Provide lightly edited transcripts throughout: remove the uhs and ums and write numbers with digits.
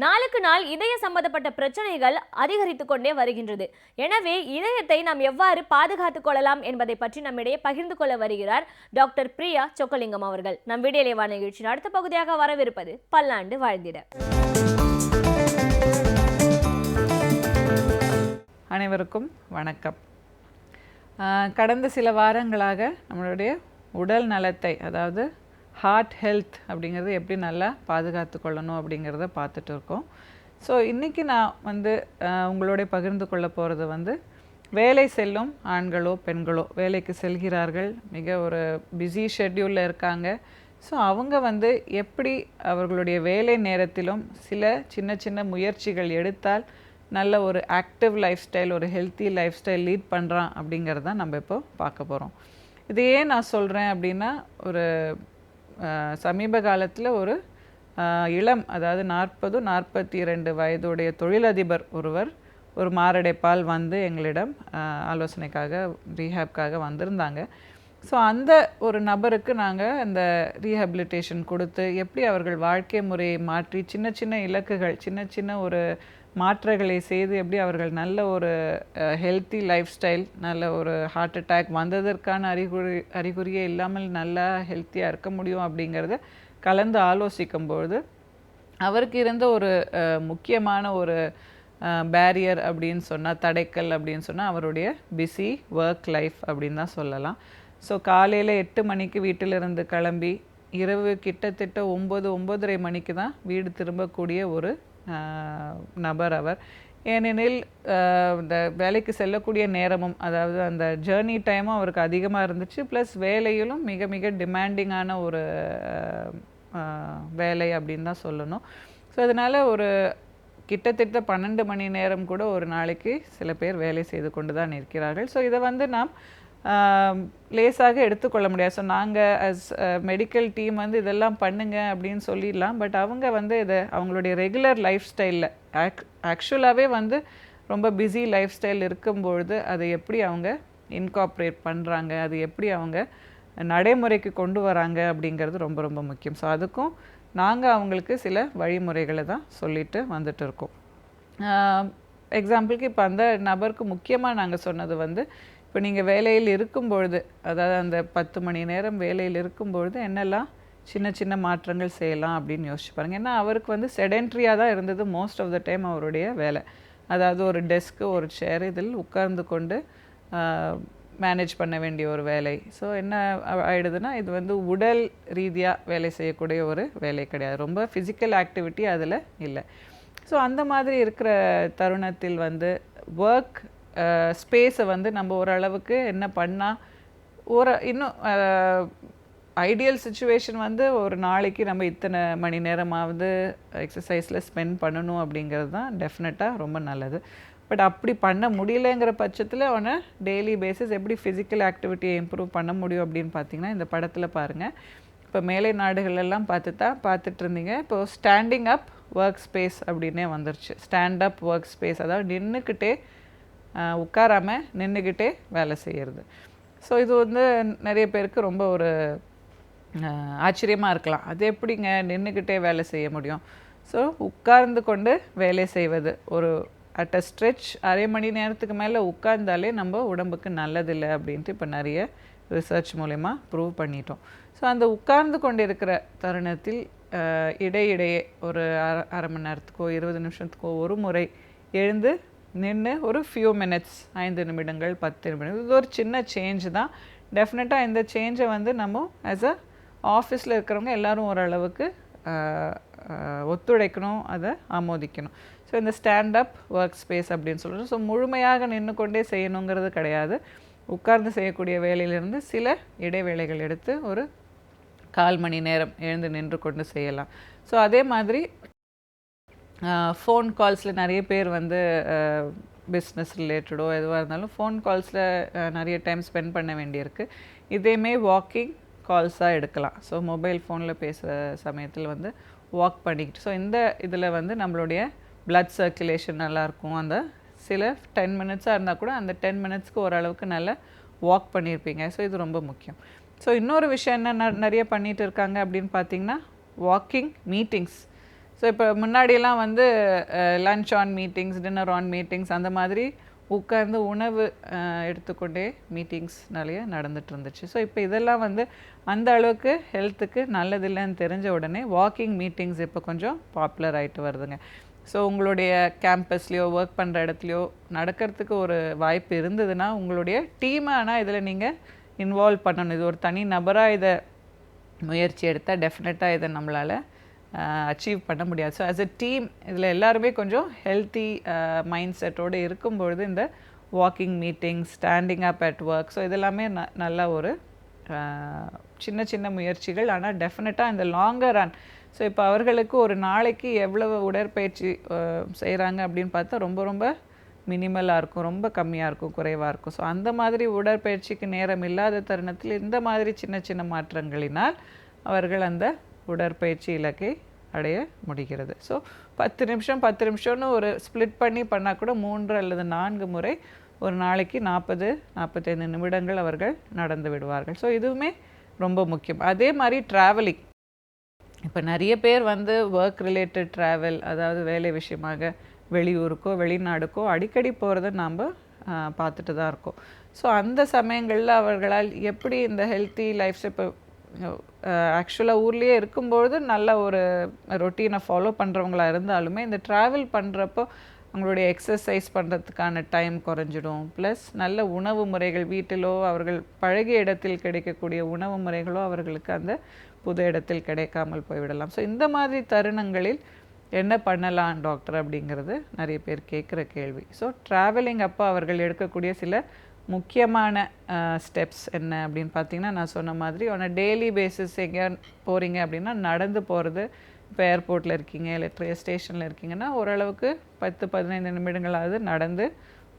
நாளுக்கு நாள் இதய சம்பந்தப்பட்ட பிரச்சனைகள் அதிகரித்து கொண்டே வருகின்றது. எனவே இதயத்தை நாம் எவ்வாறு பாதுகாத்துக் கொள்ளலாம் என்பதை பற்றி நம்மிடையே பகிர்ந்து கொள்ள வருகிறார் டாக்டர் பிரியா சொக்கலிங்கம் அவர்கள். நம் வீடியோலேவா நிகழ்ச்சியின் அடுத்த பகுதியாக வரவிருப்பது பல்லாண்டு வாழ்ந்திட. அனைவருக்கும் வணக்கம். கடந்த சில வாரங்களாக நம்மளுடைய உடல் நலத்தை, அதாவது ஹார்ட் ஹெல்த் அப்படிங்கிறது எப்படி நல்லா பாதுகாத்து கொள்ளணும் அப்படிங்கிறத பார்த்துட்டு இருக்கோம். ஸோ இன்றைக்கி நான் உங்களோட பகிர்ந்து கொள்ள போகிறது வேலை செல்லும் ஆண்களோ பெண்களோ வேலைக்கு செல்கிறார்கள், மிக ஒரு பிஸி ஷெட்யூலில் இருக்காங்க. ஸோ அவங்க எப்படி அவர்களுடைய வேலை நேரத்திலும் சில சின்ன சின்ன முயற்சிகள் எடுத்தால் நல்ல ஒரு ஆக்டிவ் லைஃப் ஸ்டைல், ஒரு ஹெல்த்தி லைஃப் ஸ்டைல் லீட் பண்ணுறான் அப்படிங்கிறதான் நம்ம இப்போ பார்க்க போகிறோம். இது ஏன் நான் சொல்கிறேன் அப்படின்னா, ஒரு சமீப காலத்தில் ஒரு இளம், அதாவது 40-42 வயதுடைய தொழிலதிபர் ஒருவர் ஒரு மாரடைப்பால் எங்களிடம் ஆலோசனைக்காக ரீஹேப்காக வந்திருந்தாங்க. ஸோ அந்த ஒரு நபருக்கு நாங்கள் அந்த ரீஹபிலிட்டேஷன் கொடுத்து எப்படி அவர்கள் வாழ்க்கை முறையை மாற்றி சின்ன சின்ன இலக்குகள், சின்ன சின்ன ஒரு மாற்றங்களை செய்து எப்படி அவர்கள் நல்ல ஒரு ஹெல்த்தி லைஃப் ஸ்டைல், நல்ல ஒரு ஹார்ட் அட்டாக் வந்ததற்கான அறிகுறியே இல்லாமல் நல்லா ஹெல்த்தியாக இருக்க முடியும் அப்படிங்கிறத கலந்து ஆலோசிக்கும்பொழுது அவருக்கு இருந்த ஒரு முக்கியமான ஒரு பேரியர் அப்படின்னு சொன்னால், தடைக்கல் அப்படின்னு சொன்னால் அவருடைய பிஸி ஒர்க் லைஃப் அப்படின்னு தான் சொல்லலாம். ஸோ காலையில் 8 மணிக்கு வீட்டிலிருந்து கிளம்பி இரவு கிட்டத்தட்ட 9-9:30 மணிக்கு தான் வீடு திரும்பக்கூடிய ஒரு நபர் அவர். ஏனெனில் இந்த வேலைக்கு செல்லக்கூடிய நேரமும், அதாவது அந்த ஜேர்னி டைமும் அவருக்கு அதிகமாக இருந்துச்சு. ப்ளஸ் வேலையிலும் மிக மிக டிமாண்டிங்கான ஒரு வேலை அப்படின்னு தான் சொல்லணும். ஸோ அதனால் ஒரு கிட்டத்தட்ட 12 மணி நேரம் கூட ஒரு நாளைக்கு சில பேர் வேலை செய்து கொண்டு தான் இருக்கிறார்கள். ஸோ இதை நாம் லேசாக எடுத்துக்கொள்ள முடியாது. ஸோ நாங்கள் அஸ் மெடிக்கல் டீம் இதெல்லாம் பண்ணுங்க அப்படின்னு சொல்லிடலாம். பட் அவங்க இதை அவங்களுடைய ரெகுலர் லைஃப் ஸ்டைலில் ஆக்சுவலாகவே ரொம்ப பிஸி லைஃப் ஸ்டைல் இருக்கும்பொழுது அதை எப்படி அவங்க இன்கார்ப்ரேட் பண்ணுறாங்க, அது எப்படி அவங்க நடைமுறைக்கு கொண்டு வராங்க அப்படிங்கிறது ரொம்ப ரொம்ப முக்கியம். ஸோ அதுக்கும் நாங்கள் அவங்களுக்கு சில வழிமுறைகளை தான் சொல்லிட்டு வந்துட்டுருக்கோம். எக்ஸாம்பிளுக்கு இப்போ அந்த நபருக்கு முக்கியமாக நாங்கள் சொன்னது இப்போ நீங்கள் வேலையில் இருக்கும்பொழுது, அதாவது அந்த 10 மணி நேரம் வேலையில் இருக்கும்பொழுது என்னெல்லாம் சின்ன சின்ன மாற்றங்கள் செய்யலாம் அப்படின்னு யோசிச்சு பாருங்கள். ஏன்னா அவருக்கு செடென்ட்ரியாக தான் இருந்தது மோஸ்ட் ஆஃப் த டைம் அவருடைய வேலை. அதாவது ஒரு டெஸ்க்கு, ஒரு சேர், இதில் உட்கார்ந்து கொண்டு மேனேஜ் பண்ண வேண்டிய ஒரு வேலை. ஸோ என்ன ஆகிடுதுன்னா, இது உடல் ரீதியாக வேலை செய்யக்கூடிய ஒரு வேலை கிடையாது, ரொம்ப ஃபிசிக்கல் ஆக்டிவிட்டி அதில் இல்லை. ஸோ அந்த மாதிரி இருக்கிற தருணத்தில் ஒர்க் ஸ்பேஸை நம்ம ஓரளவுக்கு என்ன பண்ணால் இன்னும் ஐடியல் சுச்சுவேஷன் ஒரு நாளைக்கு நம்ம இத்தனை மணி நேரமாவது எக்ஸசைஸில் ஸ்பெண்ட் பண்ணணும் அப்படிங்கிறது தான் டெஃபினட்டாக ரொம்ப நல்லது. பட் அப்படி பண்ண முடியலைங்கிற பட்சத்தில் அவனை டெய்லி பேசிஸ் எப்படி ஃபிசிக்கல் ஆக்டிவிட்டியை இம்ப்ரூவ் பண்ண முடியும் அப்படின்னு பார்த்தீங்கன்னா, இந்த படத்தில் பாருங்கள். இப்போ மேலை நாடுகளெல்லாம் பார்த்துட்டு இருந்தீங்க. இப்போது ஸ்டாண்டிங் அப் ஒர்க் ஸ்பேஸ் அப்படின்னே வந்துருச்சு. ஸ்டாண்ட் அப் ஒர்க் ஸ்பேஸ், அதாவது நின்றுக்கிட்டே, உட்காராமல் நின்றுக்கிட்டே வேலை செய்கிறது. ஸோ இது நிறைய பேருக்கு ரொம்ப ஒரு ஆச்சரியமாக இருக்கலாம். அது எப்படிங்க நின்றுக்கிட்டே வேலை செய்ய முடியும்? ஸோ உட்கார்ந்து கொண்டு வேலை செய்வது, ஒரு அட் அ ஸ்ட்ரெச் அரை மணி நேரத்துக்கு மேலே உட்கார்ந்தாலே நம்ம உடம்புக்கு நல்லதில்லை அப்படின்ட்டு இப்போ நிறைய ரிசர்ச் மூலமா ப்ரூவ் பண்ணிட்டோம். ஸோ அந்த உட்கார்ந்து கொண்டு இருக்கிற தருணத்தில் இடையிடையே ஒரு அரை மணி நேரத்துக்கோ 20 நிமிஷத்துக்கோ ஒரு முறை எழுந்து நின்று ஒரு ஃபியூ மினிட்ஸ், 5 நிமிடங்கள் 10 நிமிடங்கள், இது ஒரு சின்ன சேஞ்ச் தான். டெஃபினட்டாக இந்த சேஞ்சை நம்ம ஆஸ் அ ஆஃபீஸில் இருக்கிறவங்க எல்லோரும் ஓரளவுக்கு ஒத்துழைக்கணும், அதை ஆமோதிக்கணும். ஸோ இந்த ஸ்டாண்டப் ஒர்க் ஸ்பேஸ் அப்படின்னு சொல்கிறோம். ஸோ முழுமையாக நின்று கொண்டே செய்யணுங்கிறது கிடையாது. உட்கார்ந்து செய்யக்கூடிய வேலையிலிருந்து சில இடைவேளைகள் எடுத்து ஒரு 1/4 மணி நேரம் எழுந்து நின்று கொண்டு செய்யலாம். ஸோ அதே மாதிரி ஃபோன் கால்ஸில் நிறைய பேர் பிஸ்னஸ் ரிலேட்டடோ எதுவாக இருந்தாலும் ஃபோன் கால்ஸில் நிறைய டைம் ஸ்பெண்ட் பண்ண வேண்டியிருக்கு. இதேமே வாக்கிங், கால்ஸாக எடுக்கலாம். ஸோ மொபைல் ஃபோனில் பேசுகிற சமயத்தில் வந்து வாக் பண்ணிக்கிட்டு, ஸோ இந்த இதில் வந்து நம்மளுடைய பிளட் சர்க்குலேஷன் நல்லாயிருக்கும். அந்த சில 10 மினிட்ஸாக இருந்தால் கூட அந்த 10 மினிட்ஸ்க்கு ஓரளவுக்கு நல்லா வாக் பண்ணியிருப்பீங்க. ஸோ இது ரொம்ப முக்கியம். ஸோ இன்னொரு விஷயம் என்ன நிறைய பண்ணிகிட்டு இருக்காங்க அப்படின்னு பார்த்தீங்கன்னா, வாக்கிங் மீட்டிங்ஸ். ஸோ இப்போ முன்னாடியெல்லாம் வந்து lunch on meetings, dinner on meetings, அந்த மாதிரி உட்கார்ந்து உணவு எடுத்துக்கொண்டே மீட்டிங்ஸ் நிறைய நடந்துட்டு இருந்துச்சு. ஸோ இப்போ இதெல்லாம் வந்து அந்த அளவுக்கு ஹெல்த்துக்கு நல்லதில்லைன்னு தெரிஞ்ச உடனே வாக்கிங் மீட்டிங்ஸ் இப்போ கொஞ்சம் பாப்புலர் ஆகிட்டு வருதுங்க. ஸோ உங்களுடைய கேம்பஸ்லேயோ ஒர்க் பண்ணுற இடத்துலையோ நடக்கிறதுக்கு ஒரு வாய்ப்பு இருந்ததுன்னா உங்களுடைய டீமை ஆனால் இதில் நீங்கள் இன்வால்வ் பண்ணணும். இது ஒரு தனி நபராக இதை முயற்சி எடுத்தால் டெஃபினட்டாக இதை நம்மளால் அச்சீவ் பண்ண முடியாது. ஸோ ஆஸ் எ டீம் இதில் எல்லாருமே கொஞ்சம் ஹெல்த்தி மைண்ட் செட்டோடு இருக்கும்பொழுது இந்த walking meetings, standing up at work, so இதெல்லாமே நல்ல ஒரு சின்ன சின்ன முயற்சிகள். ஆனால் டெஃபினட்டாக இந்த லாங்கர் ரன், ஸோ இப்போ அவர்களுக்கு ஒரு நாளைக்கு எவ்வளவு உடற்பயிற்சி செய்கிறாங்க அப்படின்னு பார்த்தா ரொம்ப ரொம்ப மினிமலாக இருக்கும், ரொம்ப கம்மியாக இருக்கும், குறைவாக இருக்கும். ஸோ அந்த மாதிரி உடற்பயிற்சிக்கு நேரம் இல்லாத தருணத்தில் இந்த மாதிரி சின்ன சின்ன மாற்றங்களினால் அவர்கள் அந்த உடற்பயிற்சி இலக்கை அடைய முடிகிறது. ஸோ 10 நிமிஷம்னு ஒரு ஸ்ப்ளிட் பண்ணால் கூட 3 அல்லது 4 முறை ஒரு நாளைக்கு 40-45 நிமிடங்கள் அவர்கள் நடந்து விடுவார்கள். ஸோ இதுவுமே ரொம்ப முக்கியம். அதே மாதிரி ட்ராவலிங், இப்போ நிறைய பேர் வந்து ஒர்க் ரிலேட்டட் ட்ராவல், அதாவது வேலை விஷயமாக வெளியூருக்கோ வெளிநாடுக்கோ அடிக்கடி போகிறத நாம் பார்த்துட்டு தான் இருக்கோம். ஸோ அந்த சமயங்களில் அவர்களால் எப்படி இந்த ஹெல்த்தி லைஃப் ஸ்டைல், இப்போ ஆக்சுவலாக ஊர்லேயே இருக்கும்பொழுது நல்ல ஒரு ரொட்டீனை ஃபாலோ பண்ணுறவங்களா இருந்தாலுமே இந்த ட்ராவல் பண்ணுறப்போ அவங்களுடைய எக்ஸசைஸ் பண்ணுறதுக்கான டைம் குறைஞ்சிடும். ப்ளஸ் நல்ல உணவு முறைகள் வீட்டிலோ அவர்கள் பழகிய இடத்தில் கிடைக்கக்கூடிய உணவு முறைகளோ அவர்களுக்கு அந்த புது இடத்தில் கிடைக்காமல் போய்விடலாம். ஸோ இந்த மாதிரி தருணங்களில் என்ன பண்ணலாம் டாக்டர் அப்படிங்கிறது நிறைய பேர் கேட்குற கேள்வி. ஸோ ட்ராவலிங் அப்போ அவர்கள் எடுக்கக்கூடிய சில முக்கியமான ஸ்டெப்ஸ் என்ன அப்படின்னு பார்த்தீங்கன்னா, நான் சொன்ன மாதிரி டெய்லி பேசிஸ் எங்கேயா போகிறீங்க அப்படின்னா நடந்து போகிறது. இப்போ ஏர்போர்ட்டில் இருக்கீங்க இல்லை ஸ்டேஷனில் இருக்கீங்கன்னா ஓரளவுக்கு 10-15 நிமிடங்களாவது நடந்து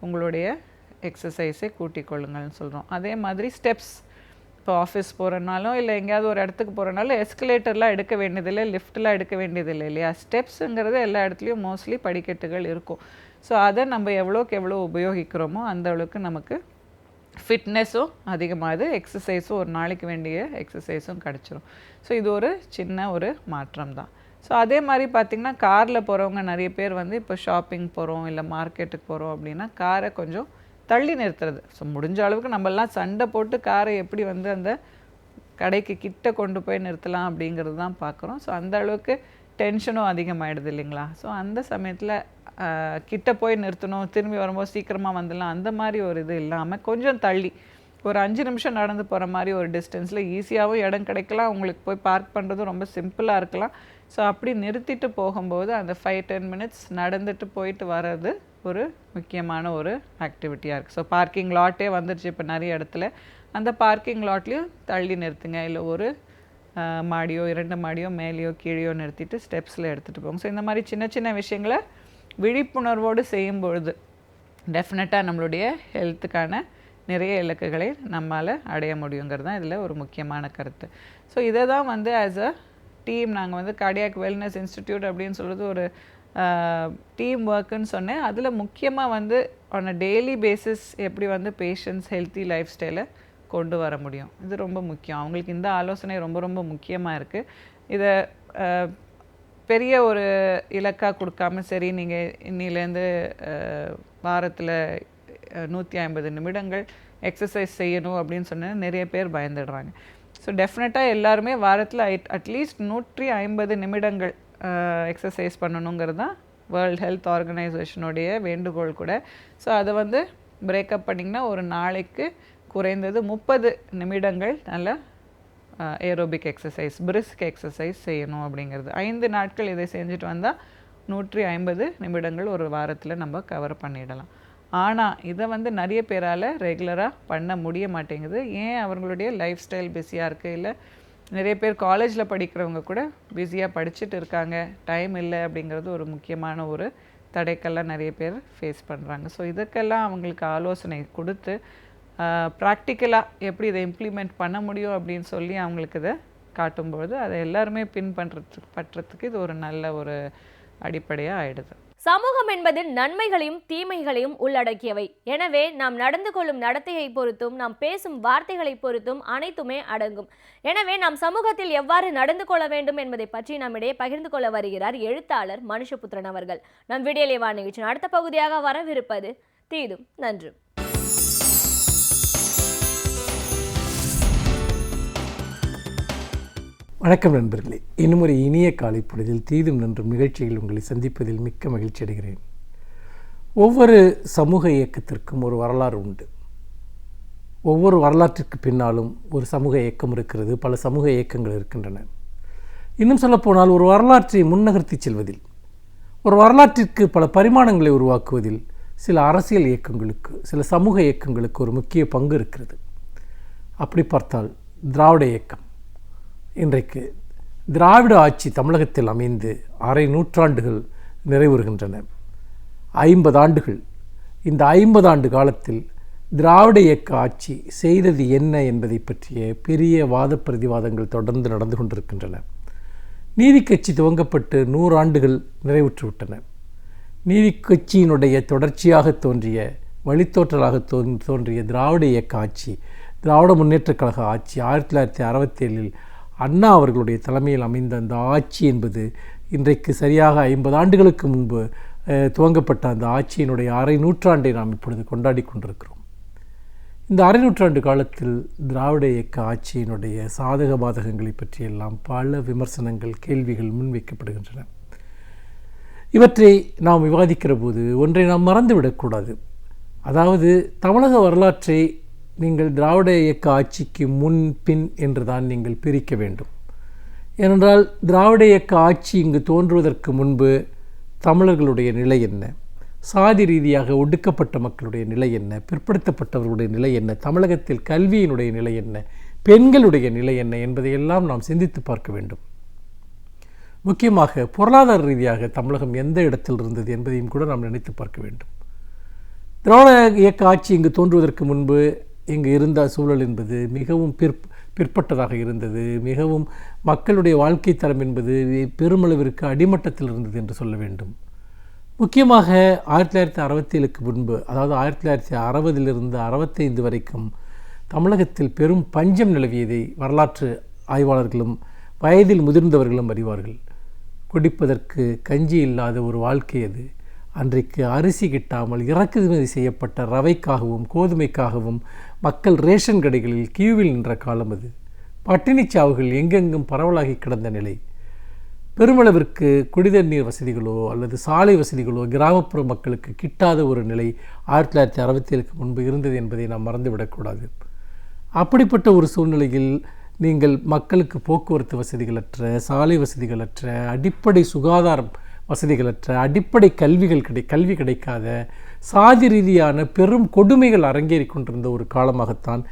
உங்களுடைய எக்ஸசைஸை கூட்டிக் கொள்ளுங்கள்னு சொல்கிறோம். அதே மாதிரி ஸ்டெப்ஸ், இப்போ ஆஃபீஸ் போகிறனாலும் இல்லை எங்கேயாவது ஒரு இடத்துக்கு போகிறனாலும் எஸ்கலேட்டர்லாம் எடுக்க வேண்டியதில்லை, லிஃப்ட்லாம் எடுக்க வேண்டியதில்லை இல்லையா. ஸ்டெப்ஸுங்கிறது எல்லா இடத்துலையும் மோஸ்ட்லி படிக்கட்டுகள் இருக்கும். ஸோ அதை நம்ம எவ்வளோக்கு எவ்வளோ உபயோகிக்கிறோமோ அந்த அளவுக்கு நமக்கு ஃபிட்னஸும் அதிகமாகுது, எக்ஸசைஸும் ஒரு நாளைக்கு வேண்டிய எக்ஸசைஸும் கிடச்சிரும். ஸோ இது ஒரு சின்ன ஒரு மாற்றம் தான். ஸோ அதே மாதிரி பார்த்திங்கன்னா காரில் போகிறவங்க நிறைய பேர் வந்து இப்போ ஷாப்பிங் போகிறோம் இல்லை மார்க்கெட்டுக்கு போகிறோம் அப்படின்னா காரை கொஞ்சம் தள்ளி நிறுத்துறது. ஸோ முடிஞ்ச அளவுக்கு நம்மலாம் சண்டை போட்டு காரை எப்படி வந்து அந்த கடைக்கு கிட்ட கொண்டு போய் நிறுத்தலாம் அப்படிங்கிறது தான் பார்க்குறோம். ஸோ அந்த அளவுக்கு டென்ஷனும் அதிகமாகிடுது இல்லைங்களா. ஸோ அந்த சமயத்தில் கிட்ட போய் நிறுத்தணும், திரும்பி வரும்போது சீக்கிரமாக வந்துடலாம், அந்த மாதிரி ஒரு இது இல்லாமல் கொஞ்சம் தள்ளி ஒரு 5 நிமிஷம் நடந்து போகிற மாதிரி ஒரு டிஸ்டன்ஸில் ஈஸியாகவும் இடம் கிடைக்கலாம், உங்களுக்கு போய் பார்க் பண்ணுறதும் ரொம்ப சிம்பிளாக இருக்கலாம். ஸோ அப்படி நிறுத்திட்டு போகும்போது அந்த 5-10 மினிட்ஸ் நடந்துட்டு போயிட்டு வர்றது ஒரு முக்கியமான ஒரு ஆக்டிவிட்டியாக இருக்குது. ஸோ பார்க்கிங் லாட்டே வந்துடுச்சு இப்போ நிறைய இடத்துல, அந்த பார்க்கிங் லாட்லேயும் தள்ளி நிறுத்துங்க, இல்லை ஒரு மாடியோ 2 மாடியோ மேலேயோ கீழேயோ நிறுத்திட்டு ஸ்டெப்ஸில் எடுத்துகிட்டு போங்க. ஸோ இந்த மாதிரி சின்ன சின்ன விஷயங்களை விழிப்புணர்வோடு செய்யும்பொழுது டெஃபினட்டாக நம்மளுடைய ஹெல்த்துக்கான நிறைய இலக்குகளை நம்மால் அடைய முடியுங்கிறது தான் இதில் ஒரு முக்கியமான கருத்து. ஸோ இதை தான் வந்து ஆஸ் அ டீம் நாங்கள் வந்து கார்டியாக் வெல்னஸ் இன்ஸ்டிடியூட் அப்படின்னு சொல்கிறது ஒரு டீம் ஒர்க்குன்னு சொன்னேன். அதில் முக்கியமாக வந்து ஆன் அ டெய்லி பேசிஸ் எப்படி வந்து பேஷண்ட்ஸ் ஹெல்த்தி லைஃப் ஸ்டைலை கொண்டு வர முடியும், இது ரொம்ப முக்கியம். அவங்களுக்கு இந்த ஆலோசனை ரொம்ப ரொம்ப முக்கியமாக இருக்குது. இதை பெரிய ஒரு இலக்காக கொடுக்காம சரி நீங்கள் இன்னிலேருந்து வாரத்தில் 150 நிமிடங்கள் எக்ஸசைஸ் செய்யணும் அப்படின்னு சொன்னால் நிறைய பேர் பயந்துடுறாங்க. ஸோ டெஃபினட்டாக எல்லாருமே வாரத்தில் அட்லீஸ்ட் 150 நிமிடங்கள் எக்ஸசைஸ் பண்ணணுங்கிறது தான் வேர்ல்ட் ஹெல்த் ஆர்கனைசேஷனுடைய வேண்டுகோள் கூட. ஸோ அதை வந்து பிரேக்கப் பண்ணிங்கன்னா ஒரு நாளைக்கு குறைந்தது 30 நிமிடங்கள் நல்ல ஏரோபிக் எக்ஸசைஸ், பிரிஸ்க் எக்ஸசைஸ் செய்யணும் அப்படிங்கிறது. 5 நாட்கள் இதை செஞ்சுட்டு வந்தால் 150 நிமிடங்கள் ஒரு வாரத்தில் நம்ம கவர் பண்ணிடலாம். ஆனால் இதை வந்து நிறைய பேரால் ரெகுலராக பண்ண முடிய மாட்டேங்குது. ஏன்? அவங்களுடைய லைஃப் ஸ்டைல் பிஸியாக இருக்குது, இல்லை நிறைய பேர் காலேஜில் படிக்கிறவங்க கூட பிஸியாக படிச்சுட்டு இருக்காங்க, டைம் இல்லை அப்படிங்கிறது ஒரு முக்கியமான ஒரு தடைக்கெல்லாம் நிறைய பேர் ஃபேஸ் பண்ணுறாங்க. ஸோ இதுக்கெல்லாம் அவங்களுக்கு ஆலோசனை கொடுத்து ப்ராக்டிக்கலாக எப்படி இதை இம்ப்ளிமெண்ட் பண்ண முடியும் அப்படின்னு சொல்லி அவங்களுக்கு இதை காட்டும்போது அதை எல்லாருமே பற்றத்துக்கு இது ஒரு நல்ல ஒரு அடிப்படையாக ஆயிடுது. சமூகம் என்பது நன்மைகளையும் தீமைகளையும் உள்ளடக்கியவை. எனவே நாம் நடந்து கொள்ளும் நடத்தையை பொறுத்தும் நாம் பேசும் வார்த்தைகளை பொறுத்தும் அனைத்துமே அடங்கும். எனவே நாம் சமூகத்தில் எவ்வாறு நடந்து கொள்ள வேண்டும் என்பதை பற்றி நம்மிடையே பகிர்ந்து கொள்ள வருகிறார் எழுத்தாளர் மனுஷபுத்திரன் அவர்கள். நம் வீடியோலேவா நிகழ்ச்சியின் அடுத்த பகுதியாக வரவிருப்பது தீதும் நன்றும். வணக்கம் நண்பர்களே, இன்னும் ஒரு இனிய காலை பொழுதில் தீதும் நன்றும் நிகழ்ச்சியில் உங்களை சந்திப்பதில் மிக்க மகிழ்ச்சி அடைகிறேன். ஒவ்வொரு சமூக இயக்கத்திற்கும் ஒரு வரலாறு உண்டு. ஒவ்வொரு வரலாற்றிற்கு பின்னாலும் ஒரு சமூக இயக்கம் இருக்கிறது, பல சமூக இயக்கங்கள் இருக்கின்றன. இன்னும் சொல்லப்போனால் ஒரு வரலாற்றை முன்னகர்த்தி செல்வதில், ஒரு வரலாற்றிற்கு பல பரிமாணங்களை உருவாக்குவதில் சில அரசியல் இயக்கங்களுக்கு, சில சமூக இயக்கங்களுக்கு ஒரு முக்கிய பங்கு இருக்கிறது. அப்படி பார்த்தால் திராவிட இயக்கம் இன்றைக்கு திராவிட ஆட்சி தமிழகத்தில் அமைந்து 1/2 நூற்றாண்டுகள் நிறைவுறுகின்றன. 50 ஆண்டுகள். இந்த 50 ஆண்டு காலத்தில் திராவிட இயக்க ஆட்சி செய்தது என்ன என்பதை பற்றிய பெரிய வாத பிரதிவாதங்கள் தொடர்ந்து நடந்து கொண்டிருக்கின்றன. நீதி கட்சி துவங்கப்பட்டு 100 ஆண்டுகள் நிறைவுற்றுவிட்டன. நீதி கட்சியினுடைய தொடர்ச்சியாக தோன்றிய வழித்தோற்றலாக தோன்றிய திராவிட இயக்க ஆட்சி, திராவிட முன்னேற்றக் கழக ஆட்சி 1967 அண்ணா அவர்களுடைய தலைமையில் அமைந்த அந்த ஆட்சி என்பது இன்றைக்கு சரியாக 50 ஆண்டுகளுக்கு முன்பு துவங்கப்பட்ட அந்த ஆட்சியினுடைய 1/2 நூற்றாண்டை நாம் இப்பொழுது கொண்டாடி கொண்டிருக்கிறோம். இந்த 1/2 நூற்றாண்டு காலத்தில் திராவிட இயக்க ஆட்சியினுடைய சாதக பாதகங்களை பற்றியெல்லாம் பல விமர்சனங்கள், கேள்விகள் முன்வைக்கப்படுகின்றன. இவற்றை நாம் விவாதிக்கிற போது ஒன்றை நாம் மறந்துவிடக்கூடாது. அதாவது தமிழக வரலாற்றை நீங்கள் திராவிட இயக்க ஆட்சிக்கு முன் பின் என்று தான் நீங்கள் பிரிக்க வேண்டும். ஏனென்றால் திராவிட இயக்க ஆட்சி இங்கு தோன்றுவதற்கு முன்பு தமிழர்களுடைய நிலை என்ன, சாதி ரீதியாக ஒடுக்கப்பட்ட மக்களுடைய நிலை என்ன, பிற்படுத்தப்பட்டவர்களுடைய நிலை என்ன, தமிழகத்தில் கல்வியினுடைய நிலை என்ன, பெண்களுடைய நிலை என்ன என்பதையெல்லாம் நாம் சிந்தித்து பார்க்க வேண்டும். முக்கியமாக பொருளாதார ரீதியாக தமிழகம் எந்த இடத்தில் இருந்தது என்பதையும் கூட நாம் நினைத்து பார்க்க வேண்டும். திராவிட இயக்க ஆட்சி இங்கு தோன்றுவதற்கு முன்பு இங்கு இருந்த சூழல் என்பது மிகவும் பிற்பட்டதாக இருந்தது. மிகவும் மக்களுடைய வாழ்க்கை தரம் என்பது பெருமளவிற்கு அடிமட்டத்தில் இருந்தது என்று சொல்ல வேண்டும். முக்கியமாக 1967க்கு முன்பு, அதாவது 1960 65 வரைக்கும் தமிழகத்தில் பெரும் பஞ்சம் நிலவியதை வரலாற்று ஆய்வாளர்களும் வயதில் முதிர்ந்தவர்களும் அறிவார்கள். குடிப்பதற்கு கஞ்சி இல்லாத ஒரு வாழ்க்கை அது. அன்றைக்கு அரிசி கிட்டாமல் இறக்குமதி செய்யப்பட்ட ரவைக்காகவும் கோதுமைக்காகவும் மக்கள் ரேஷன் கடைகளில் கியூவில் நின்ற காலம் அது. பட்டினிச் சாவுகள் எங்கெங்கும் பரவலாகி கிடந்த நிலை. பெருமளவிற்கு குடிதண்ணீர் வசதிகளோ அல்லது சாலை வசதிகளோ கிராமப்புற மக்களுக்கு கிட்டாத ஒரு நிலை 1967க்கு முன்பு இருந்தது என்பதை நாம் மறந்துவிடக்கூடாது. அப்படிப்பட்ட ஒரு சூழ்நிலையில் நீங்கள் மக்களுக்கு போக்குவரத்து வசதிகளற்ற, சாலை வசதிகளற்ற, அடிப்படை சுகாதாரம் வசதிகளற்ற, அடிப்படை கல்வி கிடைக்காத, சாதி ரீதியான பெரும் கொடுமைகள் அரங்கேறி கொண்டிருந்த ஒரு காலமாகத்தான்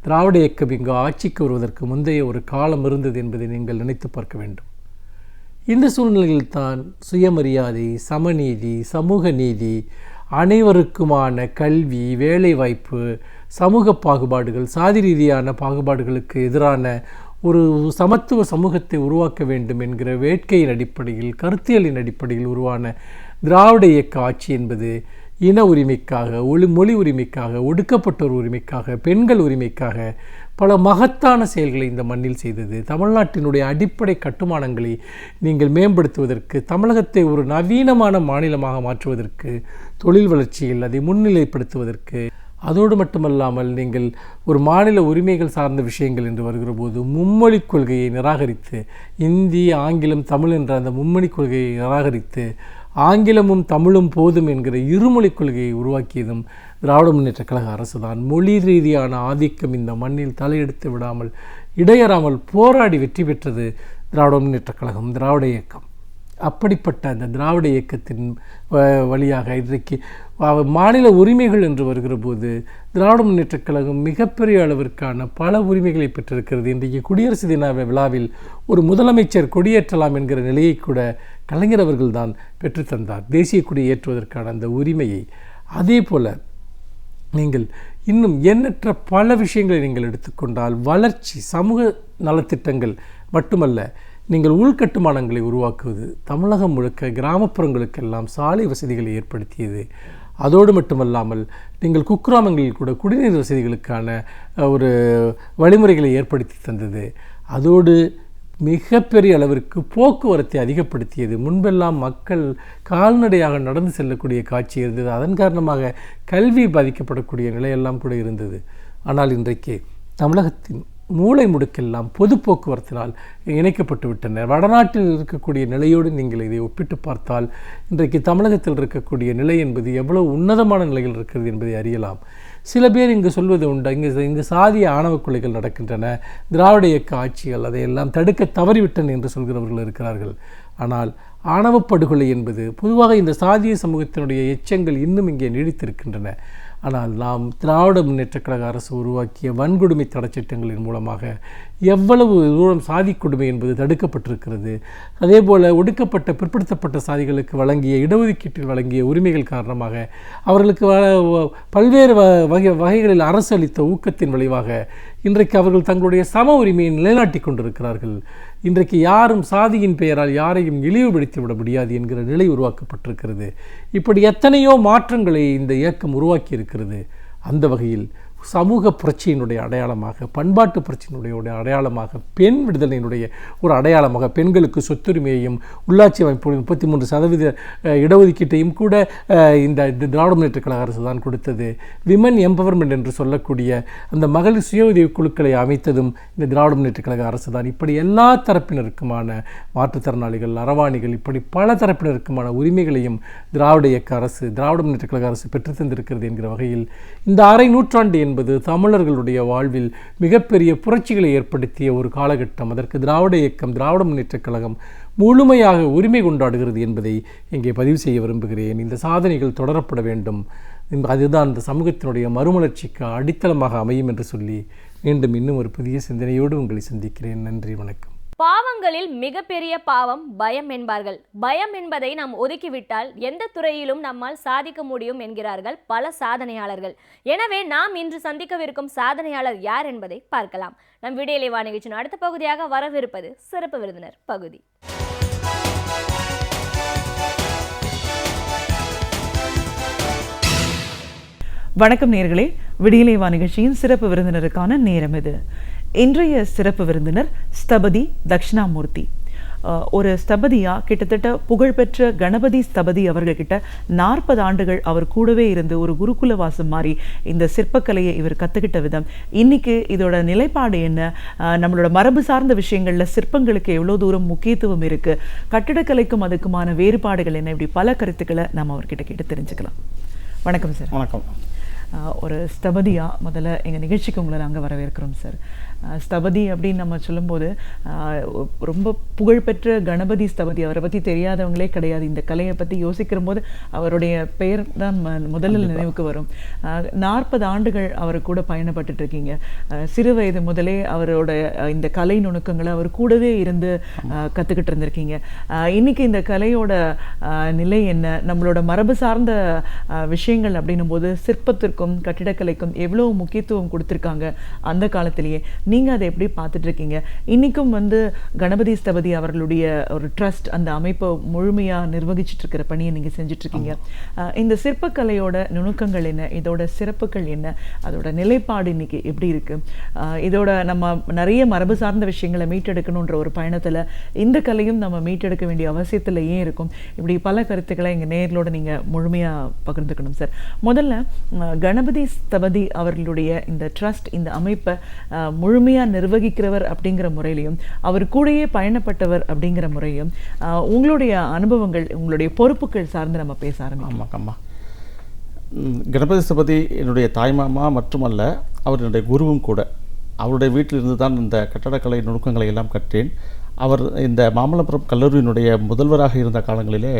திராவிட இயக்கம் இங்கு ஆட்சிக்கு வருவதற்கு முந்தைய ஒரு காலம் இருந்தது என்பதை நீங்கள் நினைத்து பார்க்க வேண்டும். இந்த சூழ்நிலையில்தான் சுயமரியாதை, சமநீதி, சமூக நீதி, அனைவருக்குமான கல்வி, வேலைவாய்ப்பு, சமூக பாகுபாடுகள், சாதி ரீதியான பாகுபாடுகளுக்கு எதிரான ஒரு சமத்துவ சமூகத்தை உருவாக்க வேண்டும் என்கிற வேட்கையின் அடிப்படையில், கருத்தியலின் அடிப்படையில் உருவான திராவிட இயக்க ஆட்சி என்பது இன உரிமைக்காக, மொழி உரிமைக்காக, ஒடுக்கப்பட்டோர் உரிமைக்காக, பெண்கள் உரிமைக்காக பல மகத்தான செயல்களை இந்த மண்ணில் செய்தது. தமிழ்நாட்டினுடைய அடிப்படை கட்டுமானங்களை நீங்கள் மேம்படுத்துவதற்கு, தமிழகத்தை ஒரு நவீனமான மாநிலமாக மாற்றுவதற்கு, தொழில் வளர்ச்சியில் அதை முன்னிலைப்படுத்துவதற்கு, அதோடு மட்டுமல்லாமல் நீங்கள் ஒரு மாநில உரிமைகள் சார்ந்த விஷயங்கள் என்று வருகிற போது மும்மொழிக் கொள்கையை நிராகரித்து, இந்தி, ஆங்கிலம், தமிழ் என்ற அந்த மும்மொழிக் கொள்கையை நிராகரித்து ஆங்கிலமும் தமிழும் போதும் என்கிற இருமொழிக் கொள்கையை உருவாக்கியதும் திராவிட முன்னேற்றக் கழக அரசுதான். மொழி ரீதியான ஆதிக்கம் இந்த மண்ணில் தலையெடுத்து விடாமல் இடையறாமல் போராடி வெற்றி பெற்றது திராவிட முன்னேற்றக் கழகம், திராவிட இயக்கம். அப்படிப்பட்ட அந்த திராவிட இயக்கத்தின் வழியாக இன்றைக்கு மாநில உரிமைகள் என்று வருகிற போது திராவிட முன்னேற்றக் கழகம் மிகப்பெரிய அளவிற்கான பல உரிமைகளை பெற்றிருக்கிறது. இன்றைக்கு குடியரசு தின விழாவில் ஒரு முதலமைச்சர் கொடியேற்றலாம் என்கிற நிலையை கூட கலைஞர் அவர்கள் தான் பெற்றுத்தந்தார், தேசிய கொடி ஏற்றுவதற்கான அந்த உரிமையை. அதே போல் நீங்கள் இன்னும் எண்ணற்ற பல விஷயங்களை நீங்கள் எடுத்துக்கொண்டால் வளர்ச்சி, சமூக நலத்திட்டங்கள் மட்டுமல்ல, நீங்கள் உள்கட்டுமானங்களை உருவாக்குவது, தமிழகம் முழுக்க கிராமப்புறங்களுக்கெல்லாம் சாலை வசதிகளை ஏற்படுத்தியது. அதோடு மட்டுமல்லாமல் நீங்கள் குக்கிராமங்களில் கூட குடிநீர் வசதிகளுக்கான ஒரு வழிமுறைகளை ஏற்படுத்தி தந்தது. அதோடு மிகப்பெரிய அளவிற்கு போக்குவரத்தை அதிகப்படுத்தியது. முன்பெல்லாம் மக்கள் கால்நடையாக நடந்து செல்லக்கூடிய காட்சி இருந்தது. அதன் காரணமாக கல்வி பாதிக்கப்படக்கூடிய நிலையெல்லாம் கூட இருந்தது. ஆனால் இன்றைக்கு தமிழகத்தின் மூளை முடுக்கெல்லாம் பொது போக்குவரத்தினால் இணைக்கப்பட்டு விட்டனர். வடநாட்டில் இருக்கக்கூடிய நிலையோடு நீங்கள் இதை ஒப்பிட்டு பார்த்தால் இன்றைக்கு தமிழகத்தில் இருக்கக்கூடிய நிலை என்பது எவ்வளவு உன்னதமான நிலையில் இருக்கிறது என்பதை அறியலாம். சில பேர் இங்கு சொல்வது உண்டு, இங்கு சாதிய ஆணவ கொலைகள் நடக்கின்றன, திராவிட இயக்க ஆட்சிகள் அதையெல்லாம் தடுக்க தவறிவிட்டன என்று சொல்கிறவர்கள் இருக்கிறார்கள். ஆனால் ஆணவ படுகொலை என்பது பொதுவாக இந்த சாதிய சமூகத்தினுடைய எச்சங்கள் இன்னும் இங்கே நீடித்திருக்கின்றன. ஆனால் நாம் திராவிட முன்னேற்றக் கழக அரசு உருவாக்கிய வன்கொடுமை தடைச்சட்டங்களின் மூலமாக எவ்வளவு தூரம் சாதி கொடுமை என்பது தடுக்கப்பட்டிருக்கிறது. அதேபோல் ஒடுக்கப்பட்ட பிற்படுத்தப்பட்ட சாதிகளுக்கு வழங்கிய இடஒதுக்கீட்டில் வழங்கிய உரிமைகள் காரணமாக அவர்களுக்கு பல்வேறு வகைகளில் அரசு அளித்த ஊக்கத்தின் விளைவாக இன்றைக்கு அவர்கள் தங்களுடைய சம உரிமையை நிலைநாட்டி கொண்டிருக்கிறார்கள். இன்றைக்கு யாரும் சாதியின் பெயரால் யாரையும் இழிவுபடுத்தி விட முடியாது என்கிற நிலை உருவாக்கப்பட்டிருக்கிறது. இப்படி எத்தனையோ மாற்றங்களை இந்த இயக்கம் உருவாக்கி இருக்கிறது. அந்த வகையில் சமூக புரட்சியினுடைய அடையாளமாக, பண்பாட்டு புரட்சியினுடைய அடையாளமாக, பெண் விடுதலையினுடைய ஒரு அடையாளமாக, பெண்களுக்கு சொத்துரிமையையும் உள்ளாட்சி அமைப்பு 33% இடஒதுக்கீட்டையும் கூட இந்த திராவிட முன்னேற்றக் கழக அரசு தான் கொடுத்தது. விமன் எம்பவர்மெண்ட் என்று சொல்லக்கூடிய அந்த மகளிர் சுய உதவி குழுக்களை அமைத்ததும் இந்த திராவிட முன்னேற்றக் கழக அரசு தான். இப்படி எல்லா தரப்பினருக்குமான மாற்றுத்திறனாளிகள், அரவாணிகள், இப்படி பல தரப்பினருக்குமான உரிமைகளையும் திராவிட இயக்க அரசு, திராவிட முன்னேற்றக் கழக அரசு பெற்று தந்திருக்கிறது என்கிற வகையில் இந்த அரை நூற்றாண்டு என்பது தமிழர்களுடைய வாழ்வில் மிகப்பெரிய புரட்சிகளை ஏற்படுத்திய ஒரு காலகட்டம். அதற்கு திராவிட இயக்கம், திராவிட முன்னேற்றக் கழகம் முழுமையாக உரிமை கொண்டாடுகிறது என்பதை இங்கே பதிவு செய்ய விரும்புகிறேன். இந்த சாதனைகள் தொடரப்பட வேண்டும். அதுதான் இந்த சமூகத்தினுடைய மறுமலர்ச்சிக்கு அடித்தளமாக அமையும் என்று சொல்லி மீண்டும் இன்னும் ஒரு புதிய சிந்தனையோடு உங்களை சந்திக்கிறேன். நன்றி, வணக்கம். பாவங்களில் மிகப்பெரிய பாவம் பயம் என்பார்கள். பயம் என்பதை நாம் ஒதுக்கிவிட்டால் எந்த துறையிலும் நம்மால் சாதிக்க முடியும் என்கிறார்கள் பல சாதனையாளர்கள். எனவே நாம் இன்று சந்திக்கவிருக்கும் சாதனையாளர் யார் என்பதை பார்க்கலாம். நம் விடியலை வா நிகழ்ச்சியின் அடுத்த பகுதியாக வரவிருப்பது சிறப்பு விருந்தினர் பகுதி. வணக்கம் நேயர்களே, விடியலை வா நிகழ்ச்சியின் சிறப்பு விருந்தினருக்கான நேரம் இது. இன்றைய சிறப்பு விருந்தினர் ஸ்தபதி தட்சிணாமூர்த்தி. ஒரு ஸ்தபதியா கிட்டத்தட்ட புகழ்பெற்ற கணபதி ஸ்தபதி அவர்கள்கிட்ட 40 ஆண்டுகள் அவர் கூடவே இருந்து ஒரு குருகுல வாசம் மாதிரி இந்த சிற்பக்கலையை இவர் கற்றுக்கிட்ட விதம், இன்னைக்கு இதோட நிலைப்பாடு என்ன, நம்மளோட மரபு சார்ந்த விஷயங்களில் சிற்பங்களுக்கு எவ்வளோ தூரம் முக்கியத்துவம் இருக்குது, கட்டிடக்கலைக்கும் அதுக்குமான வேறுபாடுகள் என்ன, இப்படி பல கருத்துக்களை நம்ம அவர்கிட்ட கேட்டு தெரிஞ்சுக்கலாம். வணக்கம் சார். வணக்கம். ஒரு ஸ்தபதியா முதல்ல எங்கள் நிகழ்ச்சிக்கு உங்களை நாங்கள் வரவேற்கிறோம் சார். ஸ்தபதி அப்படின்னு நம்ம சொல்லும்போது ரொம்ப புகழ்பெற்ற கணபதி ஸ்தபதி, அவரை பற்றி தெரியாதவங்களே கிடையாது. இந்த கலையை பற்றி யோசிக்கிற போது அவருடைய பெயர் தான் முதலில் நினைவுக்கு வரும். 40 ஆண்டுகள் அவர் கூட பயணப்பட்டு இருக்கீங்க. சிறு வயது முதலே அவரோட இந்த கலை நுணுக்கங்களை அவர் கூடவே இருந்து கற்றுக்கிட்டு இருந்திருக்கீங்க. இன்னைக்கு இந்த கலையோட நிலை என்ன, நம்மளோட மரபு சார்ந்த விஷயங்கள் அப்படின்னும் போது சிற்பத்திற்கும் கட்டிடக்கலைக்கும் எவ்வளோ முக்கியத்துவம் கொடுத்துருக்காங்க அந்த காலத்திலேயே. நீங்கள் அதை எப்படி பார்த்துட்டு இருக்கீங்க? இன்றைக்கும் கணபதி ஸ்தபதி அவர்களுடைய ஒரு ட்ரஸ்ட், அந்த அமைப்பை முழுமையாக நிர்வகிச்சுட்டு இருக்கிற பணியை நீங்கள் செஞ்சிட்ருக்கீங்க. இந்த சிற்பக்கலையோட நுணுக்கங்கள் என்ன, இதோட சிறப்புகள் என்ன, அதோட நிலைப்பாடு இன்னைக்கு எப்படி இருக்குது? இதோட நம்ம நிறைய மரபு சார்ந்த விஷயங்களை மீட்டெடுக்கணுன்ற ஒரு பயணத்தில் இந்த கலையும் நம்ம மீட்டெடுக்க வேண்டிய அவசியத்தில் ஏன் இருக்கும்? இப்படி பல கருத்துக்களை எங்கள் நேர்களோட நீங்கள் முழுமையாக பகிர்ந்துக்கணும் சார். முதல்ல கணபதி ஸ்தபதி அவர்களுடைய இந்த ட்ரஸ்ட், இந்த அமைப்பை முழுமையாக நிர்வகிக்கிறவர் அப்படிங்கிற முறையிலையும் அவர் கூடயே பயணப்பட்டவர் அப்படிங்கிற முறையும் உங்களுடைய அனுபவங்கள், உங்களுடைய பொறுப்புகள் சார்ந்து நம்ம பேச ஆரம்பிக்கலாம். ஆமாம். கணபதி ஸ்தபதி என்னுடைய தாய்மாமா மட்டுமல்ல, அவர் என்னுடைய குருவும் கூட. அவருடைய வீட்டிலிருந்து தான் இந்த கட்டடக்கலை நுணுக்கங்களை எல்லாம் கற்றேன். அவர் இந்த மாமல்லபுரம் கல்லூரியினுடைய முதல்வராக இருந்த காலங்களிலே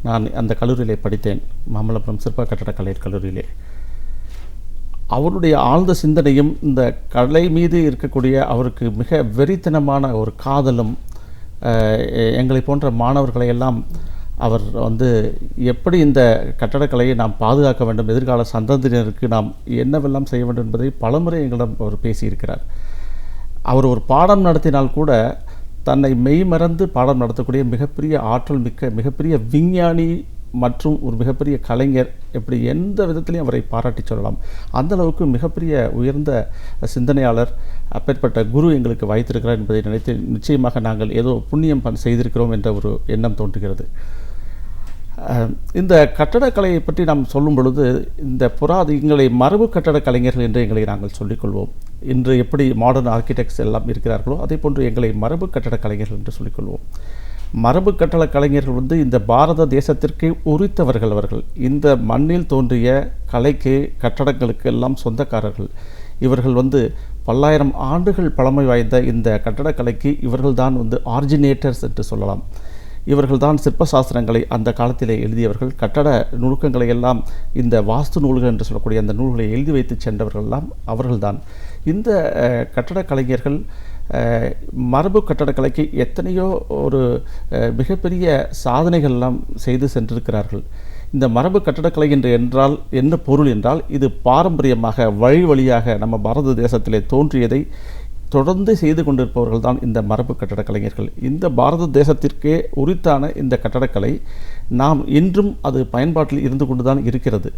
நான் அந்த கல்லூரியிலே படித்தேன், மாமல்லபுரம் சிற்ப கட்டடக்கலை கல்லூரியிலே. அவருடைய ஆழ்ந்த சிந்தனையும் இந்த கலை மீது இருக்கக்கூடிய அவருக்கு மிக வெறித்தனமான ஒரு காதலும் எங்களை போன்ற மாணவர்களை எல்லாம் அவர் வந்து எப்படி இந்த கட்டடக்கலையை நாம் பாதுகாக்க வேண்டும், எதிர்கால சந்ததியினருக்கு நாம் என்னவெல்லாம் செய்ய வேண்டும் என்பதை பலமுறை எங்களிடம் அவர் பேசியிருக்கிறார். அவர் ஒரு பாடம் நடத்தினால் கூட தன்னை மெய்மறந்து பாடம் நடத்தக்கூடிய மிகப்பெரிய ஆற்றல் மிக்க மிகப்பெரிய விஞ்ஞானி மற்றும் ஒரு மிகப்பெரிய கலைஞர், எப்படி எந்த விதத்திலையும் அவரை பாராட்டி சொல்லலாம். அந்த அளவுக்கு மிகப்பெரிய உயர்ந்த சிந்தனையாளர், அப்பேற்பட்ட குரு எங்களுக்கு வாய்த்திருக்கிறார் என்பதை நினைத்து நிச்சயமாக நாங்கள் ஏதோ புண்ணியம் செய்திருக்கிறோம் என்ற ஒரு எண்ணம் தோன்றுகிறது. இந்த கட்டடக்கலையை பற்றி நாம் சொல்லும் பொழுது இந்த எங்களை மரபு கட்டட கலைஞர்கள் என்று எங்களை நாங்கள் சொல்லிக்கொள்வோம். இன்று எப்படி மாடர்ன் ஆர்கிடெக்ட்ஸ் எல்லாம் இருக்கிறார்களோ அதே போன்று எங்களை மரபு கட்டட கலைஞர்கள் என்று சொல்லிக்கொள்வோம். மரபு கட்டட கலைஞர்கள் வந்து இந்த பாரத தேசத்திற்கு உரித்தவர்கள். அவர்கள் இந்த மண்ணில் தோன்றிய கலைக்கு கட்டடங்களுக்கு எல்லாம் சொந்தக்காரர்கள். இவர்கள் வந்து பல்லாயிரம் ஆண்டுகள் பழமை வாய்ந்த இந்த கட்டடக்கலைக்கு இவர்கள்தான் வந்து ஆரிஜினேட்டர்ஸ் என்று சொல்லலாம். இவர்கள்தான் சிற்பசாஸ்திரங்களை அந்த காலத்திலே எழுதியவர்கள். கட்டட நுணுக்கங்களை எல்லாம் இந்த வாஸ்து நூல்கள் என்று சொல்லக்கூடிய அந்த நூல்களை எழுதி வைத்து சென்றவர்கள்லாம் அவர்கள்தான். இந்த கட்டட கலைஞர்கள் மரபு கட்டடக்கலைக்கு எத்தனையோ ஒரு மிகப்பெரிய சாதனைகள்லாம் செய்து சென்றிருக்கிறார்கள். இந்த மரபு கட்டடக்கலை என்றால் என்ன பொருள் என்றால், இது பாரம்பரியமாக வழி வழியாக நம்ம பாரத தேசத்திலே தோன்றியதை தொடர்ந்து செய்து கொண்டிருப்பவர்கள் தான் இந்த மரபு கட்டட கலைஞர்கள். இந்த பாரத தேசத்திற்கே உரித்தான இந்த கட்டடக்கலை நாம் இன்றும் அது பயன்பாட்டில் இருந்து கொண்டு தான் இருக்கிறது.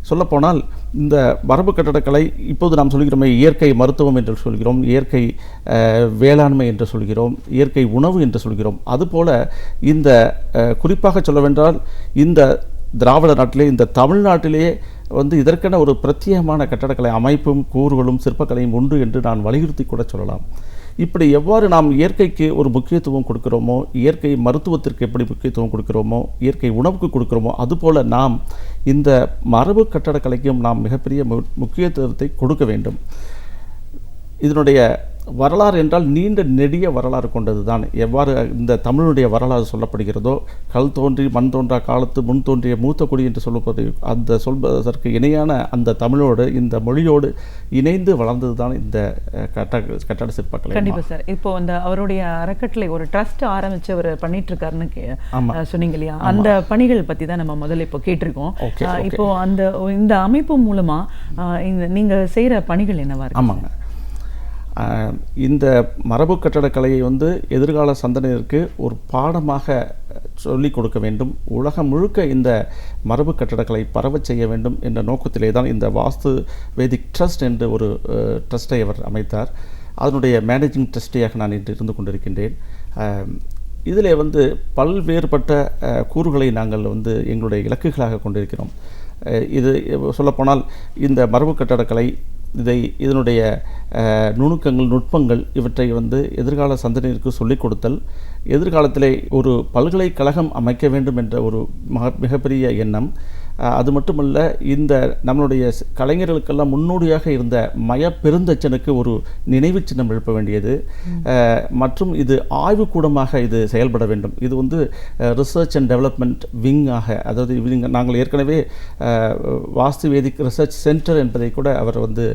சொல்லப்போனால் இந்த மரபு கட்டடக்கலை இப்போது நாம் சொல்கிறோமே, இயற்கை மருத்துவம் என்று சொல்கிறோம், இயற்கை வேளாண்மை என்று சொல்கிறோம், இயற்கை உணவு என்று சொல்கிறோம். அதுபோல இந்த குறிப்பாக சொல்லவென்றால் இந்த திராவிட நாட்டிலே, இந்த தமிழ்நாட்டிலேயே வந்து இதற்கென ஒரு பிரத்யேகமான கட்டடக்கலை அமைப்பும் கூறுகளும் சிற்பக்கலையும் உண்டு என்று நான் வலியுறுத்தி கூட சொல்லலாம். இப்படி எவ்வாறு நாம் இயற்கைக்கு ஒரு முக்கியத்துவம் கொடுக்கிறோமோ, இயற்கை மருத்துவத்திற்கு எப்படி முக்கியத்துவம் கொடுக்கிறோமோ, இயற்கை உணவுக்கு கொடுக்கிறோமோ, அதுபோல் நாம் இந்த மரபு கட்டடக்கலைக்கும் நாம் மிகப்பெரிய முக்கியத்துவத்தை கொடுக்க வேண்டும். இதனுடைய வரலாறு என்றால் நீண்ட நெடிய வரலாறு கொண்டது தான். எவ்வாறு இந்த தமிழுடைய வரலாறு சொல்லப்படுகிறதோ, கல் தோன்றி மண் தோன்றா காலத்து முன் தோன்றிய மூத்த குடி என்று சொல்லப்படுது, அந்த சொல்வதற்கு இணையான அந்த தமிழோடு இந்த மொழியோடு இணைந்து வளர்ந்தது தான் இந்த கட்டட சிற்பக்கலை. கண்டிப்பாக சார். இப்போ அந்த அவருடைய அறக்கட்டளை ஒரு ட்ரஸ்ட் ஆரம்பித்து அவர் பண்ணிட்டு இருக்காருன்னு சொன்னீங்க இல்லையா, அந்த பணிகள் பற்றி தான் நம்ம முதல்ல இப்போ கேட்டிருக்கோம். இப்போ இந்த அமைப்பு மூலமாக நீங்கள் செய்கிற பணிகள் என்னவா இருக்கு? ஆமாங்க, இந்த மரபு கட்டடக்கலையை வந்து எதிர்கால சந்ததியினருக்கு ஒரு பாடமாக சொல்லிக் கொடுக்க வேண்டும், உலகம் முழுக்க இந்த மரபு கட்டடக்கலை பரவச் செய்ய வேண்டும் என்ற நோக்கத்திலே தான் இந்த வாஸ்து வேதிக் ட்ரஸ்ட் என்று ஒரு ட்ரஸ்ட்டை அவர் அமைத்தார். அதனுடைய மேனேஜிங் ட்ரஸ்டியாக நான் இன்று இருந்து கொண்டிருக்கின்றேன். இதில் வந்து பல்வேறுபட்ட கூறுகளை நாங்கள் வந்து எங்களுடைய இலக்குகளாக கொண்டிருக்கிறோம். இது சொல்லப்போனால் இந்த மரபு கட்டடக்கலை இதனுடைய நுணுக்கங்கள், நுட்பங்கள் இவற்றை வந்து எதிர்கால சந்ததியினருக்கு சொல்லிக் கொடுத்தல், எதிர்காலத்திலே ஒரு பல்கலைக்கழகம் அமைக்க வேண்டும் என்ற ஒரு மிகப்பெரிய எண்ணம். அது மட்டுமல்ல, இந்த நம்மளுடைய கலைஞர்களுக்கெல்லாம் முன்னோடியாக இருந்த மய பெருந்தச்சனுக்கு ஒரு நினைவு சின்னம் எழுப்ப வேண்டியது, மற்றும் இது ஆய்வுக்கூடமாக இது செயல்பட வேண்டும். இது வந்து ரிசர்ச் அண்ட் டெவலப்மெண்ட் விங்காக, அதாவது நாங்கள் ஏற்கனவே வாஸ்து வேதிக் ரிசர்ச் சென்டர் என்பதை கூட அவர் வந்து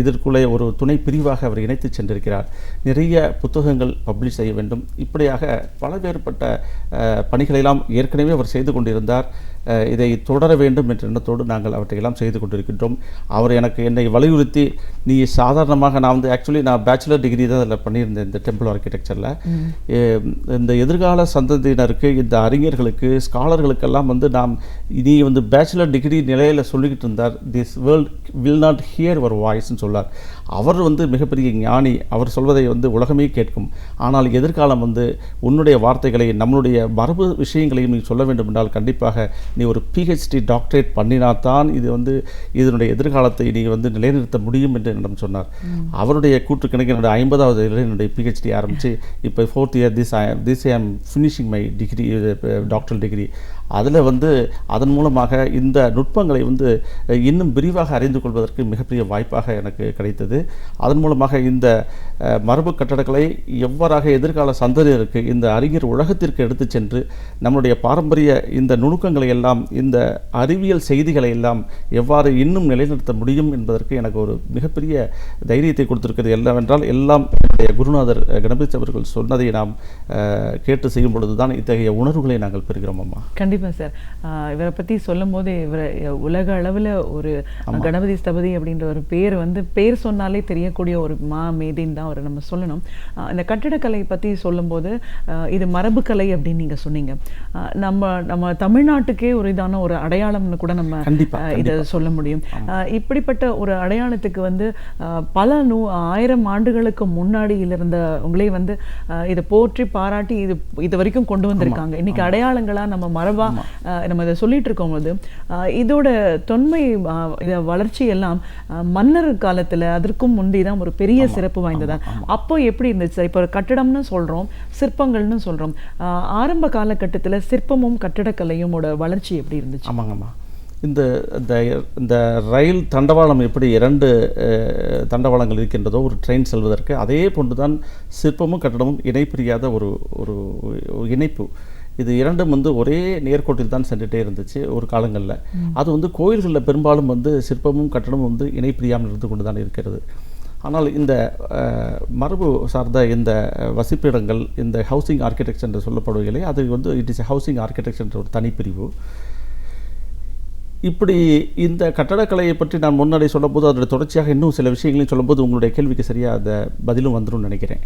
இதற்குள்ளே ஒரு துணை பிரிவாக அவர் இணைத்து சென்றிருக்கிறார். நிறைய புத்தகங்கள் பப்ளிஷ் செய்ய வேண்டும். இப்படியாக பலவேறுபட்ட பணிகளெல்லாம் ஏற்கனவே அவர் செய்து கொண்டிருந்தார். இதை தொடர வேண்டும் என்ற எண்ணத்தோடு நாங்கள் அவற்றையெல்லாம் செய்து கொண்டிருக்கின்றோம். அவர் என்னை வலியுறுத்தி, நீ சாதாரணமாக நான் வந்து ஆக்சுவலி நான் பேச்சுலர் டிகிரி தான் அதில் பண்ணியிருந்தேன் இந்த டெம்பிள் ஆர்கிடெக்சரில். இந்த எதிர்கால சந்ததியினருக்கு, இந்த அறிஞர்களுக்கு, ஸ்காலர்களுக்கெல்லாம் வந்து நீ வந்து பேச்சுலர் டிகிரி நிலையில் சொல்லிக்கிட்டு இருந்தார், this world will not hear your வாய்ஸ்ன்னு சொல்லார். அவர் வந்து மிகப்பெரிய ஞானி, அவர் சொல்வதை வந்து உலகமே கேட்கும். ஆனால் எதிர்காலம் வந்து உன்னுடைய வார்த்தைகளை, நம்மளுடைய மரபு விஷயங்களையும் நீ சொல்ல வேண்டும் என்றால் கண்டிப்பாக நீ ஒரு PhD டாக்டரேட் பண்ணினால்தான் இது வந்து இதனுடைய எதிர்காலத்தை நீ வந்து நிலைநிறுத்த முடியும் என்று என்னிடம் சொன்னார். அவருடைய கூற்றுக்கணக்கு என்னுடைய 50வது இதில் என்னுடைய PhD ஆரம்பித்து இப்போ 4th year திஸ் ஐ ஆம் finishing my degree, doctoral degree. அதில் வந்து அதன் மூலமாக இந்த நுட்பங்களை வந்து இன்னும் விரிவாக அறிந்து கொள்வதற்கு மிகப்பெரிய வாய்ப்பாக எனக்கு கிடைத்தது. அதன் மூலமாக இந்த மரபு கட்டடக்கலை எவ்வாறாக எதிர்கால சந்ததியருக்கு இந்த அறிஞர் உலகத்திற்கு எடுத்து சென்று நம்முடைய பாரம்பரிய இந்த நுணுக்கங்களை எல்லாம், இந்த அறிவியல் செய்திகளை எல்லாம் எவ்வாறு இன்னும் நிலைநிறுத்த முடியும் என்பதற்கு எனக்கு ஒரு மிகப்பெரிய தைரியத்தை கொடுத்திருக்கிறது. என்னவென்றால் எல்லாம் என்னுடைய குருநாதர் கணபதி அவர்கள் சொன்னதை நாம் கேட்டு செய்யும் பொழுது தான் இத்தகைய உணர்வுகளை நாங்கள் பெறுகிறோம். அம்மா கண்டிப்பாக சார். இவரை பற்றி சொல்லும் போது இவரை உலக அளவில் ஒரு கணபதி ஸ்தபதி அப்படின்ற ஒரு பேர் வந்து பேர் சொன்னாலே தெரியக்கூடிய ஒரு மேதைன்னு தான் அவரை நம்ம சொல்லணும். இந்த கட்டிடக்கலை பற்றி சொல்லும்போது இது மரபுக்கலை அப்படின்னு நீங்கள் சொன்னீங்க. நம்ம தமிழ்நாட்டுக்கே ஒரு இதான ஒரு அடையாளம்னு கூட நம்ம இதை சொல்ல முடியும். இப்படிப்பட்ட ஒரு அடையாளத்துக்கு வந்து பல 1000 ஆண்டுகளுக்கு முன்னாடியில் இருந்த உங்களே வந்து இதை போற்றி பாராட்டி இது வரைக்கும் கொண்டு வந்திருக்காங்க. இன்னைக்கு அடையாளங்களா நம்ம மரபா நம்ம இதை சொல்லிட்டு இருக்கும் போது இதோட தொன்மை வளர்ச்சி எல்லாம் மன்னர் காலத்துல அதற்கும் முந்திதான் ஒரு பெரிய சிறப்பு வாய்ந்ததா. அப்போ எப்படி இருந்துச்சு? இப்போ கட்டிடம்னு சொல்றோம், சிற்பங்கள்னு சொல்றோம். ஆரம்ப காலகட்டத்துல சிற்பமும் கட்டிடக்கலையும் வளர்ச்சி எப்படி இருந்துச்சு? ஆமாங்கம்மா. இந்த ரயில் தண்டவாளம் எப்படி 2 தண்டவாளங்கள் இருக்கின்றதோ ஒரு ட்ரெயின் செல்வதற்கு, அதே போன்றுதான் சிற்பமும் கட்டடமும் இணைப்பிரியாத ஒரு இணைப்பு. இது இரண்டும் வந்து ஒரே நேர்கோட்டில் தான் சென்றுட்டே இருந்துச்சு ஒரு காலங்களில். அது வந்து கோயில்களில் பெரும்பாலும் வந்து சிற்பமும் கட்டடமும் வந்து இணைப்பிரியாமல் இருந்து கொண்டு தான் இருக்கிறது. ஆனால் இந்த மரபு சார்ந்த இந்த வசிப்பிடங்கள், இந்த ஹவுசிங் ஆர்கிடெக்சர் என்று சொல்லப்படுவதில்லை, அது வந்து இட் இஸ் ஹவுசிங் ஆர்கிடெக்சர் என்ற ஒரு தனிப்பிரிவு. இப்படி இந்த கட்டடக்கலையை பற்றி நான் முன்னாடி சொல்லும்போது அதோட தொடர்ச்சியாக இன்னும் சில விஷயங்களையும் சொல்லும்போது உங்களுடைய கேள்விக்கு சரியாக அந்த பதிலும் வந்துடும் நினைக்கிறேன்.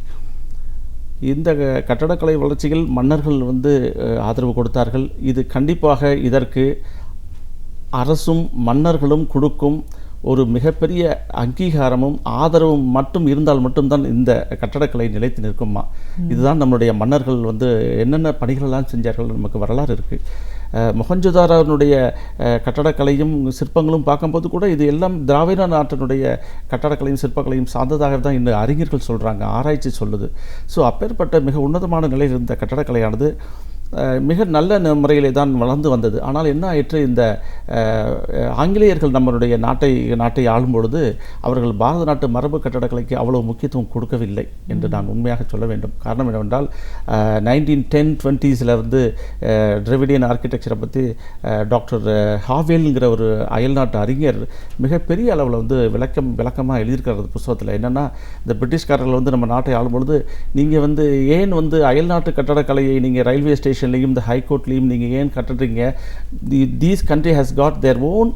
இந்த கட்டடக்கலை வளர்ச்சிகள் மன்னர்கள் வந்து ஆதரவு கொடுத்தார்கள். இது கண்டிப்பாக இதற்கு அரசும் மன்னர்களும் கொடுக்கும் ஒரு மிகப்பெரிய அங்கீகாரமும் ஆதரவும் மட்டும் இருந்தால் மட்டும்தான் இந்த கட்டடக்கலை நிலைத்து நிற்குமா. இதுதான் நம்மளுடைய மன்னர்கள் வந்து என்னென்ன பணிகளெல்லாம் செஞ்சார்கள் நமக்கு வரலாறு இருக்குது. மொஹஞ்சதாரோனுடைய கட்டடக்கலையும் சிற்பங்களும் பார்க்கும்போது கூட இது எல்லாம் திராவிட நாட்டினுடைய கட்டடக்கலையும் சிற்பக்கலையும் சார்ந்ததாக தான் இந்த அறிஞர்கள் சொல்கிறாங்க, ஆராய்ச்சி சொல்லுது. ஸோ அப்பேற்பட்ட மிக உன்னதமான நிலையில் இருந்த கட்டடக்கலையானது மிக நல்ல முறையிலே தான் வளர்ந்து வந்தது. ஆனால் என்ன ஆயிற்று, இந்த ஆங்கிலேயர்கள் நம்மளுடைய நாட்டை ஆளும் பொழுது அவர்கள் பாரத நாட்டு மரபு கட்டடக்கலைக்கு அவ்வளவு முக்கியத்துவம் கொடுக்கவில்லை என்று நான் உண்மையாக சொல்ல வேண்டும். காரணம் என்னவென்றால் 1910-20s வந்து டிராவிடியன் ஆர்கிடெக்சரை பற்றி டாக்டர் ஹாவேல்ங்கிற ஒரு அயல்நாட்டு அறிஞர் மிகப்பெரிய அளவில் வந்து விளக்கமாக எழுதியிருக்கிறது புத்தகத்தில். என்னென்னா, இந்த பிரிட்டிஷ்காரர்கள் வந்து நம்ம நாட்டை ஆளும் பொழுது நீங்கள் வந்து ஏன் வந்து அயல்நாட்டு கட்டடக்கலையை நீங்கள் ரயில்வே ஸ்டேஷன்லையும் இந்த ஹைகோர்ட்லையும் நீங்கள் ஏன் கட்டுறீங்க? These country has got their own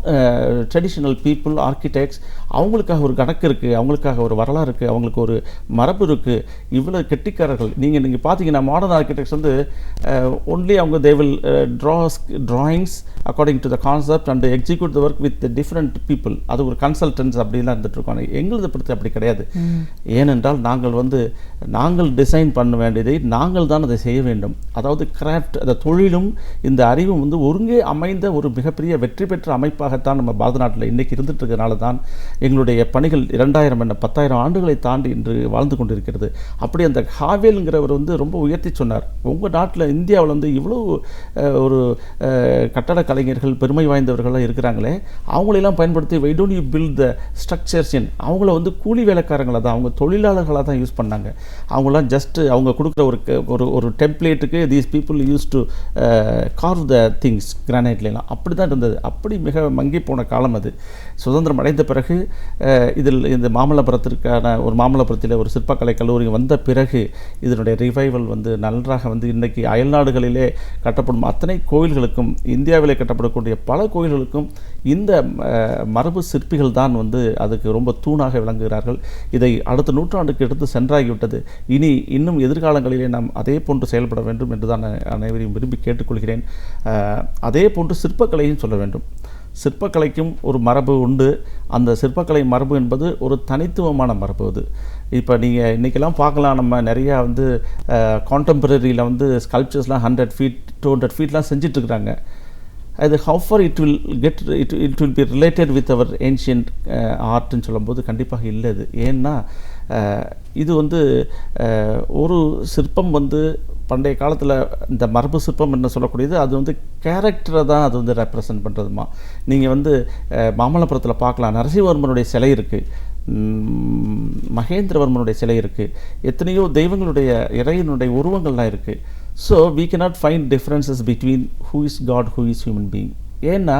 traditional people, architects. அவங்களுக்காக ஒரு கணக்கு இருக்குது, அவங்களுக்காக ஒரு வரலாறு இருக்குது, அவங்களுக்கு ஒரு மரபு இருக்குது. இவ்வளோ கெட்டிக்காரர்கள் நீங்கள் பார்த்தீங்கன்னா மாடர்ன் ஆர்கிடெக்ட்ஸ் வந்து ஒன்லி அவங்க they will drawings according to the concept and execute the work with the different people. அது ஒரு கன்சல்டன்ஸ் அப்படிலாம் இருந்துகிட்ருக்கோம். எங்களது பொறுத்து அப்படி கிடையாது. ஏனென்றால் நாங்கள் டிசைன் பண்ண வேண்டியதை நாங்கள் தான் அதை செய்ய வேண்டும். அதாவது கிராஃப்ட், அந்த தொழிலும் இந்த அறிவும் வந்து ஒருங்கே அமைந்த ஒரு மிகப்பெரிய வெற்றி பெற்ற அமைப்பாகத்தான் நம்ம பாரத நாட்டில் இன்றைக்கி இருந்துட்டு இருக்கிறனால தான் எங்களுடைய பணிகள் 2000 என்ன 10,000 ஆண்டுகளை தாண்டி இன்று வாழ்ந்து கொண்டிருக்கிறது. அப்படி அந்த ஹாவேல்ங்கிறவர் வந்து ரொம்ப உயர்த்தி சொன்னார், உங்கள் நாட்டில் இந்தியாவில் வந்து இவ்வளோ ஒரு கட்டட கலைஞர்கள் பெருமை வாய்ந்தவர்களாக இருக்கிறாங்களே, அவங்களெல்லாம் பயன்படுத்தி why don't you build the structures in. அவங்கள வந்து கூலி வேலைக்காரங்களாக தான், அவங்க தொழிலாளர்களாக தான் யூஸ் பண்ணாங்க. அவங்களாம் ஜஸ்ட்டு அவங்க கொடுக்குற ஒரு டெம்ப்ளேட்டுக்கு these people use to carve the things கிரானைட்லாம். அப்படி தான் இருந்தது. அப்படி மிக மங்கி போன காலம் அது. சுதந்திரம் அடைந்த பிறகு இந்த மாமல்லபுரத்தில் ஒரு சிற்பக்கலை கல்லூரி வந்த பிறகு இதனுடைய ரிவைவல் வந்து நன்றாக வந்து இன்றைக்கி அயல்நாடுகளிலே கட்டப்படும் அத்தனை கோயில்களுக்கும், இந்தியாவிலே கட்டப்படக்கூடிய பல கோயில்களுக்கும் இந்த மரபு சிற்பிகள் தான் வந்து அதுக்கு ரொம்ப தூணாக விளங்குகிறார்கள். இதை அடுத்த நூற்றாண்டுக்கு எடுத்து சென்றாகிவிட்டது. இன்னும் எதிர்காலங்களிலே நாம் அதே போன்று செயல்பட வேண்டும் என்று தான் அனைவரையும் விரும்பி கேட்டுக்கொள்கிறேன். அதே போன்று சிற்பக்கலையும் சொல்ல வேண்டும். சிற்பக்கலைக்கும் ஒரு மரபு உண்டு. அந்த சிற்பக்கலை மரபு என்பது ஒரு தனித்துவமான மரபு. அது இப்போ நீங்கள் இன்றைக்கெல்லாம் பார்க்கலாம், நம்ம நிறையா வந்து கான்டெம்பரரியில் வந்து ஸ்கல்ப்சர்ஸ்லாம் 100 feet 200 feetலாம் செஞ்சிட்ருக்குறாங்க. அது how far it will be related with our ancient ஆர்ட்னு சொல்லும்போது கண்டிப்பாக இல்லை. இது ஏன்னா இது வந்து ஒரு சிற்பம் வந்து பண்டைய காலத்தில் இந்த மரபு சிற்பம் என்ன சொல்லக்கூடியது அது வந்து கேரக்டரை தான் அது வந்து ரெப்ரசன்ட் பண்ணுறதுமா. நீங்கள் வந்து மாமல்லபுரத்தில் பார்க்கலாம், நரசிம்மவர்மனுடைய சிலை இருக்குது, மகேந்திரவர்மனுடைய சிலை இருக்குது, எத்தனையோ தெய்வங்களுடைய இறைவனுடைய உருவங்கள்லாம் இருக்குது. So we cannot find differences between who is God, who is human being. ஏன்னா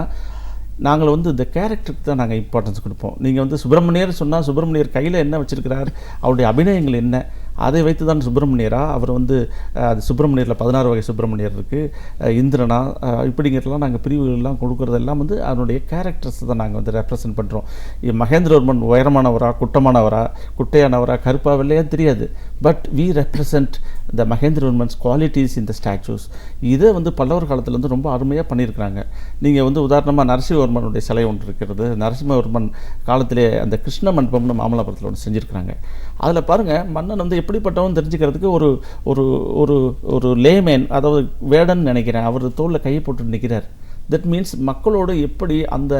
நாங்கள் வந்து இந்த கேரக்டருக்கு தான் நாங்கள் இம்பார்ட்டன்ஸ் கொடுப்போம். நீங்கள் வந்து சுப்பிரமணியர் சொன்னால் சுப்பிரமணியர் கையில் என்ன வச்சுருக்கிறார், அவருடைய அபிநயங்கள் என்ன, அதை வைத்து தான் சுப்பிரமணியரா, அவர் வந்து அது சுப்பிரமணியரில் 16 வகை சுப்பிரமணியர் இருக்குது, இந்திரனா, இப்படிங்கிறதுலாம் நாங்கள் பிரிவுகள்லாம் கொடுக்குறதெல்லாம் வந்து அதனுடைய கேரக்டர்ஸ் தான் நாங்கள் வந்து ரெப்ரசன்ட் பண்ணுறோம். மகேந்திரவர்மன் உயரமானவரா, குட்டமானவரா, குட்டையானவரா, கருப்பா வெள்ளையா தெரியாது, but we represent the Mahendravarman's qualities இந்த ஸ்டாச்சூஸ். இதை வந்து பல்லவர் காலத்தில் வந்து ரொம்ப அருமையாக பண்ணியிருக்கிறாங்க. நீங்கள் வந்து உதாரணமாக நரசிம்மவர்மனுடைய சிலை ஒன்று இருக்கிறது, நரசிம்மவர்மன் காலத்திலே அந்த கிருஷ்ண மண்டபம்னு மாமல்லபுரத்தில் ஒன்று செஞ்சுருக்கிறாங்க. அதில் பாருங்கள், மன்னன் வந்து எப்படிப்பட்டவன் தெரிஞ்சுக்கிறதுக்கு ஒரு ஒரு ஒரு ஒரு லேமேன், அதாவது வேடன் நினைக்கிறேன், அவர் தோளில் கையை போட்டு நிற்கிறார். தட் மீன்ஸ் மக்களோடு எப்படி அந்த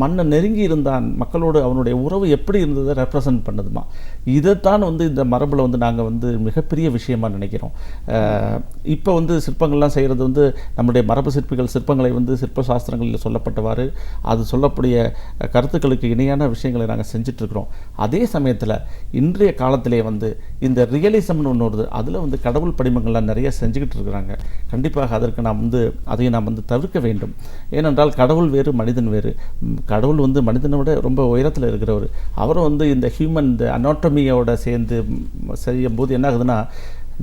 மண்ணை நெருங்கி இருந்தான், மக்களோடு அவனுடைய உறவு எப்படி இருந்ததை ரெப்ரசன்ட் பண்ணுதுமா. இதைத்தான் வந்து இந்த மரபில் வந்து நாங்கள் வந்து மிகப்பெரிய விஷயமா நினைக்கிறோம். இப்போ வந்து சிற்பங்கள்லாம் செய்கிறது வந்து நம்முடைய மரபு சிற்பிகள் சிற்பங்களை வந்து சிற்ப சாஸ்திரங்களில் சொல்லப்பட்டவாறு அது சொல்லக்கூடிய கருத்துக்களுக்கு இணையான விஷயங்களை நாங்கள் செஞ்சிட்ருக்கிறோம். அதே சமயத்தில் இன்றைய காலத்திலே வந்து இந்த ரியலிசம்னு ஒன்று வருது, அதில் வந்து கடவுள் படிமங்கள்லாம் நிறைய செஞ்சுக்கிட்டு இருக்கிறாங்க. கண்டிப்பாக அதற்கு நாம் வந்து அதையும் நாம் வந்து தவிர்க்க வேண்டும். ஏனென்றால் கடவுள் வேறு, மனிதன் வேறு. கடவுள் வந்து மனிதனை விட ரொம்ப உயரத்தில் இருக்கிறவர். அவரும் வந்து இந்த ஹியூமன் இந்த அனாட்டமியோட சேர்ந்து செய்யும்போது என்ன ஆகுதுன்னா,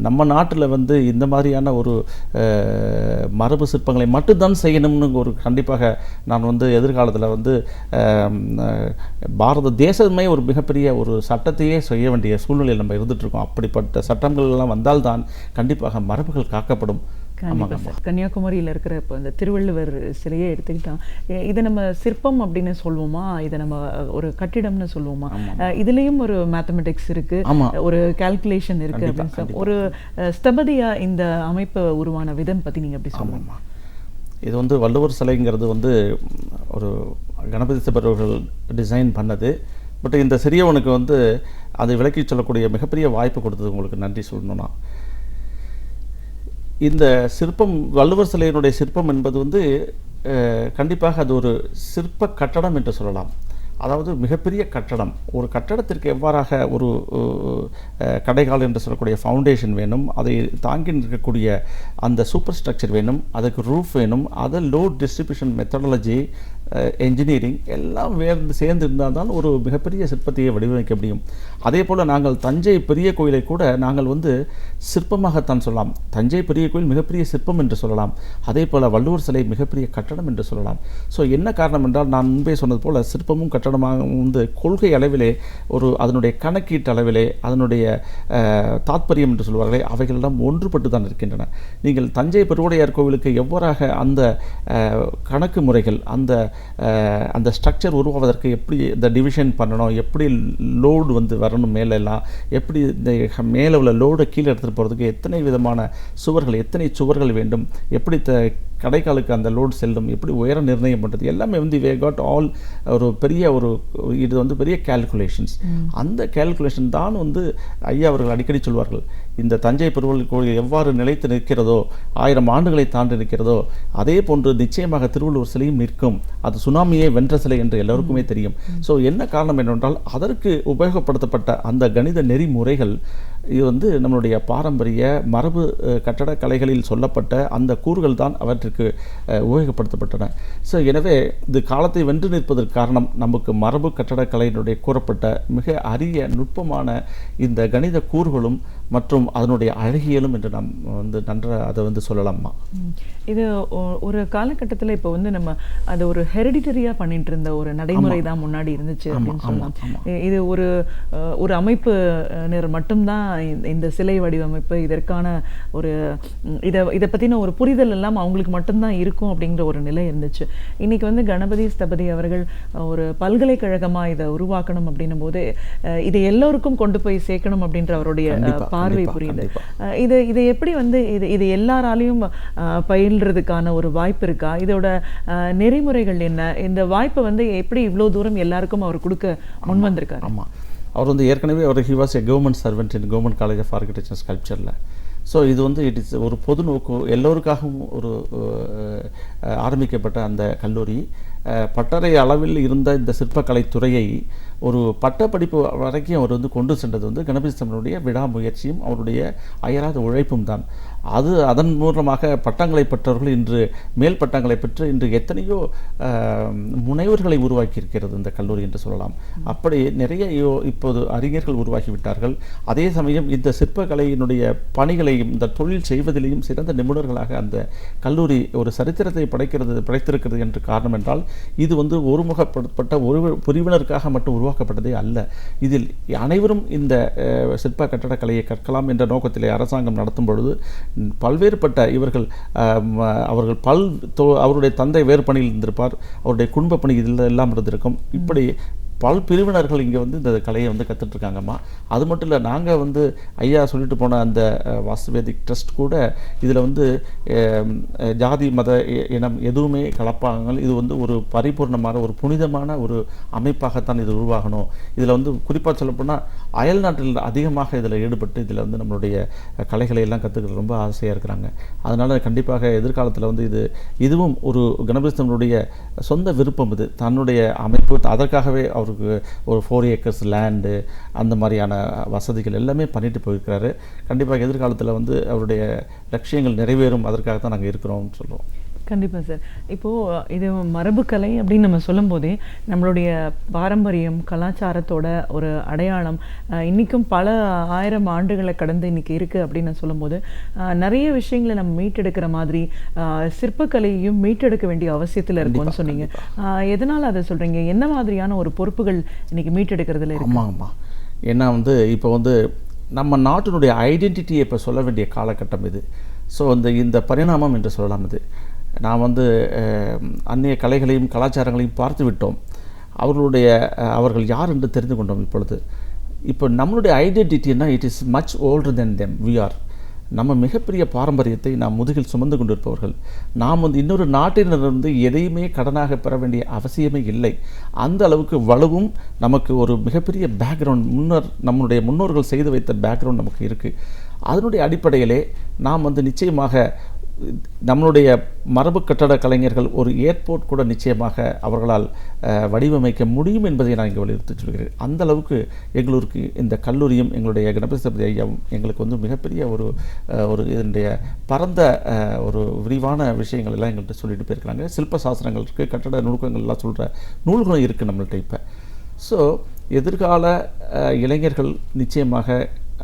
நம்ம நாட்டில் வந்து இந்த மாதிரியான ஒரு மரபு சிற்பங்களை மட்டும்தான் செய்யணும்னு ஒரு கண்டிப்பாக நான் வந்து எதிர்காலத்தில் வந்து பாரத தேசமே ஒரு மிகப்பெரிய ஒரு சட்டத்தையே செய்ய வேண்டிய சூழ்நிலையில் நம்ம இருந்துகிட்ருக்கோம். அப்படிப்பட்ட சட்டங்கள் எல்லாம் வந்தால்தான் கண்டிப்பாக மரபுகள் காக்கப்படும். கன்னியாகுமரியில் இருக்கிற இப்போ இந்த திருவள்ளுவர் சிலையை எடுத்துக்கிட்டான், இதை நம்ம சிற்பம் அப்படின்னு சொல்லுவோமா, இதை நம்ம ஒரு கட்டிடம்னு சொல்லுவோமா? இதுலேயும் ஒரு மேத்தமெட்டிக்ஸ் இருக்கு, ஒரு கால்குலேஷன் இருக்கு அப்படின்னு ஒரு ஸ்தபதியா இந்த அமைப்பு உருவான விதம் பற்றி நீங்கள் எப்படி சொல்லுவோமா? இது வந்து வள்ளுவர் சிலைங்கிறது வந்து ஒரு கணபதி சிற்பர்கள் டிசைன் பண்ணது. பட் இந்த சிறியவனுக்கு வந்து அதை விளக்கி சொல்லக்கூடிய மிகப்பெரிய வாய்ப்பு கொடுத்தது உங்களுக்கு நன்றி சொல்லணும்னா, இந்த சிற்பம் வள்ளுவர் சிலையினுடைய சிற்பம் என்பது வந்து கண்டிப்பாக அது ஒரு சிற்ப கட்டடம் என்று சொல்லலாம். அதாவது மிகப்பெரிய கட்டடம். ஒரு கட்டடத்திற்கு எவ்வாறாக ஒரு கடைகால் என்று சொல்லக்கூடிய ஃபவுண்டேஷன் வேணும், அதை தாங்கி நிற்கக்கூடிய அந்த சூப்பர் ஸ்ட்ரக்சர் வேணும், அதுக்கு ரூஃப் வேணும், அதை லோட் டிஸ்ட்ரிபியூஷன் மெத்தடாலஜி, என்ஜினியரிங் எல்லாம் சேர்ந்து இருந்தால் தான் ஒரு மிகப்பெரிய சிற்பத்தையை வடிவமைக்க முடியும். அதே போல் நாங்கள் தஞ்சை பெரிய கோயிலை கூட நாங்கள் வந்து சிற்பமாகத்தான் சொல்லலாம். தஞ்சை பெரிய கோயில் மிகப்பெரிய சிற்பம் என்று சொல்லலாம். அதே போல் வள்ளுவர் சிலை மிகப்பெரிய கட்டடம் என்று சொல்லலாம். ஸோ என்ன காரணம் என்றால், நான் முன்பே சொன்னது போல் சிற்பமும் கட்டடமாகவும் வந்து கொள்கை அளவிலே ஒரு அதனுடைய கணக்கீட்டு அளவிலே அதனுடைய தாத்பரியம் என்று சொல்வார்களே, அவைகளெல்லாம் ஒன்றுபட்டு தான் இருக்கின்றன. நீங்கள் தஞ்சை பெருவுடையார் கோவிலுக்கு எவ்வாறாக அந்த கணக்கு முறைகள், அந்த ஸ்ட்ரக்சர் உருவாவதற்கு எப்படி இந்த டிவிஷன் பண்ணணும், எப்படி லோடு வந்து வரணும், மேலெல்லாம் எப்படி இந்த மேலே உள்ள லோடை கீழே எடுத்துகிட்டு போகிறதுக்கு எத்தனை விதமான சுவர்கள், எத்தனை சுவர்கள் வேண்டும், எப்படி கடைக்காலுக்கு அந்த லோடு செல்லும், எப்படி உயரம் நிர்ணயம் பண்ணுறது, எல்லாமே வந்து வே காட் ஆல் ஒரு பெரிய இது வந்து பெரிய கேல்குலேஷன்ஸ். அந்த கேல்குலேஷன் தான் வந்து ஐயா அவர்கள் அடிக்கடி சொல்வார்கள், இந்த தஞ்சை பெருவுடையார் கோயில் எவ்வாறு நிலைத்து நிற்கிறதோ, 1000 ஆண்டுகளை தாண்டி நிற்கிறதோ, அதே போன்று நிச்சயமாக திருவள்ளுவர் சிலையும் நிற்கும். அது சுனாமியை வென்ற சிலை என்று எல்லோருக்குமே தெரியும். ஸோ என்ன காரணம் என்னவென்றால், அதற்கு உபயோகப்படுத்தப்பட்ட அந்த கணித நெறிமுறைகள் இது வந்து நம்மளுடைய பாரம்பரிய மரபு கட்டடக்கலைகளில் சொல்லப்பட்ட அந்த கூறுகள் தான் அவற்றிற்கு உபயோகப்படுத்தப்பட்டன. ஸோ எனவே இது காலத்தை வென்று நிற்பதற்கு காரணம் நமக்கு மரபு கட்டடக்கலையினுடைய கூறப்பட்ட மிக அரிய நுட்பமான இந்த கணித கூறுகளும் மற்றும் அதனுடைய அழகியலும் என்று நாம் வந்து அதை வந்து சொல்லலாமா. இது ஒரு காலகட்டத்தில் இப்போ வந்து நம்ம அதை ஒரு ஹெரிடிட்டரியாக பண்ணிட்டு இருந்த ஒரு நடைமுறை தான் முன்னாடி இருந்துச்சு அப்படின்னு சொல்லலாம். இது ஒரு அமைப்பினர் மட்டும்தான் இந்த சிலை வடிவமைப்பு, இதற்கான ஒரு இதை பற்றின ஒரு புரிதல் எல்லாம் அவங்களுக்கு மட்டும்தான் இருக்கும் அப்படிங்கிற ஒரு நிலை இருந்துச்சு. இன்னைக்கு வந்து கணபதி ஸ்தபதி அவர்கள் ஒரு பல்கலைக்கழகமாக இதை உருவாக்கணும் அப்படின்னும் போது இதை எல்லோருக்கும் கொண்டு போய் சேர்க்கணும் அப்படின்ற அவருடைய பார்வை புரியுது. இதை எப்படி வந்து இது எல்லாராலையும் பயில்றதுக்கான ஒரு வாய்ப்பு இருக்கா? இதோட நெறிமுறைகள் என்ன? இந்த வாய்ப்பை வந்து எப்படி இவ்வளோ தூரம் எல்லாருக்கும் அவர் கொடுக்க முன் வந்திருக்காரு? ஆமாம், அவர் வந்து ஏற்கனவே அவர் he was a government servant in government college of architecture ஸ்கல்ப்சரில். ஸோ இது வந்து இட் இஸ் ஒரு பொது நோக்கு எல்லோருக்காகவும் ஒரு ஆரம்பிக்கப்பட்ட அந்த கல்லூரி பட்டறை அளவில் இருந்த இந்த சிற்பக்கலை துறையை ஒரு பட்டப்படிப்பு வரைக்கும் அவர் வந்து கொண்டு சென்றது வந்து கணபதிஸ்தம்பனுடைய விடாமுயற்சியும் அவருடைய அயராத உழைப்பும் தான். அதன் மூலமாக பட்டங்களை பெற்றவர்கள் இன்று மேல் பட்டங்களை பெற்று இன்று எத்தனையோ முனைவர்களை உருவாக்கி இருக்கிறது இந்த கல்லூரி என்று சொல்லலாம். அப்படி நிறைய இப்போது அறிஞர்கள் உருவாகிவிட்டார்கள். அதே சமயம் இந்த சிற்பக்கலையினுடைய பணிகளையும் இந்த தொழில் செய்வதிலேயும் சிறந்த நிபுணர்களாக அந்த கல்லூரி ஒரு சரித்திரத்தை படைத்திருக்கிறது என்று காரணம் என்றால் இது வந்து ஒருமுகப்படுத்தப்பட்ட ஒரு பிரிவினருக்காக மட்டும் உருவாக்கப்பட்டதே அல்ல. இதில் அனைவரும் இந்த சிற்ப கட்டடக்கலையை கற்கலாம் என்ற நோக்கத்திலே அரசாங்கம் நடத்தும் பொழுது பல்வேறுபட்ட அவர்கள் அவருடைய தந்தை வேறு பணியில் இருந்திருப்பார், அவருடைய குடும்ப பணி இதில் எல்லாம் இருந்திருக்கும். இப்படி பல பிரிவினர்கள் இங்கே வந்து இந்த கலையை வந்து கற்றுட்ருக்காங்கம்மா. அது மட்டும் இல்லை, நாங்கள் வந்து ஐயா சொல்லிட்டு போன அந்த வாஸ்துவேதிக் ட்ரஸ்ட் கூட இதில் வந்து ஜாதி மத இனம் எதுவுமே கலப்பாங்கள். இது வந்து ஒரு பரிபூர்ணமான ஒரு புனிதமான ஒரு அமைப்பாகத்தான் இது உருவாகணும். இதில் வந்து குறிப்பாக சொல்லப்போனால் அயல் நாட்டில் அதிகமாக இதில் ஈடுபட்டு இதில் வந்து நம்மளுடைய கலைகளை எல்லாம் கற்றுக்கிறது ரொம்ப ஆசையாக இருக்கிறாங்க. அதனால் கண்டிப்பாக எதிர்காலத்தில் வந்து இதுவும் ஒரு கணபதிஸ்தம்பனுடைய சொந்த விருப்பம். இது தன்னுடைய அமைப்பு, அதற்காகவே அவர் ஒரு 4 ஏக்கர்ஸ் லேண்டு அந்த மாதிரியான வசதிகள் எல்லாமே பண்ணிட்டு போயிருக்கிறாரு. கண்டிப்பாக எதிர்காலத்தில் வந்து அவருடைய லட்சியங்கள் நிறைவேறும், அதற்காக தான் நாங்கள் இருக்கிறோம்னு சொல்கிறோம். கண்டிப்பாக சார். இப்போது இது மரபுக்கலை அப்படின்னு நம்ம சொல்லும்போதே நம்மளுடைய பாரம்பரியம் கலாச்சாரத்தோட ஒரு அடையாளம் இன்றைக்கும் பல 1000 ஆண்டுகளை கடந்து இன்றைக்கி இருக்குது அப்படின்னு சொல்லும்போது நிறைய விஷயங்களை நம்ம மீட்டெடுக்கிற மாதிரி சிற்பக்கலையும் மீட்டெடுக்க வேண்டிய அவசியத்தில் இருக்கும்னு சொன்னீங்க. எதனால் அதை சொல்கிறீங்க? என்ன மாதிரியான ஒரு பொறுப்புகள் இன்றைக்கி மீட்டெடுக்கிறதுல இருக்கு? ஆமாங்கம்மா, ஏன்னா வந்து இப்போ வந்து நம்ம நாட்டினுடைய ஐடென்டிட்டியை இப்போ சொல்ல வேண்டிய காலகட்டம் இது. ஸோ இந்த பரிணாமம் என்று சொல்லலாம். இது நாம் வந்து அந்நிய கலைகளையும் கலாச்சாரங்களையும் பார்த்து விட்டோம். அவர்கள் யார் என்று தெரிந்து கொண்டோம். இப்போ நம்மளுடைய ஐடென்டிட்டின்னா it is much older than them. We are நம்ம மிகப்பெரிய பாரம்பரியத்தை நாம் முதுகில் சுமந்து கொண்டிருப்பவர்கள். நாம் வந்து இன்னொரு நாட்டினரிலிருந்து எதையுமே கடனாக பெற வேண்டிய அவசியமே இல்லை. அந்த அளவுக்கு வலுவும் நமக்கு ஒரு மிகப்பெரிய பேக்ரவுண்ட் நம்முடைய முன்னோர்கள் செய்து வைத்த பேக்ரவுண்ட் நமக்கு இருக்குது. அதனுடைய அடிப்படையிலே நாம் வந்து நிச்சயமாக நம்மளுடைய மரபு கட்டட கலைஞர்கள் ஒரு ஏர்போர்ட் கூட நிச்சயமாக அவர்களால் வடிவமைக்க முடியும் என்பதை நான் இங்கே வலியுறுத்தி சொல்கிறேன். அந்த அளவுக்கு எங்களுக்கு இந்த கல்லூரியும் எங்களுடைய கணபதிஸ்தபதி ஐயாவும் எங்களுக்கு வந்து மிகப்பெரிய ஒரு இதனுடைய பரந்த ஒரு விரிவான விஷயங்கள் எல்லாம் எங்கள்கிட்ட சொல்லிட்டு போயிருக்கிறாங்க. சில்ப சாஸ்திரங்கள் இருக்குது, கட்டட நுணுக்கங்கள்லாம் சொல்கிற நூல்களும் இருக்குது நம்மள்கிட்ட இப்போ. ஸோ எதிர்கால இளைஞர்கள் நிச்சயமாக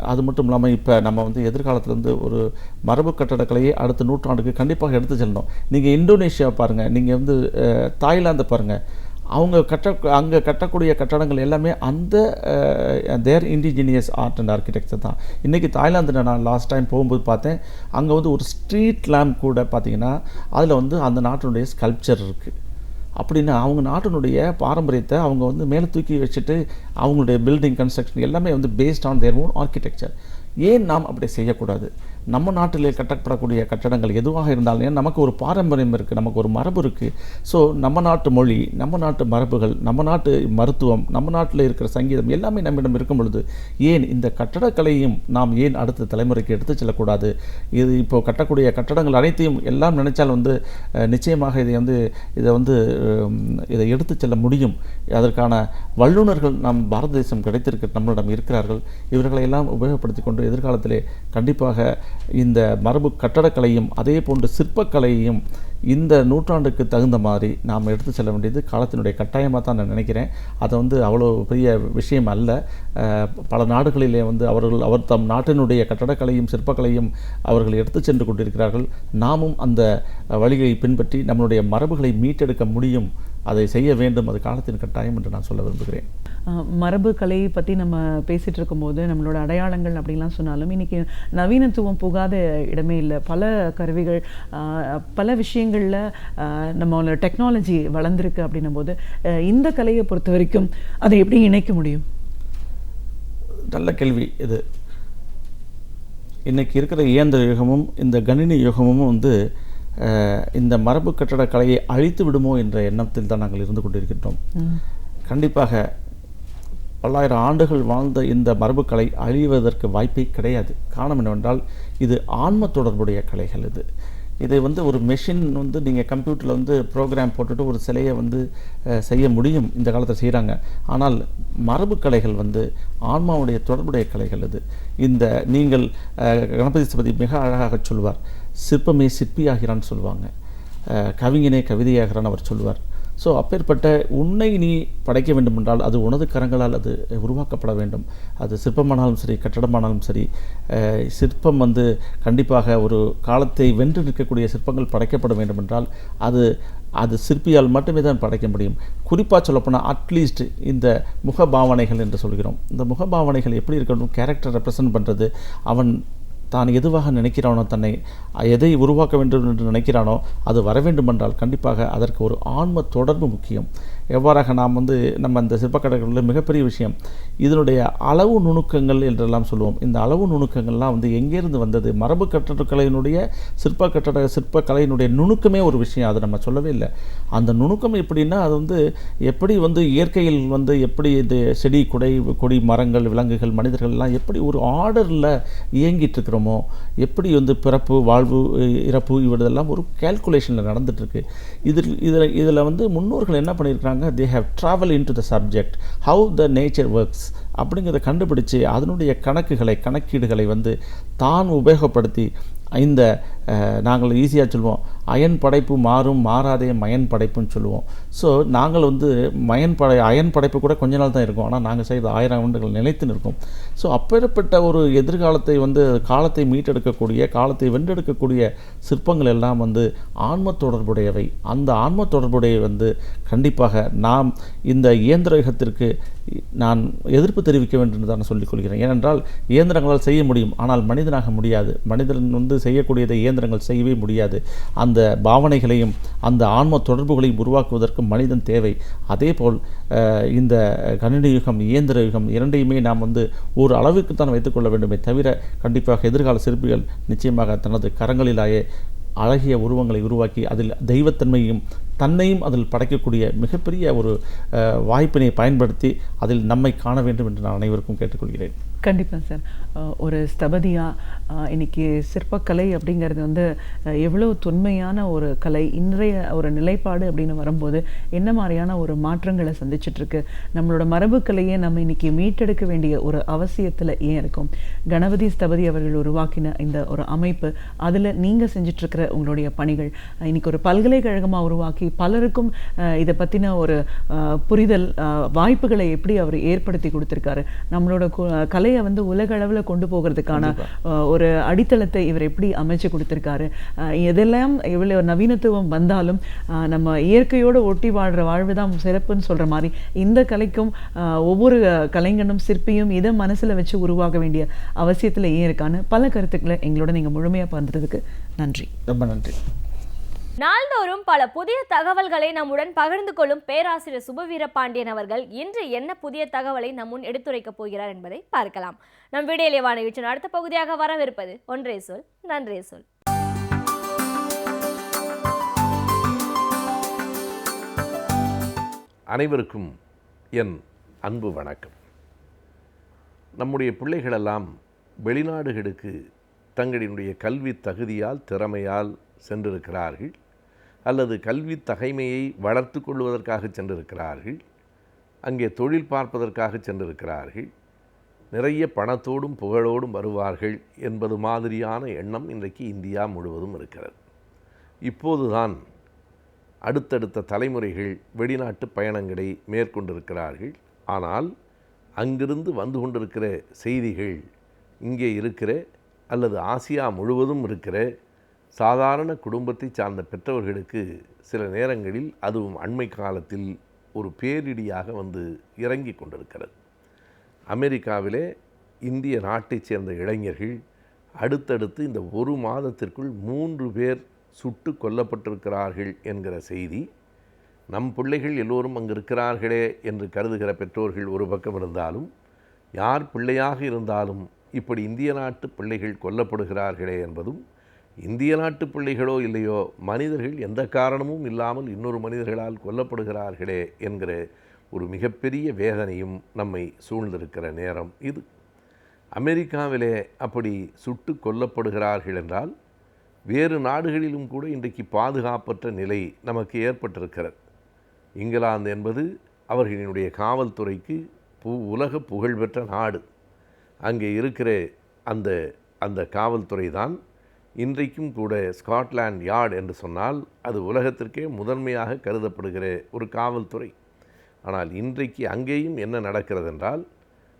அது மட்டும் இல்லாமல் இப்போ நம்ம வந்து எதிர்காலத்தில் வந்து ஒரு மரபு கட்டடக்கலையை அடுத்த நூற்றாண்டுக்கு கண்டிப்பாக எடுத்து செல்லணும். நீங்கள் இந்தோனேஷியா பாருங்கள், நீங்கள் வந்து தாய்லாந்து பாருங்கள், அங்கே கட்டக்கூடிய கட்டடங்கள் எல்லாமே தேர் இண்டிஜினியஸ் ஆர்ட் அண்ட் ஆர்கிடெக்சர் தான். இன்றைக்கி தாய்லாந்து நான் லாஸ்ட் டைம் போகும்போது பார்த்தேன், அங்கே வந்து ஒரு ஸ்ட்ரீட் லேம்ப் கூட பார்த்திங்கன்னா அதில் வந்து அந்த நாட்டினுடைய ஸ்கல்ப்சர் இருக்குது. அப்படின்னா அவங்க நாட்டினுடைய பாரம்பரியத்தை அவங்க வந்து மேலே தூக்கி வச்சுட்டு அவங்களுடைய பில்டிங் கன்ஸ்ட்ரக்ஷன் எல்லாமே வந்து based on their own architecture. ஏன் நாம் அப்படி செய்யக்கூடாது? நம்ம நாட்டிலே கட்டப்படக்கூடிய கட்டடங்கள் எதுவாக இருந்தாலும் நமக்கு ஒரு பாரம்பரியம் இருக்குது, நமக்கு ஒரு மரபு இருக்குது. ஸோ நம்ம நாட்டு மொழி, நம்ம நாட்டு மரபுகள், நம்ம நாட்டு மருத்துவம், நம்ம நாட்டில் இருக்கிற சங்கீதம் எல்லாமே நம்மிடம் இருக்கும் பொழுது ஏன் இந்த கட்டடக்கலையும் நாம் ஏன் அடுத்த தலைமுறைக்கு எடுத்து செல்லக்கூடாது? இது இப்போது கட்டக்கூடிய கட்டடங்கள் அனைத்தையும் எல்லாம் நினைச்சால் வந்து நிச்சயமாக இதை எடுத்து செல்ல முடியும். அதற்கான வல்லுநர்கள் நம் பாரத தேசம் நம்மளிடம் இருக்கிறார்கள். இவர்களை எல்லாம் உபயோகப்படுத்தி கொண்டு எதிர்காலத்திலே கண்டிப்பாக இந்த மரபு கட்டடக்கலையும் அதே போன்று சிற்பக்கலையையும் இந்த நூற்றாண்டுக்கு தகுந்த மாதிரி நாம் எடுத்து செல்ல வேண்டியது காலத்தினுடைய கட்டாயமாக தான் நான் நினைக்கிறேன். அதை வந்து அவ்வளோ பெரிய விஷயம் அல்ல. பல நாடுகளிலே வந்து அவர் தம் நாட்டினுடைய கட்டடக்கலையும் சிற்பக்கலையும் அவர்கள் எடுத்து சென்று கொண்டிருக்கிறார்கள். நாமும் அந்த வழியை பின்பற்றி நம்மளுடைய மரபுகளை மீட்டெடுக்க முடியும். அதை செய்ய வேண்டும், அது காலத்தின் கட்டாயம் என்று நான் சொல்ல விரும்புகிறேன். மரபு கலை பற்றி நம்ம பேசிகிட்டு இருக்கும்போது நம்மளோட அடையாளங்கள் அப்படின்லாம் சொன்னாலும் இன்றைக்கி நவீனத்துவம் புகாத இடமே இல்லை. பல கருவிகள், பல விஷயங்களில் நம்மளோட டெக்னாலஜி வளர்ந்துருக்கு. அப்படின்னும் போது இந்த கலையை பொறுத்த வரைக்கும் அதை எப்படி இணைக்க முடியும்? நல்ல கேள்வி இது. இன்றைக்கி இருக்கிற இயந்திர யுகமும் இந்த கணினி யுகமும் வந்து இந்த மரபு கட்டட கலையை அழித்து விடுமோ என்ற எண்ணத்தில் தான் நாங்கள் இருந்து கொண்டிருக்கின்றோம். கண்டிப்பாக பல்லாயிரம் ஆண்டுகள் வாழ்ந்த இந்த மரபுக்கலை அழிவதற்கு வாய்ப்பே கிடையாது. காரணம் என்னவென்றால் இது ஆன்ம தொடர்புடைய கலைகள். இதை ஒரு மெஷின் நீங்கள் கம்ப்யூட்டரில் ப்ரோக்ராம் போட்டுட்டு ஒரு சிலையை செய்ய முடியும், இந்த காலத்தில் செய்கிறாங்க. ஆனால் மரபுக்கலைகள் ஆன்மாவுடைய தொடர்புடைய கலைகள். இந்த நீங்கள் கணபதி ஸ்தபதி மிக அழகாக சொல்வார், சிற்பமே சிற்பியாகிறான்னு சொல்லுவாங்க, கவிஞனே கவிதையாகிறான்னு அவர் சொல்வார். ஸோ அப்பேற்பட்ட உன்னை நீ படைக்க வேண்டும் என்றால் அது உனது கரங்களால் அது உருவாக்கப்பட வேண்டும். அது சிற்பமானாலும் சரி, கட்டடமானாலும் சரி. சிற்பம் கண்டிப்பாக ஒரு காலத்தை வென்று நிற்கக்கூடிய சிற்பங்கள் படைக்கப்பட வேண்டும் என்றால் அது சிற்பியால் மட்டுமே தான் படைக்க முடியும். குறிப்பாக சொல்லப்போனால் அட்லீஸ்ட் இந்த முகபாவனைகள் என்று சொல்கிறோம். இந்த முகபாவனைகள் எப்படி இருக்கணும், கேரக்டர் ரெப்ரசன்ட் பண்ணுறது, அவன் தான் எதுவாக நினைக்கிறானோ, தன்னை எதை உருவாக்க வேண்டும் என்று நினைக்கிறானோ அது வர வேண்டுமென்றால் கண்டிப்பாக அதற்கு ஒரு ஆன்ம தொடர்பு முக்கியம். எவ்வாறாக நாம் நம்ம இந்த சிற்பக்கலைகளில் மிகப்பெரிய விஷயம் இதனுடைய அளவு நுணுக்கங்கள் என்றெல்லாம் சொல்லுவோம். இந்த அளவு நுணுக்கங்கள்லாம் எங்கேருந்து வந்தது? மரபு கட்டடக்கலையினுடைய சிற்பக்கலையினுடைய நுணுக்கமே ஒரு விஷயம், அதை நம்ம சொல்லவே இல்லை. அந்த நுணுக்கம் எப்படின்னா அது எப்படி இயற்கையில் எப்படி இது செடி கொடி மரங்கள் விலங்குகள் மனிதர்கள் எல்லாம் எப்படி ஒரு ஆர்டரில் இயங்கிட்டு இருக்கிறோமோ, எப்படி பிறப்பு வாழ்வு இறப்பு இவதெல்லாம் ஒரு கேல்குலேஷனில் நடந்துட்டுருக்கு. இதில் முன்னோர்கள் என்ன பண்ணியிருக்கிறாங்க, they have traveled into the subject, how the nature works அப்படிங்கிறத கண்டுபிடிச்சு அதனுடைய கணக்கீடுகளை தான் உபயோகப்படுத்தி இந்த நாங்கள் ஈஸியாக சொல்லுவோம், அயன் படைப்பு மாறும் மாறாதே மயன் படைப்புன்னு சொல்லுவோம். ஸோ நாங்கள் அயன் படைப்பு கூட கொஞ்ச நாள் தான் இருக்கும், ஆனால் நாங்கள் செய்த 1000 ஆண்டுகள் நிலைத்து நிற்கும். ஸோ அப்பேற்பட்ட ஒரு எதிர்காலத்தை காலத்தை மீட்டெடுக்கக்கூடிய, காலத்தை வென்றெடுக்கக்கூடிய சிற்பங்கள் எல்லாம் ஆன்ம தொடர்புடையவை. அந்த ஆன்ம தொடர்புடைய கண்டிப்பாக நாம் இந்த இயந்திர யுகத்திற்கு நான் எதிர்ப்பு தெரிவிக்க வேண்டும் என்று தான் சொல்லிக் கொள்கிறேன். ஏனென்றால் இயந்திரங்களால் செய்ய முடியும், ஆனால் மனிதனாக முடியாது. மனிதன் செய்யக்கூடியதை இயந்திரங்கள் செய்யவே முடியாது. அந்த பாவனைகளையும் அந்த ஆன்ம தொடர்புகளையும் உருவாக்குவதற்கு மனிதன் தேவை. அதேபோல் இந்த கணினி யுகம், இயந்திர யுகம் இரண்டையுமே நாம் ஒரு அளவுக்கு தான் வைத்துக்கொள்ள வேண்டுமே தவிர, கண்டிப்பாக எதிர்கால சிற்பிகள் நிச்சயமாக தனது கரங்களிலாயே அழகிய உருவங்களை உருவாக்கி அதில் தெய்வத்தன்மையும் தன்னையும் அதில் படைக்கக்கூடிய மிகப்பெரிய ஒரு வாய்ப்பினை பயன்படுத்தி அதில் நம்மை காண வேண்டும் என்று நான் அனைவருக்கும் கேட்டுக்கொள்கிறேன். கண்டிப்பாக சார். ஒரு ஸ்தபதியாக இன்னைக்கு சிற்பக்கலை அப்படிங்கிறது எவ்வளோ தொன்மையான ஒரு கலை, இன்றைய ஒரு நிலைப்பாடு அப்படின்னு வரும்போது என்ன மாதிரியான ஒரு மாற்றங்களை சந்திச்சிட்ருக்கு, நம்மளோட மரபுக்கலையை நம்ம இன்னைக்கு மீட்டெடுக்க வேண்டிய ஒரு அவசியத்தில் ஏன் இருக்கும்? கணபதி ஸ்தபதி அவர்கள் உருவாக்கின இந்த ஒரு அமைப்பு, அதில் நீங்கள் செஞ்சிட்ருக்கிற உங்களுடைய பணிகள் இன்னைக்கு ஒரு பல்கலைக்கழகமாக உருவாக்கி பலருக்கும் இதை பற்றின ஒரு புரிதல் வாய்ப்புகளை எப்படி அவர் ஏற்படுத்தி கொடுத்துருக்காரு, நம்மளோட கலையை உலக அளவில் கொண்டு போகிறதுக்கான ஒரு அடித்தளத்தை இவர் எப்படி அமைச்சு கொடுத்துருக்காரு. எதெல்லாம் எவ்வளோ நவீனத்துவம் வந்தாலும் நம்ம இயற்கையோடு ஒட்டி வாழ்கிற வாழ்வு தான் சிறப்புன்னு சொல்கிற மாதிரி இந்த கலைக்கும் ஒவ்வொரு கலைஞனும் சிற்பியும் இதை மனசில் வச்சு உருவாக வேண்டிய அவசியத்தில் ஏன் இருக்கான்னு பல கருத்துக்களை எங்களோட நீங்கள் முழுமையாக பகிர்ந்ததுக்கு நன்றி. ரொம்ப நன்றி. நாள்தோறும் பல புதிய தகவல்களை நம்முடன் பகிர்ந்து கொள்ளும் பேராசிரியர் சுபவீர பாண்டியன் அவர்கள் இன்று என்ன புதிய தகவலை நம் முன் எடுத்துரைக்கப் போகிறார் என்பதை பார்க்கலாம். நம் வீடியோலே வானொலியின் அடுத்த பகுதியாக வரவிருப்பது ஒன்றே சொல் நன்றே சொல். அனைவருக்கும் என் அன்பு வணக்கம். நம்முடைய பிள்ளைகளெல்லாம் வெளிநாடுகளுக்கு தங்களினுடைய கல்வி தகுதியால் திறமையால் சென்றிருக்கிறார்கள், அல்லது கல்வி தகைமையை வளர்த்து கொள்வதற்காக சென்றிருக்கிறார்கள், அங்கே தொழில் பார்ப்பதற்காக சென்றிருக்கிறார்கள், நிறைய பணத்தோடும் புகழோடும் வருவார்கள் என்பது மாதிரியான எண்ணம் இன்றைக்கு இந்தியா முழுவதும் இருக்கிறது. இப்போதுதான் அடுத்தடுத்த தலைமுறைகள் வெளிநாட்டு பயணங்களை மேற்கொண்டிருக்கிறார்கள். ஆனால் அங்கிருந்து வந்து கொண்டிருக்கிற செய்திகள் இங்கே இருக்கிற அல்லது ஆசியா முழுவதும் இருக்கிற சாதாரண குடும்பத்தை சார்ந்த பெற்றவர்களுக்கு சில நேரங்களில், அதுவும் அண்மை காலத்தில், ஒரு பேரிடியாக இறங்கி கொண்டிருக்கிறது. அமெரிக்காவிலே இந்திய நாட்டைச் சேர்ந்த இளைஞர்கள் அடுத்தடுத்து இந்த ஒரு மாதத்திற்குள் 3 பேர் சுட்டு கொல்லப்பட்டிருக்கிறார்கள் என்கிற செய்தி, நம் பிள்ளைகள் எல்லோரும் அங்கு இருக்கிறார்களே என்று கருதுகிற பெற்றோர்கள் ஒரு பக்கம் இருந்தாலும், யார் பிள்ளையாக இருந்தாலும் இப்படி இந்திய நாட்டு பிள்ளைகள் கொல்லப்படுகிறார்களே என்பதும், இந்திய நாட்டு பிள்ளைகளோ இல்லையோ மனிதர்கள் எந்த காரணமும் இல்லாமல் இன்னொரு மனிதர்களால் கொல்லப்படுகிறார்களே என்கிற ஒரு மிகப்பெரிய வேதனையும் நம்மை சூழ்ந்திருக்கிற நேரம் இது. அமெரிக்காவிலே அப்படி சுட்டு கொல்லப்படுகிறார்கள் என்றால் வேறு நாடுகளிலும் கூட இன்றைக்கு பாதுகாப்பற்ற நிலை நமக்கு ஏற்பட்டிருக்கிறது. இங்கிலாந்து என்பது அவர்களினுடைய காவல்துறைக்கு உலக புகழ்பெற்ற நாடு. அங்கே இருக்கிற அந்த அந்த காவல்துறை தான் இன்றைக்கும் கூட ஸ்காட்லாண்ட் யார்டு என்று சொன்னால் அது உலகத்திற்கே முதன்மையாக கருதப்படுகிற ஒரு காவல்துறை. ஆனால் இன்றைக்கு அங்கேயும் என்ன நடக்கிறது என்றால்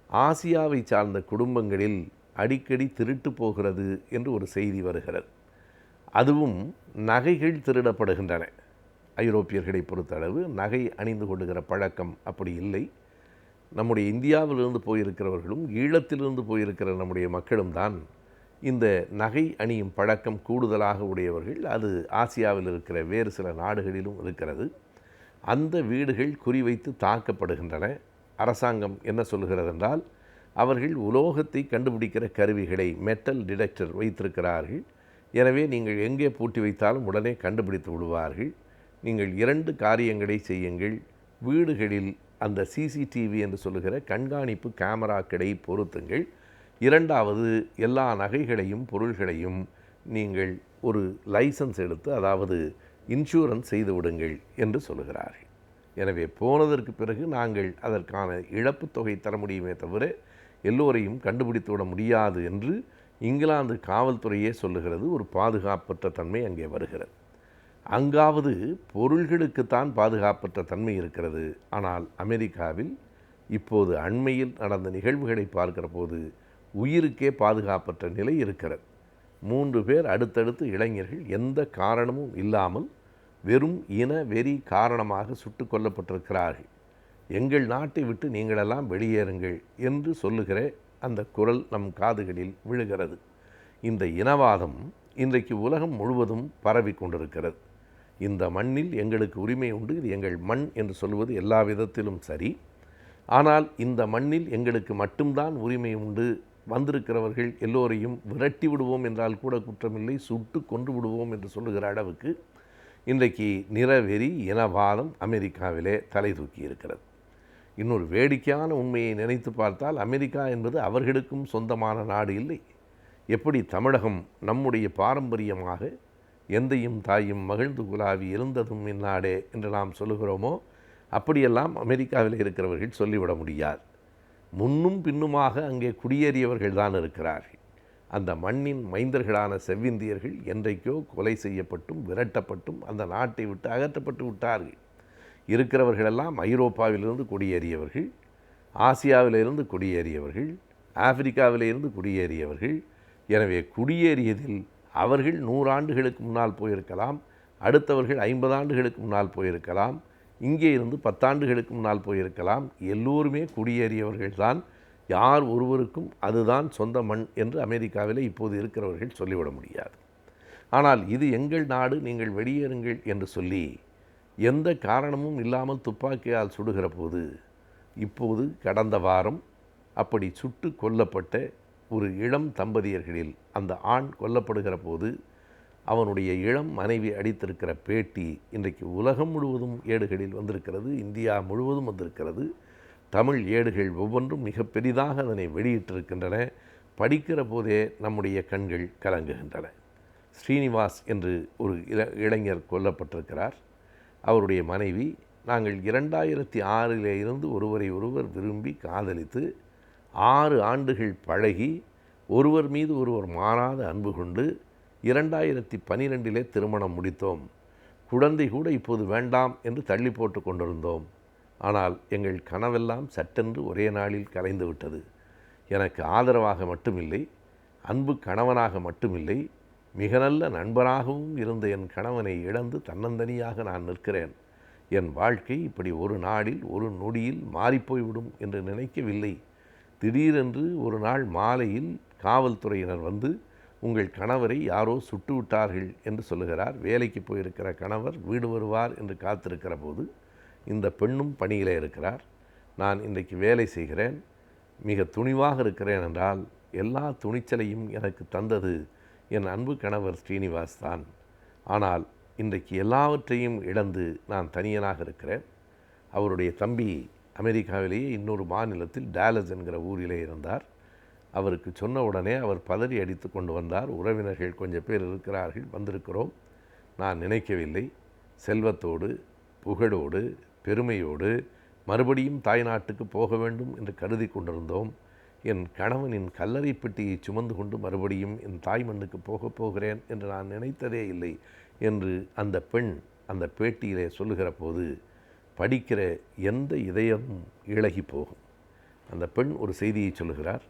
ஆசியாவை சார்ந்த குடும்பங்களில் அடிக்கடி திருட்டு போகிறது என்று ஒரு செய்தி வருகிறது. அதுவும் நகைகள் திருடப்படுகின்றன. ஐரோப்பியர்களை பொறுத்தளவு நகை அணிந்து கொள்ளுகிற பழக்கம் அப்படி இல்லை. நம்முடைய இந்தியாவிலிருந்து போயிருக்கிறவர்களும் ஈழத்திலிருந்து போயிருக்கிற நம்முடைய மக்களும் தான் இந்த நகை அணியும் பழக்கம் கூடுதலாக உடையவர்கள். அது ஆசியாவில் இருக்கிற வேறு சில நாடுகளிலும் இருக்கிறது. அந்த வீடுகள் குறிவைத்து தாக்கப்படுகின்றன. அரசாங்கம் என்ன சொல்கிறது என்றால் அவர்கள் உலோகத்தை கண்டுபிடிக்கிற கருவிகளை மெட்டல் டிடெக்டர் வைத்திருக்கிறார்கள். எனவே நீங்கள் எங்கே பூட்டி வைத்தாலும் உடனே கண்டுபிடித்து விடுவார்கள். நீங்கள் 2 காரியங்களை செய்யுங்கள். வீடுகளில் அந்த சிசிடிவி என்று சொல்லுகிற கண்காணிப்பு கேமராக்களை பொருத்துங்கள். 2வது, எல்லா நகைகளையும் பொருள்களையும் நீங்கள் ஒரு லைசன்ஸ் எடுத்து, அதாவது இன்சூரன்ஸ் செய்து விடுங்கள் என்று சொல்லுகிறார்கள். எனவே போனதற்கு பிறகு நாங்கள் அதற்கான இழப்பு தொகை தர முடியுமே தவிர எல்லோரையும் கண்டுபிடித்து விட முடியாது என்று இங்கிலாந்து காவல்துறையே சொல்லுகிறது. ஒரு பாதுகாப்பற்ற தன்மை அங்கே வருகிறது. அங்காவது பொருள்களுக்குத்தான் பாதுகாப்பற்ற தன்மை இருக்கிறது. ஆனால் அமெரிக்காவில் இப்போது அண்மையில் நடந்த நிகழ்வுகளை பார்க்கிற போது உயிருக்கே பாதுகாப்பற்ற நிலை இருக்கிறது. 3 பேர் அடுத்தடுத்து இளைஞர்கள் எந்த காரணமும் இல்லாமல் வெறும் இன வெறி காரணமாக சுட்டு கொல்லப்பட்டிருக்கிறார்கள். எங்கள் நாட்டை விட்டு நீங்களெல்லாம் வெளியேறுங்கள் என்று சொல்லுகிற அந்த குரல் நம் காதுகளில் விழுகிறது. இந்த இனவாதம் இன்றைக்கு உலகம் முழுவதும் பரவி கொண்டிருக்கிறது. இந்த மண்ணில் எங்களுக்கு உரிமை உண்டு, இது எங்கள் மண் என்று சொல்வது எல்லா விதத்திலும் சரி. ஆனால் இந்த மண்ணில் எங்களுக்கு மட்டும்தான் உரிமை உண்டு, வந்திருக்கிறவர்கள் எல்லோரையும் விரட்டி விடுவோம் என்றால் கூட குற்றமில்லை, சுட்டு கொன்று விடுவோம் என்று சொல்லுகிற அளவுக்கு இன்றைக்கு நிறவெறி இனவாதம் அமெரிக்காவிலே தலை தூக்கி இருக்கிறது. இன்னொரு வேடிக்கையான உண்மையை நினைத்து பார்த்தால் அமெரிக்கா என்பது அவர்களுக்கும் சொந்தமான நாடு இல்லை. எப்படி தமிழகம் நம்முடைய பாரம்பரியமாக எந்தையும் தாயும் மகிழ்ந்து குலாவி இருந்ததும் இந்நாடே என்று நாம் சொல்லுகிறோமோ, அப்படியெல்லாம் அமெரிக்காவில் இருக்கிறவர்கள் சொல்லிவிட முடியாது. முன்னும் பின்னுமாக அங்கே குடியேறியவர்கள் தான் இருக்கிறார்கள். அந்த மண்ணின் மைந்தர்களான செவ்விந்தியர்கள் என்றைக்கோ கொலை செய்யப்பட்டும் விரட்டப்பட்டும் அந்த நாட்டை விட்டு அகற்றப்பட்டு விட்டார்கள். இருக்கிறவர்களெல்லாம் ஐரோப்பாவிலிருந்து குடியேறியவர்கள், ஆசியாவிலிருந்து குடியேறியவர்கள், ஆப்பிரிக்காவிலிருந்து குடியேறியவர்கள். எனவே குடியேறியதில் அவர்கள் 100 ஆண்டுகளுக்கு முன்னால் போயிருக்கலாம், அடுத்தவர்கள் 50 ஆண்டுகளுக்கு முன்னால் போயிருக்கலாம், இங்கே இருந்து 10 ஆண்டுகளுக்கு முன்னால் போயிருக்கலாம். எல்லோருமே குடியேறியவர்கள்தான். யார் ஒருவருக்கும் அதுதான் சொந்த மண் என்று அமெரிக்காவிலே இப்போது இருக்கிறவர்கள் சொல்லிவிட முடியாது. ஆனால் இது எங்கள் நாடு, நீங்கள் வெளியேறுங்கள் என்று சொல்லி எந்த காரணமும் இல்லாமல் துப்பாக்கியால் சுடுகிற போது, இப்போது கடந்த வாரம் அப்படி சுட்டு கொல்லப்பட்ட ஒரு இளம் தம்பதியர்களில் அந்த ஆண் கொல்லப்படுகிற போது அவனுடைய இளம் மனைவி அடித்திருக்கிற பேட்டி இன்றைக்கு உலகம் முழுவதும் ஏடுகளில் வந்திருக்கிறது. இந்தியா முழுவதும் வந்திருக்கிறது. தமிழ் ஏடுகள் ஒவ்வொன்றும் மிக பெரிதாக அதனை வெளியிட்டிருக்கின்றன. படிக்கிற போதே நம்முடைய கண்கள் கலங்குகின்றன. ஸ்ரீனிவாஸ் என்று ஒரு இளைஞர் கொல்லப்பட்டிருக்கிறார். அவருடைய மனைவி, நாங்கள் 2006 இருந்து ஒருவரை ஒருவர் விரும்பி காதலித்து 6 ஆண்டுகள் பழகி ஒருவர் மீது ஒருவர் மாறாத அன்பு கொண்டு 2012 திருமணம் முடித்தோம். குழந்தை கூட இப்போது வேண்டாம் என்று தள்ளி போட்டு கொண்டிருந்தோம். ஆனால் எங்கள் கனவெல்லாம் சட்டென்று ஒரே நாளில் கலைந்து விட்டது. எனக்கு ஆதரவாக மட்டுமில்லை, அன்பு கணவனாக மட்டுமில்லை, மிக நல்ல நண்பராகவும் இருந்த என் கணவனை இழந்து தன்னந்தனியாக நான் நிற்கிறேன். என் வாழ்க்கை இப்படி ஒரு நாளில் ஒரு நொடியில் மாறிப்போய்விடும் என்று நினைக்கவில்லை. திடீரென்று ஒரு நாள் மாலையில் காவல்துறையினர் வந்து உங்கள் கணவரை யாரோ சுட்டு விட்டார்கள் என்று சொல்லுகிறார். வேலைக்கு போயிருக்கிற கணவர் வீடு வருவார் என்று காத்திருக்கிற போது இந்த பெண்ணும் பணியிலே இருக்கிறார். நான் இன்றைக்கு வேலை செய்கிறேன், மிக துணிவாக இருக்கிறேன் என்றால் எல்லா துணிச்சலையும் எனக்கு தந்தது என் அன்பு கணவர் ஸ்ரீனிவாஸ் தான். ஆனால் இன்றைக்கு எல்லாவற்றையும் இழந்து நான் தனியனாக இருக்கிறேன். அவருடைய தம்பி அமெரிக்காவிலேயே இன்னொரு மாநிலத்தில் டாலஸ் என்கிற ஊரிலே இருந்தார். அவருக்கு சொன்ன உடனே அவர் பதறி அடித்து கொண்டு வந்தார். உறவினர்கள் கொஞ்சம் பேர் இருக்கிறார்கள், வந்திருக்கிறோம். நான் நினைக்கவில்லை, செல்வத்தோடு புகழோடு பெருமையோடு மறுபடியும் தாய்நாட்டுக்கு போக வேண்டும் என்று கருதி கொண்டிருந்தோம். என் கணவனின் கல்லறை பெட்டியை சுமந்து கொண்டு மறுபடியும் என் தாய் மண்ணுக்கு போகப் போகிறேன் என்று நான் நினைத்ததே இல்லை என்று அந்த பெண் அந்த பேட்டியிலே சொல்லுகிற போது படிக்கிற எந்த இதயமும் இளகி போகும். அந்த பெண் ஒரு செய்தியை சொல்லுகிறார்.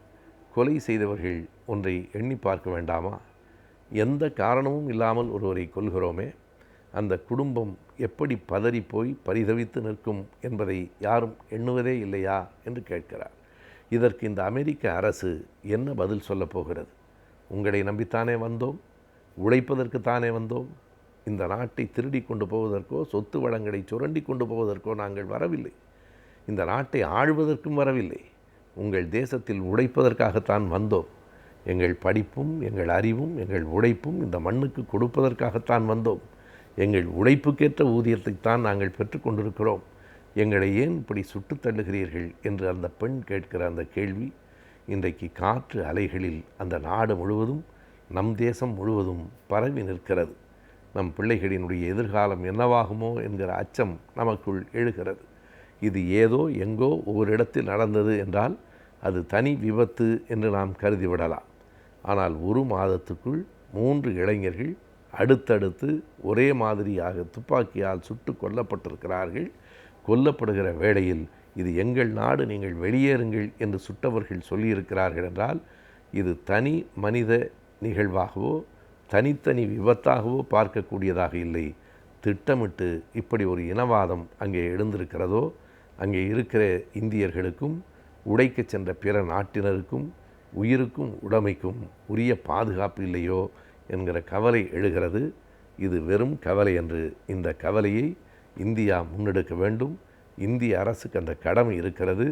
கொலை செய்தவர்கள் ஒன்றை எண்ணி பார்க்க வேண்டாமா? எந்த காரணமும் இல்லாமல் ஒருவரை கொல்கிறோமே, அந்த குடும்பம் எப்படி பதறி போய் பரிதவித்து நிற்கும் என்பதை யாரும் எண்ணுவதே இல்லையா என்று கேட்கிறார். இதற்கு இந்த அமெரிக்க அரசு என்ன பதில் சொல்லப் போகிறது? உங்களை நம்பித்தானே வந்தோம், உழைப்பதற்குத்தானே வந்தோம். இந்த நாட்டை திருடி கொண்டு போவதற்கோ சொத்து வளங்களை சுரண்டி கொண்டு போவதற்கோ நாங்கள் வரவில்லை. இந்த நாட்டை ஆழ்வதற்கும் வரவில்லை. உங்கள் தேசத்தில் உழைப்பதற்காகத்தான் வந்தோம். எங்கள் படிப்பும் எங்கள் அறிவும் எங்கள் உழைப்பும் இந்த மண்ணுக்கு கொடுப்பதற்காகத்தான் வந்தோம். எங்கள் உழைப்புக்கேற்ற ஊதியத்தைத்தான் நாங்கள் பெற்றுக்கொண்டிருக்கிறோம். எங்களை ஏன் இப்படி சுட்டு தள்ளுகிறீர்கள் என்று அந்த பெண் கேட்கிற அந்த கேள்வி இன்றைக்கு காற்று அலைகளில் அந்த நாடு முழுவதும், நம் தேசம் முழுவதும் பரவி நிற்கிறது. நம் பிள்ளைகளினுடைய எதிர்காலம் என்னவாகுமோ என்கிற அச்சம் நமக்குள் எழுகிறது. இது ஏதோ எங்கோ ஒவ்வொரு இடத்தில் நடந்தது என்றால் அது தனி விபத்து என்று நாம் கருதிவிடலாம். ஆனால் ஒரு மாதத்துக்குள் 3 இளைஞர்கள் அடுத்தடுத்து ஒரே மாதிரியாக துப்பாக்கியால் சுட்டு கொல்லப்பட்டிருக்கிறார்கள். கொல்லப்படுகிற வேளையில் இது எங்கள் நாடு, நீங்கள் வெளியேறுங்கள் என்று சுட்டவர்கள் சொல்லியிருக்கிறார்கள் என்றால் இது தனி மனித நிகழ்வாகவோ தனித்தனி விபத்தாகவோ பார்க்கக்கூடியதாக இல்லை. திட்டமிட்டு இப்படி ஒரு இனவாதம் அங்கே எழுந்திருக்கிறதோ, அங்கே இருக்கிற இந்தியர்களுக்கும் உடைக்கச் சென்ற பிற நாட்டினருக்கும் உயிருக்கும் உடைமைக்கும் உரிய பாதுகாப்பு இல்லையோ என்கிற கவலை எழுகிறது. இது வெறும் கவலை என்று இந்த கவலையை இந்தியா முன்னெடுக்க வேண்டும். இந்திய அரசுக்கு அந்த கடமை இருக்கிறது.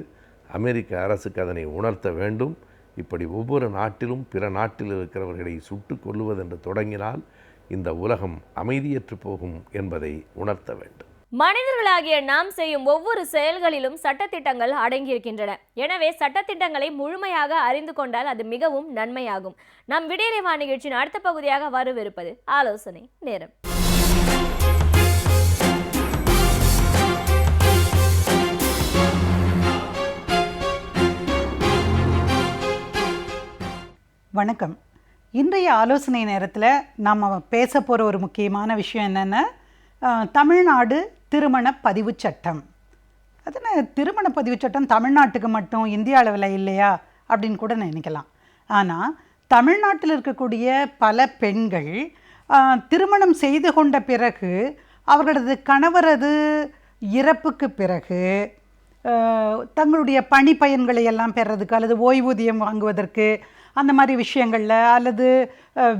அமெரிக்க அரசுக்கு அதனை உணர்த்த வேண்டும். இப்படி ஒவ்வொரு நாட்டிலும் பிற நாட்டில் இருக்கிறவர்களை சுட்டு கொல்லுவதென்று தொடங்கினால் இந்த உலகம் அமைதியற்று போகும் என்பதை உணர்த்த வேண்டும். மனிதர்களாகிய நாம் செய்யும் ஒவ்வொரு செயல்களிலும் சட்டத்திட்டங்கள் அடங்கியிருக்கின்றன. எனவே சட்டத்திட்டங்களை முழுமையாக அறிந்து கொண்டால் அது மிகவும் நன்மையாகும். நம் விடியலை வா நிகழ்ச்சியின் அடுத்த பகுதியாக வரவிருப்பது ஆலோசனை நேரம். வணக்கம். இன்றைய ஆலோசனை நேரத்தில் நாம் பேச போகிற ஒரு முக்கியமான விஷயம் என்னென்னா, தமிழ்நாடு திருமண பதிவு சட்டம். அதனால் திருமண பதிவு சட்டம் தமிழ்நாட்டுக்கு மட்டும் இந்திய அளவில் இல்லையா அப்படின்னு கூட நினைக்கலாம். ஆனால் தமிழ்நாட்டில் இருக்கக்கூடிய பல பெண்கள் திருமணம் செய்து கொண்ட பிறகு அவர்களது கணவரது இறப்புக்கு பிறகு தங்களுடைய பணி பயன்களை எல்லாம் பெறதுக்கு அல்லது ஓய்வூதியம் வாங்குவதற்கு அந்த மாதிரி விஷயங்களில் அல்லது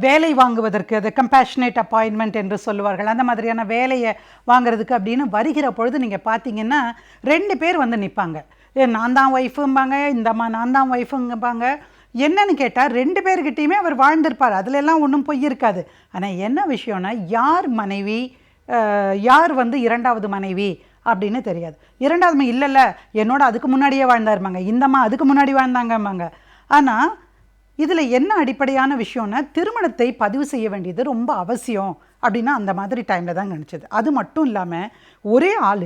வேலை வாங்குவதற்கு, அது கம்பேஷனேட் அப்பாயின்மெண்ட் என்று சொல்லுவார்கள், அந்த மாதிரியான வேலையை வாங்கிறதுக்கு அப்படின்னு வருகிற பொழுது நீங்கள் பார்த்தீங்கன்னா 2 பேர் வந்து நிற்பாங்க. நான் தான் ஒய்ஃபும்பாங்க, இந்தம்மா நான் தான் ஒய்ஃபுங்கப்பாங்க. என்னன்னு கேட்டால் 2 பேர்கிட்டையுமே அவர் வாழ்ந்திருப்பார், அதிலெல்லாம் ஒன்றும் பொய் இருக்காது. ஆனால் என்ன விஷயம்னா யார் மனைவி யார் வந்து 2வது மனைவி அப்படின்னு தெரியாது. 2வது மனைவி இல்லைல்ல என்னோட அதுக்கு முன்னாடியே வாழ்ந்தாருமாங்க, இந்தம்மா அதுக்கு முன்னாடி வாழ்ந்தாங்கம்பாங்க. ஆனால் இதில் என்ன அடிப்படையான விஷயம்னா திருமணத்தை பதிவு செய்ய வேண்டியது ரொம்ப அவசியம் அப்படின்னா அந்த மாதிரி டைமில் தான் நினச்சது. அது மட்டும் இல்லாமல் ஒரே ஆள்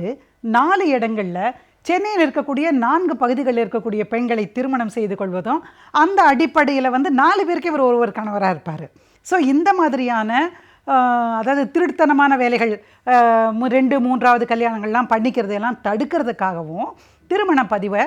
4 இடங்களில் சென்னையில் இருக்கக்கூடிய 4 பகுதிகளில் இருக்கக்கூடிய பெண்களை திருமணம் செய்து கொள்வதும் அந்த அடிப்படையில் வந்து 4 பேருக்கு இவர் ஒருவர் கணவராக இருப்பார். ஸோ இந்த மாதிரியான அதாவது திருட்டுத்தனமான வேலைகள் 2, 3வது கல்யாணங்கள்லாம் பண்ணிக்கிறதையெல்லாம் தடுக்கிறதுக்காகவும் திருமண பதிவை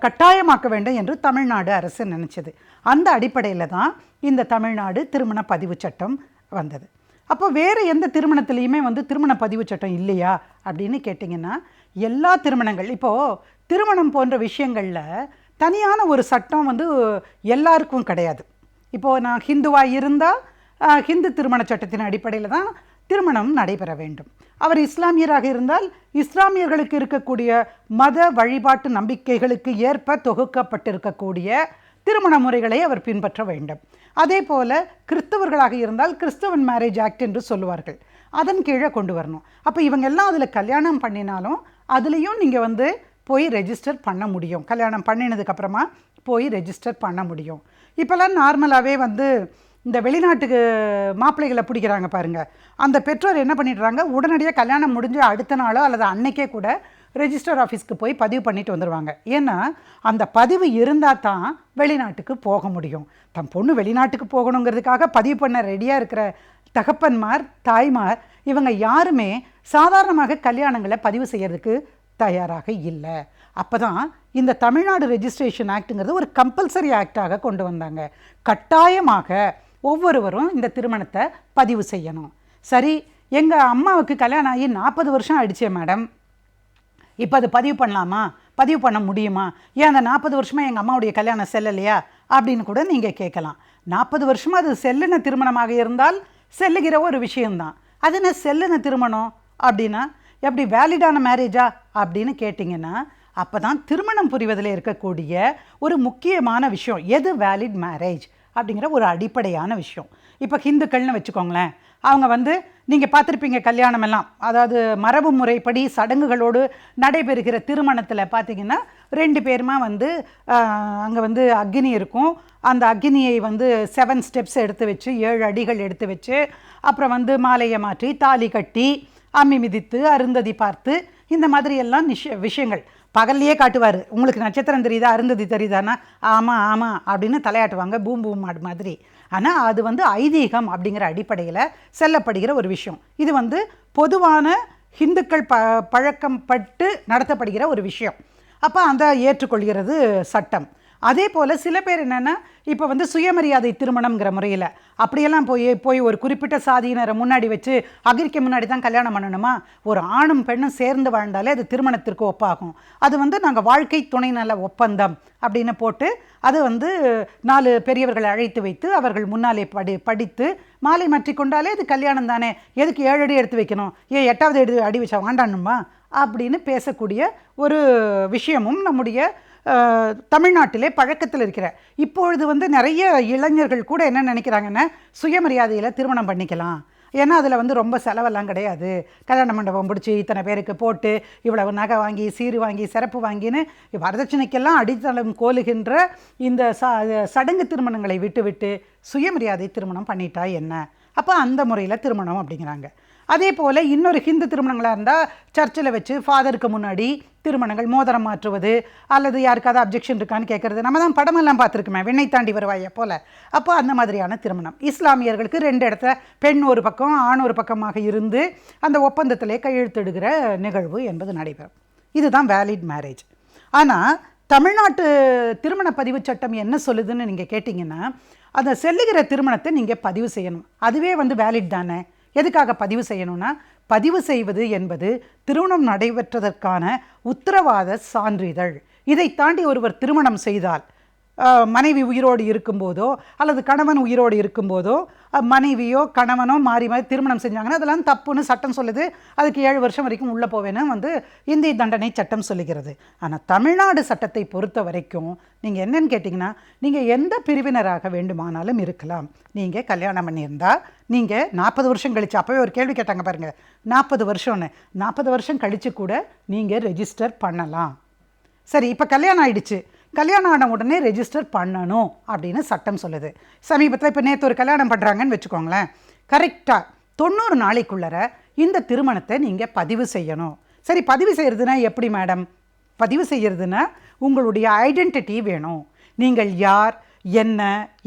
கட்டாயமாக்க வேண்டும் என்று தமிழ்நாடு அரசு நினச்சது. அந்த அடிப்படையில் தான் இந்த தமிழ்நாடு திருமண பதிவு சட்டம் வந்தது. அப்போ வேறு எந்த திருமணத்துலேயுமே வந்து திருமண பதிவு சட்டம் இல்லையா அப்படின்னு கேட்டிங்கன்னா எல்லா திருமணங்கள், இப்போது திருமணம் போன்ற விஷயங்களில் தனியான ஒரு சட்டம் வந்து எல்லாருக்கும் கிடையாது. இப்போது நான் ஹிந்துவாக இருந்தால் ஹிந்து திருமண சட்டத்தின் அடிப்படையில் தான் திருமணம் நடைபெற வேண்டும். அவர் இஸ்லாமியராக இருந்தால் இஸ்லாமியர்களுக்கு இருக்கக்கூடிய மத வழிபாட்டு நம்பிக்கைகளுக்கு ஏற்ப தொகுக்கப்பட்டிருக்கக்கூடிய திருமண முறைகளை அவர் பின்பற்ற வேண்டும். அதே போல் கிறிஸ்தவர்களாக இருந்தால் கிறிஸ்தவன் மேரேஜ் ஆக்ட் என்று சொல்லுவார்கள், அதன் கீழே கொண்டு வரணும். அப்போ இவங்க எல்லாம் அதில் கல்யாணம் பண்ணினாலும் அதுலேயும் நீங்கள் வந்து போய் ரெஜிஸ்டர் பண்ண முடியும். கல்யாணம் பண்ணினதுக்கப்புறமா போய் ரெஜிஸ்டர் பண்ண முடியும். இப்போல்லாம் நார்மலாகவே வந்து இந்த வெளிநாட்டுக்கு மாப்பிள்ளைகளை பிடிக்கிறாங்க பாருங்கள், அந்த பெற்றோர் என்ன பண்ணிடுறாங்க, உடனடியாக கல்யாணம் முடிஞ்சு அடுத்த நாளோ அல்லது அன்னைக்கே கூட ரெஜிஸ்டர் ஆஃபீஸ்க்கு போய் பதிவு பண்ணிட்டு வந்துடுவாங்க. ஏன்னா அந்த பதிவு இருந்தால் தான் வெளிநாட்டுக்கு போக முடியும். தன் பொண்ணு வெளிநாட்டுக்கு போகணுங்கிறதுக்காக பதிவு பண்ண ரெடியாக இருக்கிற தகப்பன்மார், தாய்மார் இவங்க யாருமே சாதாரணமாக கல்யாணங்களை பதிவு செய்யறதுக்கு தயாராக இல்லை. அப்போ தான் இந்த தமிழ்நாடு ரெஜிஸ்ட்ரேஷன் ஆக்டுங்கிறது ஒரு கம்பல்சரி ஆக்டாக கொண்டு வந்தாங்க. கட்டாயமாக ஒவ்வொருவரும் இந்த திருமணத்தை பதிவு செய்யணும். சரி, எங்கள் அம்மாவுக்கு கல்யாணம் ஆகி 40 வருஷம் ஆயிடுச்சே மேடம், இப்போ அது பதிவு பண்ணலாமா, பதிவு பண்ண முடியுமா, ஏன் அந்த 40 வருஷமாக எங்கள் அம்மாவுடைய கல்யாணம் செல்லலையா அப்படின்னு கூட நீங்கள் கேட்கலாம். 40 வருஷமாக அது செல்லுன திருமணமாக இருந்தால் செல்லுகிற ஒரு விஷயந்தான். அது என்ன செல்லுன திருமணம் அப்படின்னா எப்படி வேலிடான மேரேஜா அப்படின்னு கேட்டிங்கன்னா, அப்போ தான் திருமணம் புரிவதில் இருக்கக்கூடிய ஒரு முக்கியமான விஷயம் எது வேலிட் மேரேஜ் அப்படிங்கிற ஒரு அடிப்படையான விஷயம். இப்போ ஹிந்துக்கள்னு வச்சுக்கோங்களேன், அவங்க வந்து நீங்கள் பார்த்துருப்பீங்க கல்யாணம் எல்லாம், அதாவது மரபு முறைப்படி சடங்குகளோடு நடைபெறுகிற திருமணத்தில் பார்த்தீங்கன்னா 2 பேருமா வந்து அங்கே வந்து அக்னி இருக்கும். அந்த அக்னியை வந்து 7 ஸ்டெப்ஸ் எடுத்து வச்சு 7 அடிகள் எடுத்து வச்சு அப்புறம் வந்து மாலையை மாற்றி தாலி கட்டி அம்மி மிதித்து அருந்ததி பார்த்து இந்த மாதிரி எல்லாம் விஷயங்கள் பகல்லையே காட்டுவார். உங்களுக்கு நட்சத்திரம் தெரியுதா, அருந்ததி தெரியுதானா, ஆமாம் ஆமாம் அப்படின்னு தலையாட்டுவாங்க, பூம் பூம் மாடு மாதிரி. ஆனால் அது வந்து ஐதீகம் அப்படிங்கிற அடிப்படையில் செல்லப்படுகிற ஒரு விஷயம். இது வந்து பொதுவான ஹிந்துக்கள் பழக்கம் பட்டு நடத்தப்படுகிற ஒரு விஷயம். அப்போ அந்த ஏற்றுக்கொள்கிறது சட்டம். அதே போல் சில பேர் என்னென்னா இப்போ வந்து சுயமரியாதை திருமணம்ங்கிற முறையில் அப்படியெல்லாம் போய் ஒரு குறிப்பிட்ட சாதியினரை முன்னாடி வச்சு அகிரிக்க முன்னாடி தான் கல்யாணம் பண்ணணுமா, ஒரு ஆணும் பெண்ணும் சேர்ந்து வாழ்ந்தாலே அது திருமணத்திற்கு ஒப்பாகும். அது வந்து நாங்கள் வாழ்க்கை துணை நல ஒப்பந்தம் அப்படின்னு போட்டு அது வந்து 4 பெரியவர்களை அழைத்து வைத்து அவர்கள் முன்னாலே படித்து மாலை மாற்றி கொண்டாலே அது கல்யாணம் தானே, எதுக்கு 7 அடி எடுத்து வைக்கணும், 8வது அடி வச்சா வாண்டானுமா அப்படின்னு பேசக்கூடிய ஒரு விஷயமும் நம்முடைய தமிழ்நாட்டிலே பழக்கத்தில் இருக்கிற. இப்பொழுது வந்து நிறைய இளைஞர்கள் கூட என்ன நினைக்கிறாங்கன்னா, சுயமரியாதையில் திருமணம் பண்ணிக்கலாம், ஏன்னா அதில் வந்து ரொம்ப செலவெல்லாம் கிடையாது, கல்யாண மண்டபம் பிடிச்சி இத்தனை பேருக்கு போட்டு இவ்வளவு நகை வாங்கி சீரு வாங்கி சிறப்பு வாங்கின்னு வரதட்சணைக்கெல்லாம் அடித்தளம் கோலுகின்ற இந்த சடங்கு திருமணங்களை விட்டு சுயமரியாதை திருமணம் பண்ணிட்டா என்ன, அப்போ அந்த முறையில் திருமணம் அப்படிங்கிறாங்க. அதே போல் இன்னொரு ஹிந்து திருமணங்களாக இருந்தால் சர்ச்சில் வச்சு ஃபாதருக்கு முன்னாடி திருமணங்கள், மோதிரம் மாற்றுவது அல்லது யாருக்காவது அப்ஜெக்ஷன் இருக்கான்னு கேட்குறது, நம்ம தான் படமெல்லாம் பார்த்துருக்குமே விண்ணை தாண்டி வருவாயை போல். அப்போ அந்த மாதிரியான திருமணம். இஸ்லாமியர்களுக்கு 2 இடத்துல பெண் ஒரு பக்கம் ஆண் ஒரு பக்கமாக இருந்து அந்த ஒப்பந்தத்திலே கையெழுத்திடுகிற நிகழ்வு என்பது நடைபெறும். இதுதான் வேலிட் மேரேஜ். ஆனால் தமிழ்நாட்டு திருமண பதிவு சட்டம் என்ன சொல்லுதுன்னு நீங்கள் கேட்டிங்கன்னா, அந்த செல்லுகிற திருமணத்தை நீங்கள் பதிவு செய்யணும். அதுவே வந்து வேலிட் தானே. எதுக்காக பதிவு செய்யணும்னா, பதிவு செய்வது என்பது திருமணம் நடைபெற்றதற்கான உத்தரவாத சான்றிதழ். இதை தாண்டி ஒருவர் திருமணம் செய்தால் மனைவி உயிரோடு இருக்கும்போதோ அல்லது கணவன் உயிரோடு இருக்கும்போதோ மனைவியோ கணவனோ மாறி திருமணம் செஞ்சாங்கன்னா அதெல்லாம் தப்புன்னு சட்டம் சொல்லுது. அதுக்கு 7 வருஷம் வரைக்கும் உள்ளே போவேன்னு வந்து இந்திய தண்டனை சட்டம் சொல்லுகிறது. ஆனால் தமிழ்நாடு சட்டத்தை பொறுத்த வரைக்கும் நீங்கள் என்னன்னு கேட்டிங்கன்னா, நீங்கள் எந்த பிரிவினராக வேண்டுமானாலும் இருக்கலாம். நீங்கள் கல்யாணம் பண்ணியிருந்தால் நீங்கள் 40 வருஷம் கழிச்சு, அப்போவே ஒரு கேள்வி கேட்டாங்க பாருங்கள், 40 வருஷம்னு, 40 வருஷம் கழித்து கூட நீங்கள் ரெஜிஸ்டர் பண்ணலாம். சரி, இப்போ கல்யாணம் ஆயிடுச்சு, கல்யாணம் ஆன உடனே ரெஜிஸ்டர் பண்ணணும் அப்படின்னு சட்டம் சொல்லுது. சமீபத்தில் இப்போ நேற்று ஒரு கல்யாணம் பண்ணுறாங்கன்னு வச்சுக்கோங்களேன், கரெக்டாக 90 நாளைக்குள்ளர இந்த திருமணத்தை நீங்கள் பதிவு செய்யணும். சரி, பதிவு செய்கிறதுனா எப்படி மேடம்? பதிவு செய்கிறதுனா உங்களுடைய ஐடென்டிட்டி வேணும். நீங்கள் யார், என்ன,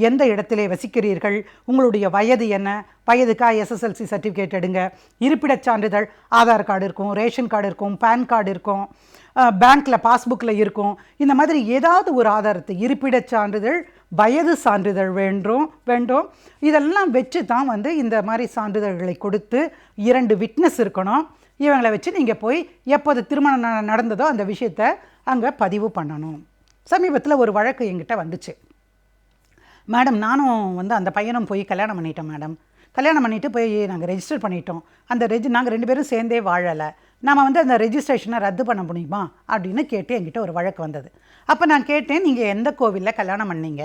எந்த இடத்திலே வசிக்கிறீர்கள், உங்களுடைய வயது என்ன, வயதுக்காக எஸ்எஸ்எல்சி சர்டிஃபிகேட் எடுங்க, இருப்பிடச் சான்றிதழ், ஆதார் கார்டு இருக்கும், ரேஷன் கார்டு இருக்கும், பேன் கார்டு இருக்கும், பேங்க்கில் பாஸ்புக்கில் இருக்கும், இந்த மாதிரி ஏதாவது ஒரு ஆதாரத்தை, இருப்பிடச் சான்றிதழ், வயது சான்றிதழ் வேண்டும். இதெல்லாம் வச்சு தான் வந்து இந்த மாதிரி சான்றிதழ்களை கொடுத்து 2 விட்னஸ் இருக்கணும். இவங்களை வச்சு நீங்கள் போய் எப்போது திருமணம் நடந்ததோ அந்த விஷயத்தை அங்கே பதிவு பண்ணணும். சமீபத்தில் ஒரு வழக்கு என்கிட்ட வந்துச்சு. மேடம், நானும் வந்து அந்த பையனும் போய் கல்யாணம் பண்ணிட்டோம் மேடம், கல்யாணம் பண்ணிவிட்டு போய் நாங்கள் ரெஜிஸ்டர் பண்ணிட்டோம், அந்த நாங்கள் 2 பேரும் சேர்ந்தே வாழலை, நம்ம வந்து அந்த ரெஜிஸ்ட்ரேஷனை ரத்து பண்ண முடியுமா அப்படின்னு கேட்டு என்கிட்ட ஒரு வழக்கு வந்தது. அப்போ நான் கேட்டேன், நீங்கள் எந்த கோவிலில் கல்யாணம் பண்ணீங்க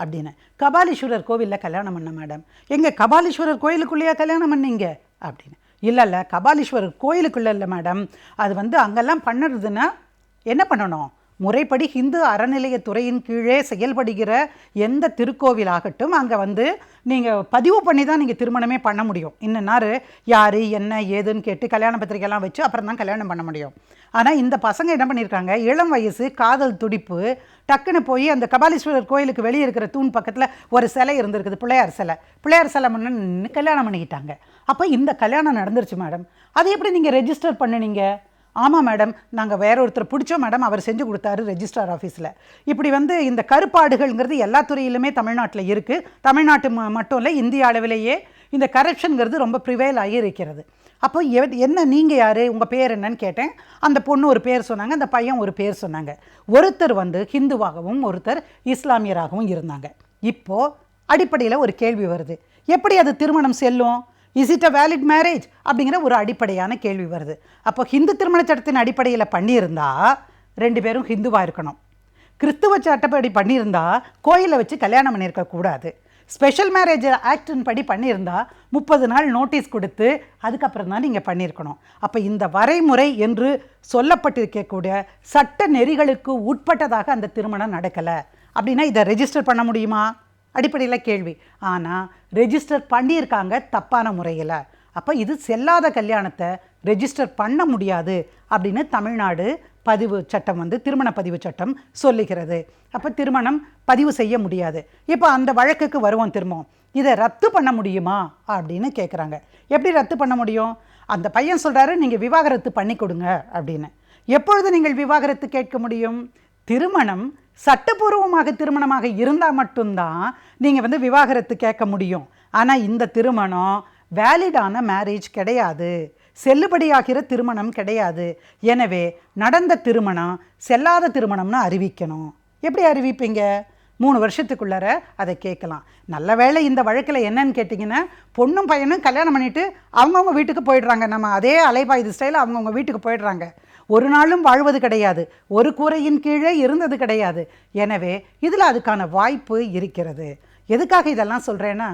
அப்படின்னு. கபாலீஸ்வரர் கோவிலில் கல்யாணம் பண்ண மேடம். எங்கள் கபாலீஸ்வரர் கோயிலுக்குள்ளேயே கல்யாணம் பண்ணீங்க அப்படின்னு. இல்லை கபாலீஸ்வரர் கோயிலுக்குள்ளே இல்லை மேடம், அது வந்து அங்கெல்லாம் பண்ணுறதுன்னா என்ன பண்ணணும்? முறைப்படி ஹிந்து அறநிலையத்துறையின் கீழே செயல்படுகிற எந்த திருக்கோவிலாகட்டும் அங்கே வந்து நீங்கள் பதிவு பண்ணி தான் நீங்கள் திருமணமே பண்ண முடியும். இன்னும் யார் என்ன ஏதுன்னு கேட்டு கல்யாண பத்திரிக்கைலாம் வச்சு அப்புறம் தான் கல்யாணம் பண்ண முடியும். ஆனால் இந்த பசங்க என்ன பண்ணியிருக்காங்க, இளம் வயசு காதல் துடிப்பு, டக்குன்னு போய் அந்த கபாலீஸ்வரர் கோயிலுக்கு வெளியே இருக்கிற தூண் பக்கத்தில் ஒரு சிலை இருந்திருக்குது, பிள்ளையார் சிலை முன்னு கல்யாணம் பண்ணிக்கிட்டாங்க. அப்போ இந்த கல்யாணம் நடந்துருச்சு மேடம், அதை எப்படி நீங்கள் ரெஜிஸ்டர் பண்ணினீங்க? ஆமாம் மேடம், நாங்கள் வேற ஒருத்தர் பிடிச்சோம் மேடம், அவர் செஞ்சு கொடுத்தாரு ரெஜிஸ்ட்ரார் ஆஃபீஸில். இப்படி வந்து இந்த கருப்பாடுகள்ங்கிறது எல்லா துறையிலுமே தமிழ்நாட்டில் இருக்குது. தமிழ்நாட்டு மட்டும் இல்லை, இந்திய அளவிலேயே இந்த கரப்ஷனுங்கிறது ரொம்ப ப்ரிவேல் ஆகி இருக்கிறது. அப்போ என்ன, நீங்கள் யார், உங்கள் பேர் என்னன்னு கேட்டேன். அந்த பொண்ணு ஒரு பேர் சொன்னாங்க, அந்த பையன் ஒரு பேர் சொன்னாங்க. ஒருத்தர் வந்து ஹிந்துவாகவும் ஒருத்தர் இஸ்லாமியராகவும் இருந்தாங்க. இப்போது அடிப்படையில் ஒரு கேள்வி வருது, எப்படி அது திருமணம் செல்லும்? Is it a valid marriage அப்படிங்கிற ஒரு அடிப்படையான கேள்வி வருது. அப்போ ஹிந்து திருமண சட்டத்தின் அடிப்படையில் பண்ணியிருந்தா 2 பேரும் ஹிந்துவாக இருக்கணும். கிறிஸ்துவ சட்டப்படி பண்ணியிருந்தா கோயிலை வச்சு கல்யாணம் பண்ணியிருக்கக்கூடாது. ஸ்பெஷல் மேரேஜ் ஆக்டின் படி பண்ணியிருந்தா 30 நாள் நோட்டீஸ் கொடுத்து அதுக்கப்புறம் தான் நீங்கள் பண்ணியிருக்கணும். அப்போ இந்த வரைமுறை என்று சொல்லப்பட்டிருக்கக்கூடிய சட்ட நெறிகளுக்கு உட்பட்டதாக அந்த திருமணம் நடக்கலை அப்படின்னா இதை ரெஜிஸ்டர் பண்ண முடியுமா? அடிப்படையில் கேள்வி. ஆனால் ரெஜிஸ்டர் பண்ணியிருக்காங்க தப்பான முறையில். அப்போ இது செல்லாத கல்யாணத்தை ரெஜிஸ்டர் பண்ண முடியாது அப்படின்னு தமிழ்நாடு பதிவு சட்டம் வந்து திருமண பதிவு சட்டம் சொல்லுகிறது. அப்போ திருமணம் பதிவு செய்ய முடியாது. இப்போ அந்த வழக்குக்கு வருவோம் திரும்பவும். இதை ரத்து பண்ண முடியுமா அப்படின்னு கேட்குறாங்க. எப்படி ரத்து பண்ண முடியும்? அந்த பையன் சொல்கிறாரு நீங்கள் விவாகரத்து பண்ணி கொடுங்க அப்படின்னு. எப்பொழுது நீங்கள் விவாகரத்து கேட்க முடியும்? திருமணம் சட்டபூர்வமாக திருமணமாக இருந்தால் மட்டும்தான் நீங்கள் வந்து விவாகரத்து கேட்க முடியும். ஆனால் இந்த திருமணம் வேலிடான மேரேஜ் கிடையாது, செல்லுபடியாகிற திருமணம் கிடையாது. எனவே நடந்த திருமணம் செல்லாத திருமணம்னு அறிவிக்கணும். எப்படி அறிவிப்பீங்க? 3 வருஷத்துக்குள்ளார அதை கேட்கலாம். நல்ல வேளை இந்த வழக்கில் என்னன்னு கேட்டிங்கன்னா, பொண்ணும் பையனும் கல்யாணம் பண்ணிவிட்டு அவங்கவுங்க வீட்டுக்கு போயிடுறாங்க. நம்ம அதே அலைபாயுது ஸ்டைலில் அவங்கவுங்க வீட்டுக்கு போயிடுறாங்க. ஒரு நாளும் வாழ்வது கிடையாது, ஒரு கூரையின் கீழே இருந்தது கிடையாது. எனவே இதில் அதுக்கான வாய்ப்பு இருக்கிறது. எதுக்காக இதெல்லாம் சொல்கிறேன்னா,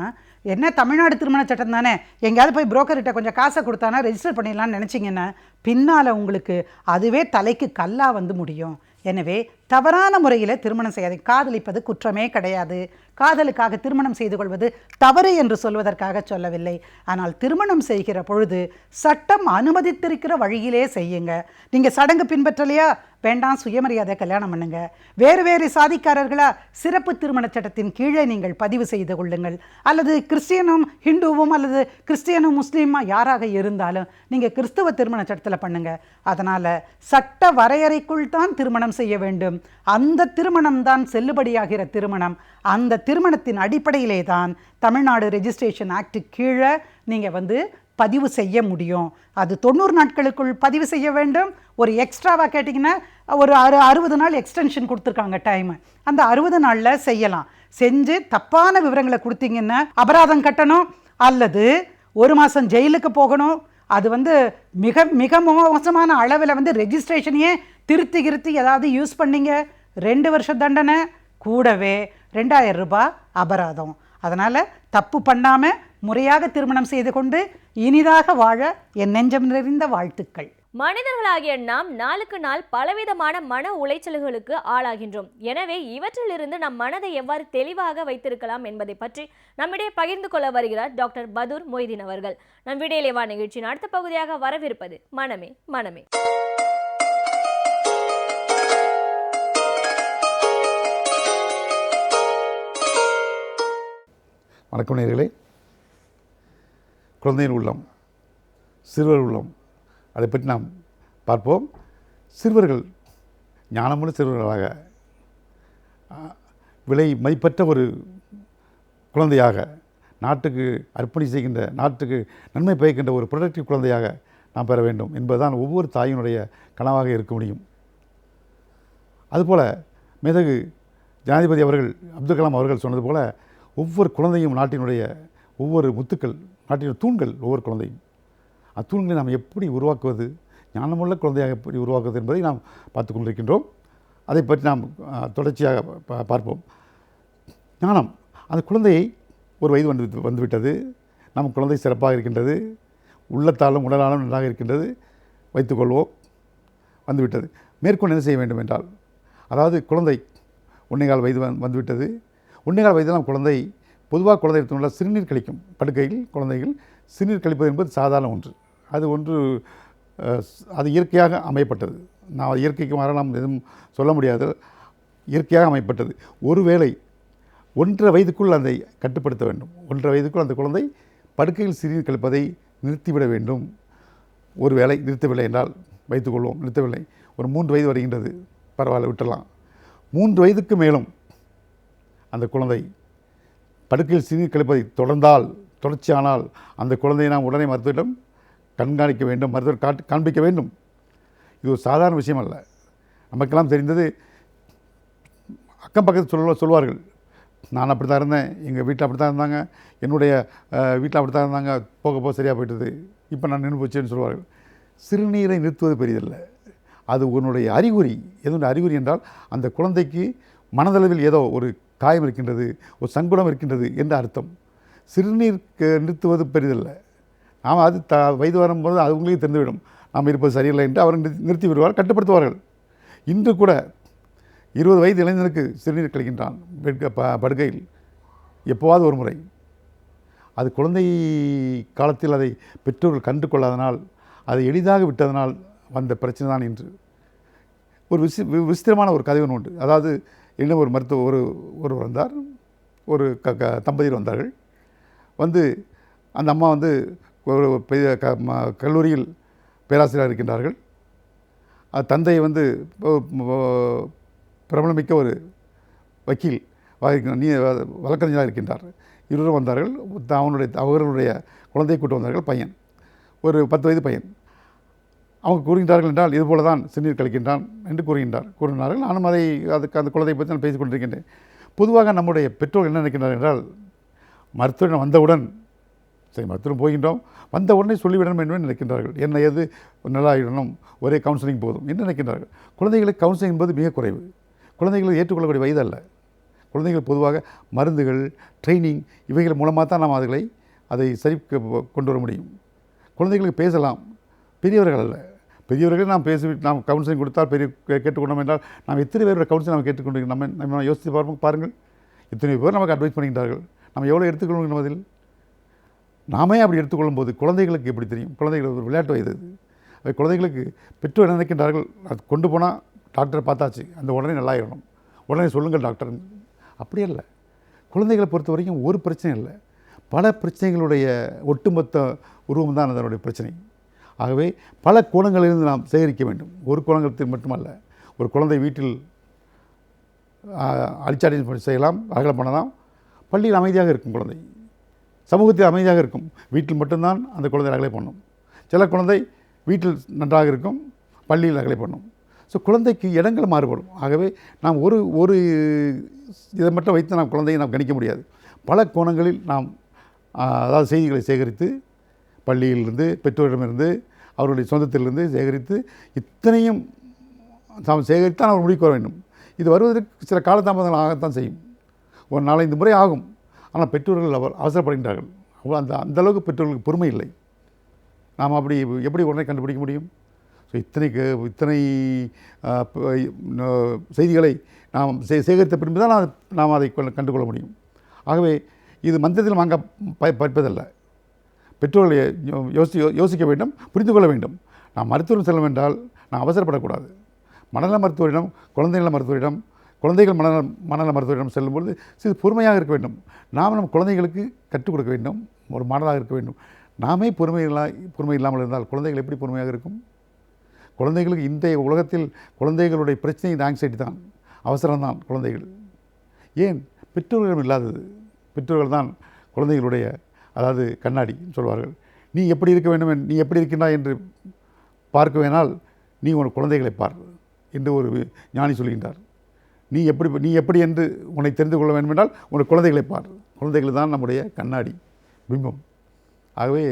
என்ன தமிழ்நாடு திருமண சட்டம் தானே, எங்கேயாவது போய் புரோக்கர்கிட்ட கொஞ்சம் காசை கொடுத்தானா ரெஜிஸ்டர் பண்ணிடலான்னு நினச்சிங்கன்னா பின்னால் உங்களுக்கு அதுவே தலைக்கு கல்லாக வந்து முடியும். எனவே தவறான முறையில் திருமணம் செய்யாது. காதலிப்பது குற்றமே கிடையாது. காதலுக்காக திருமணம் செய்து கொள்வது தவறு என்று சொல்வதற்காக சொல்லவில்லை. ஆனால் திருமணம் செய்கிற பொழுது சட்டம் அனுமதித்திருக்கிற வழியிலே செய்யுங்க. நீங்கள் சடங்கு பின்பற்றலையா, வேண்டாம், சுயமரியாதை கல்யாணம் பண்ணுங்க. வேறு வேறு சாதிக்காரர்களா, சிறப்பு திருமண சட்டத்தின் கீழே நீங்கள் பதிவு செய்து கொள்ளுங்கள். அல்லது கிறிஸ்டியனும் ஹிந்துவும் அல்லது கிறிஸ்டியனும் முஸ்லீமா யாராக இருந்தாலும் நீங்கள் கிறிஸ்துவ திருமண சட்டத்தில் பண்ணுங்க. அதனால் சட்ட வரையறைக்குள் தான் திருமணம் செய்ய வேண்டும். அந்த திருமணம் தான் செல்லுபடியாகிற திருமணம். அந்த திருமணத்தின் அடிப்படையிலே தான் தமிழ்நாடு ரெஜிஸ்ட்ரேஷன் ஆக்ட் கீழே நீங்கள் வந்து பதிவு செய்ய முடியும். அது 90 நாட்களுக்குள் பதிவு செய்ய வேண்டும். ஒரு எக்ஸ்ட்ராவாக கேட்டிங்கன்னா ஒரு 60 நாள் எக்ஸ்டென்ஷன் கொடுத்துருக்காங்க டைமு. அந்த 60 நாளில் செய்யலாம். செஞ்சு தப்பான விவரங்களை கொடுத்தீங்கன்னா அபராதம் கட்டணும் அல்லது 1 மாதம் ஜெயிலுக்கு போகணும். அது வந்து மிக மிக மோசமான அளவில் வந்து ரெஜிஸ்ட்ரேஷனையே திருத்தி ஏதாவது யூஸ் பண்ணிங்க 2 வருஷ தண்டனை, கூடவே 2000 ரூபாய் அபராதம். அதனால் தப்பு பண்ணாமல் முறையாக திருமணம் செய்து கொண்டு இனிதாக வாழ என் நெஞ்சம் நிறைந்த வாழ்த்துக்கள். மனிதர்களாகிய நாம் நாளுக்கு நாள் பலவிதமான மன உளைச்சல்களுக்கு ஆளாகின்றோம். எனவே இவற்றிலிருந்து நம் மனதை எவ்வாறு தெளிவாக வைத்திருக்கலாம் என்பதை பற்றி நம்மிடையே பகிர்ந்து கொள்ள வருகிறார் டாக்டர் பதூர் மொய்தீன் அவர்கள். நம் விடியலேவா நிகழ்ச்சியின் அடுத்த பகுதியாக வரவிருப்பது மனமே மனமே. வணக்கம் நேயர்களே. குழந்தையின் உள்ளம், சிறுவர் உள்ளம், அதை பற்றி நாம் பார்ப்போம். சிறுவர்கள் ஞானமுள்ள சிறுவர்களாக, விலை மதிப்பற்ற ஒரு குழந்தையாக, நாட்டுக்கு அர்ப்பணி செய்கின்ற, நாட்டுக்கு நன்மை பயக்கின்ற ஒரு ப்ரொடக்டிவ் குழந்தையாக நாம் பெற வேண்டும் என்பதுதான் ஒவ்வொரு தாயினுடைய கனவாக இருக்க முடியும். அதுபோல் மேதகு ஜனாதிபதி அவர்கள், அப்துல் கலாம் அவர்கள் சொன்னது போல் ஒவ்வொரு குழந்தையும் நாட்டினுடைய ஒவ்வொரு முத்துக்கள், நாட்டினுடைய தூண்கள். ஒவ்வொரு குழந்தையும் அத்தூண்களை நாம் எப்படி உருவாக்குவது, ஞானமுள்ள குழந்தையாக எப்படி உருவாக்குவது என்பதை நாம் பார்த்து கொண்டிருக்கின்றோம். அதை பற்றி நாம் தொடர்ச்சியாக பார்ப்போம். ஞானம், அந்த குழந்தையை ஒரு வயது வந்துவிட்டது, நம் குழந்தை சிறப்பாக இருக்கின்றது, உள்ளத்தாலும் உடலாலும் நன்றாக இருக்கின்றது வைத்துக்கொள்வோம், வந்துவிட்டது. மேற்கொண்டு என்ன செய்ய வேண்டும் என்றால், அதாவது குழந்தை 1.25 வயது வந்துவிட்டது. 1.25 வயதில் குழந்தை பொதுவாக குழந்தை எடுத்துள்ள சிறுநீர் கழிக்கும் படுக்கையில் குழந்தைகள் சிறுநீர் கழிப்பது என்பது சாதாரண ஒன்று. அது ஒன்று அது இயற்கையாக அமையப்பட்டது. நான் இயற்கைக்கு மாற நாம் எதுவும் சொல்ல முடியாது. இயற்கையாக அமையப்பட்டது. ஒருவேளை 1.5 வயதுக்குள் அதை கட்டுப்படுத்த வேண்டும். 1.5 வயதுக்குள் அந்த குழந்தை படுக்கையில் சிறுநீர் கழிப்பதை நிறுத்திவிட வேண்டும். ஒருவேளை நிறுத்தவில்லை என்றால் வைத்துக்கொள்வோம், நிறுத்தவில்லை, ஒரு 3 வயது வருகின்றது, பரவாயில்ல, விட்டுடலாம். 3 வயதுக்கு மேலும் அந்த குழந்தை படுக்கையில் சிறுநீர் கழிப்பதை தொடர்ச்சியானால் அந்த குழந்தையை நாம் உடனே மருத்துவரிடம் கண்காணிக்க வேண்டும், மருத்துவர் காண்பிக்க வேண்டும். இது ஒரு சாதாரண விஷயம் அல்ல. நமக்கெல்லாம் தெரிந்தது, அக்கம் பக்கத்தில் சொல்வார்கள், நான் அப்படி தான் இருந்தேன், எங்கள் வீட்டில் அப்படி தான் இருந்தாங்க, என்னுடைய வீட்டில் அப்படி தான் இருந்தாங்க, போக போக சரியாக போயிட்டது, இப்போ நான் நின்று போச்சேன்னு சொல்வார்கள். சிறுநீரை நிறுத்துவது பெரியதில்லை. அது உன்னுடைய அறிகுறி. எதனுடைய அறிகுறி என்றால், அந்த குழந்தைக்கு மனதளவில் ஏதோ ஒரு காயம் இருக்கின்றது, ஒரு சங்குடம் இருக்கின்றது என்ற அர்த்தம். சிறுநீர் நிறுத்துவது பெரிதில்லை. நாம் அது வயது வரும்போது அவங்களே தெரிந்துவிடும், நாம் இருப்பது சரியில்லை என்று அவர் நிறுத்தி விடுவார்கள், கட்டுப்படுத்துவார்கள். இன்று கூட 20 வயது இளைஞனுக்கு சிறுநீர் கழிக்கின்றான் படுக்கையில், எப்போவாது ஒரு முறை. அது குழந்தை காலத்தில் அதை பெற்றோர்கள் கண்டு கொள்ளாதனால், அதை எளிதாக விட்டதனால் வந்த பிரச்சனை தான் இன்று. ஒரு விசித்திரமான ஒரு கதை ஒன்று உண்டு. அதாவது இன்னும் ஒரு மருத்துவ ஒருவர் வந்தார், ஒரு தம்பதியர் வந்தார்கள். வந்து அந்த அம்மா வந்து ஒரு பெரிய கல்லூரியில் பேராசிரியராக இருக்கின்றார்கள். தந்தை வந்து பிரபலமிக்க ஒரு வக்கீல், வழக்கறிஞராக இருக்கின்றார். இருவரும் வந்தார்கள். அவர்களுடைய குழந்தையை கூட்டு வந்தார்கள். பையன் ஒரு 10 வயது பையன். அவங்க கூறுகின்றார்கள் என்றால், இதுபோல தான் சிறுநீர் கழிக்கின்றான் என்று கூறினார்கள். நானும் அதுக்கு அந்த குழந்தையை பற்றி நான் பேசிக் கொண்டிருக்கின்றேன். பொதுவாக நம்முடைய பெற்றோர்கள் என்ன நினைக்கின்றார்கள் என்றால், மருத்துவரிடம் வந்தவுடன், சரி மருத்துவம் போகின்றோம், வந்த உடனே சொல்லிவிடணும் என்று நினைக்கின்றார்கள். என்ன ஏது நல்லாயிடணும், ஒரே கவுன்சிலிங் போதும் என்று நினைக்கின்றார்கள். குழந்தைகளுக்கு கவுன்சிலிங் என்பது மிக குறைவு. குழந்தைகளை ஏற்றுக்கொள்ளக்கூடிய வயது அல்ல. குழந்தைகள் பொதுவாக மருந்துகள், ட்ரைனிங் இவைகள் மூலமாக தான் நாம் அதை சரி கொண்டு வர முடியும். குழந்தைகளுக்கு பேசலாம், பெரியவர்கள் அல்ல. பெரியவர்கள் நாம் நாம் கவுன்சிலிங் கொடுத்தால் கேட்டுக்கொண்டோம் என்றால், நாம் எத்தனை பேரோட கவுன்சிலிங் நாம் கேட்டுக்கொண்டிருக்கோம். நம்ம யோசித்து பாருங்கள், இத்தனை பேர் நமக்கு அட்வைஸ் பண்ணுகின்றார்கள். நம்ம எவ்வளோ எடுத்துக்கொள்ளணும் அதில்? நாமே அப்படி எடுத்துக்கொள்ளும் போது குழந்தைகளுக்கு எப்படி தெரியும்? குழந்தைகள் ஒரு விளையாட்டு வயது அது. குழந்தைகளுக்கு பெற்றோர் என்ன நினைக்கின்றார்கள், அது கொண்டு போனால் டாக்டரை பார்த்தாச்சு, அந்த உடனே நல்லாயிடணும், உடனே சொல்லுங்கள் டாக்டர். அப்படி அல்ல. குழந்தைகளை பொறுத்த வரைக்கும் ஒரு பிரச்சனை இல்லை, பல பிரச்சனைகளுடைய ஒட்டுமொத்த உருவம் தான் அதனுடைய பிரச்சனை. ஆகவே பல கோணங்களிலிருந்து நாம் சேகரிக்க வேண்டும். ஒரு கோணத்தில் மட்டுமல்ல. ஒரு குழந்தை வீட்டில் அழிச்சாடி செய்யலாம், அகலம் பண்ணலாம். பள்ளியில் அமைதியாக இருக்கும் குழந்தை, சமூகத்தில் அமைதியாக இருக்கும். வீட்டில் மட்டும்தான் அந்த குழந்தை அகலை பண்ணும். சில குழந்தை வீட்டில் நன்றாக இருக்கும், பள்ளியில் அகலை பண்ணும். ஸோ குழந்தைக்கு இடங்கள் மாறுபடும். ஆகவே நாம் ஒரு இதை மட்டும் வைத்து நாம் குழந்தையை நாம் கணிக்க முடியாது. பல கோணங்களில் நாம் அதாவது செய்திகளை சேகரித்து, பள்ளியிலிருந்து, பெற்றோரிடமிருந்து, அவருடைய சொந்தத்திலிருந்து சேகரித்து, இத்தனையும் நாம் சேகரித்தான் அவர் முடிக்க வர வேண்டும். இது வருவதற்கு சில காலதாமதங்கள் ஆகத்தான் செய்யும். ஒரு 4-5 முறை ஆகும். ஆனால் பெற்றோர்கள் அவசரப்படுகின்றார்கள். அந்தளவுக்கு பெற்றோர்களுக்கு பொறுமை இல்லை. நாம் அப்படி எப்படி உடனே கண்டுபிடிக்க முடியும்? ஸோ இத்தனை செய்திகளை நாம் சேகரித்த பின்பு தான் நாம் அதை கண்டுகொள்ள முடியும். ஆகவே இது மந்திரத்தில் வாங்க படிப்பதல்ல. பெற்றோர்களை யோசிக்க வேண்டும், புரிந்து கொள்ள வேண்டும். நாம் மருத்துவம் செல்ல வேண்டால் நாம் அவசரப்படக்கூடாது. மனநல மருத்துவரிடம், குழந்தை நல மருத்துவரிடம், குழந்தைகள் மனநல மருத்துவரிடம் செல்லும்பொழுது சிறிது பொறுமையாக இருக்க வேண்டும். நாம் நம் குழந்தைகளுக்கு கற்றுக் கொடுக்க வேண்டும், ஒரு மாடலாக இருக்க வேண்டும். நாமே பொறுமை இல்லாமல் இருந்தால் குழந்தைகள் எப்படி பொறுமையாக இருக்கும்? குழந்தைகளுக்கு இன்றைய உலகத்தில் குழந்தைகளுடைய பிரச்சனை இந்த ஆங்ஸைட்டி தான், அவசரம்தான். குழந்தைகள் ஏன் பெற்றோர்களிடம் இல்லாதது? பெற்றோர்கள் தான் குழந்தைகளுடைய அதாவது கண்ணாடி சொல்வார்கள். நீ எப்படி இருக்க வேண்டும், நீ எப்படி இருக்கின்றாய் என்று பார்க்க வேணால் நீ உன் குழந்தைகளை பார் என்று ஒரு ஞானி சொல்கின்றார். நீ எப்படி என்று உன்னை தெரிந்து கொள்ள வேண்டும் என்றால் உன் குழந்தைகளை பார். குழந்தைகள் தான் நம்முடைய கண்ணாடி, பிம்பம். ஆகவே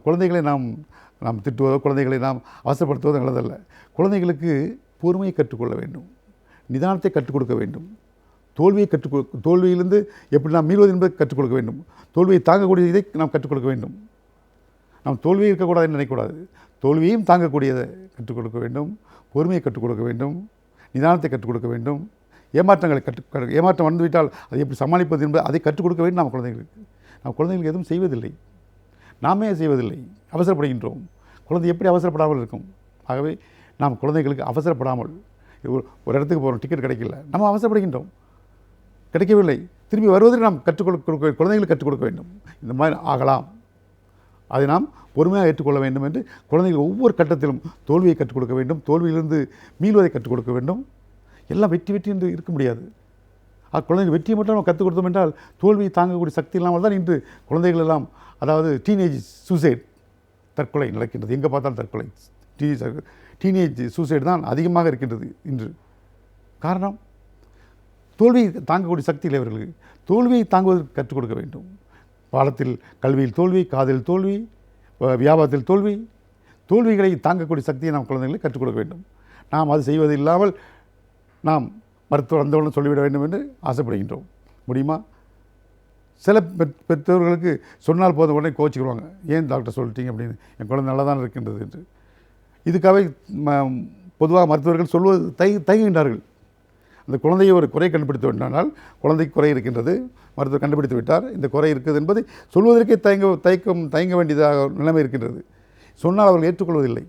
குழந்தைகளை நாம் திட்டுவதோ, குழந்தைகளை நாம் அவசரப்படுத்துவதோ நல்லதல்ல. குழந்தைகளுக்கு பொறுமையை கற்றுக்கொள்ள வேண்டும், நிதானத்தை கற்றுக் கொடுக்க வேண்டும், தோல்வியிலிருந்து எப்படி நாம் மீள்வது என்பதை கற்றுக் கொடுக்க வேண்டும், தோல்வியை தாங்கக்கூடிய இதை நாம் கற்றுக் கொடுக்க வேண்டும். நாம் தோல்வியே இருக்கக்கூடாதுன்னு நினைக்கக்கூடாது. தோல்வியையும் தாங்கக்கூடியதை கற்றுக் கொடுக்க வேண்டும், பொறுமையை கற்றுக் கொடுக்க வேண்டும், நிதானத்தை கற்றுக் கொடுக்க வேண்டும், ஏமாற்றங்களை ஏமாற்றம் வந்துவிட்டால் அதை எப்படி சமாளிப்பது என்பது அதை கற்றுக் கொடுக்க வேண்டும். நாம் குழந்தைகளுக்கு எதுவும் செய்வதில்லை, நாமே செய்வதில்லை, அவசரப்படுகின்றோம். குழந்தை எப்படி அவசரப்படாமல் இருக்கும்? ஆகவே நாம் குழந்தைகளுக்கு அவசரப்படாமல், ஒரு இடத்துக்கு போகிறோம், டிக்கெட் கிடைக்கல, நம்ம அவசரப்படுகின்றோம், கிடைக்கவில்லை, திரும்பி வருவதற்கு நாம் குழந்தைகளுக்கு கற்றுக் கொடுக்க வேண்டும். இந்த மாதிரி ஆகலாம், அதை நாம் பொறுமையாக ஏற்றுக்கொள்ள வேண்டும் என்று குழந்தைகள் ஒவ்வொரு கட்டத்திலும் தோல்வியை கற்றுக் கொடுக்க வேண்டும், தோல்வியிலிருந்து மீள்வதை கற்றுக் கொடுக்க வேண்டும். எல்லாம் வெற்றி என்று இருக்க முடியாது. குழந்தைகள் வெற்றியை மட்டும் நம்ம கற்றுக் கொடுத்தோம் என்றால் தோல்வியை தாங்கக்கூடிய சக்தி இல்லாமல் தான் இன்று குழந்தைகள் எல்லாம், அதாவது டீனேஜ் சூசைட், தற்கொலை நடக்கின்றது. எங்கே பார்த்தாலும் தற்கொலை, டீனேஜ் சூசைடு தான் அதிகமாக இருக்கின்றது இன்று. காரணம், தோல்வியை தாங்கக்கூடிய சக்தி இல்லை அவர்களுக்கு. தோல்வியை தாங்குவதற்கு கற்றுக் கொடுக்க வேண்டும். பாடத்தில், கல்வியில் தோல்வி, காதலில் தோல்வி, வியாபாரத்தில் தோல்வி, தோல்விகளை தாங்கக்கூடிய சக்தியை நாம் குழந்தைகளை கற்றுக் கொடுக்க வேண்டும். நாம் அது செய்வது இல்லாமல் நாம் மருத்துவர் வந்தவுடன் சொல்லிவிட வேண்டும் என்று ஆசைப்படுகின்றோம். முடியுமா? சில பெற்றோர்களுக்கு சொன்னால் போதும் உடனே கோச்சிக்கிடுவாங்க, ஏன் டாக்டர் சொல்லிட்டீங்க அப்படின்னு, என் குழந்தை நல்லா தான் இருக்கின்றது என்று. இதுக்காகவே பொதுவாக மருத்துவர்கள் சொல்வது தயங்குகின்றார்கள். அந்த குழந்தையை ஒரு குறை கண்டுபிடித்து விட்டால், குழந்தைக்கு குறை இருக்கின்றது, மருத்துவர் கண்டுபிடித்து விட்டார், இந்த குறை இருக்குது என்பதை சொல்வதற்கே தயங்க வேண்டியதாக நிலைமை இருக்கின்றது. சொன்னால் அவர்கள் ஏற்றுக்கொள்வதில்லை.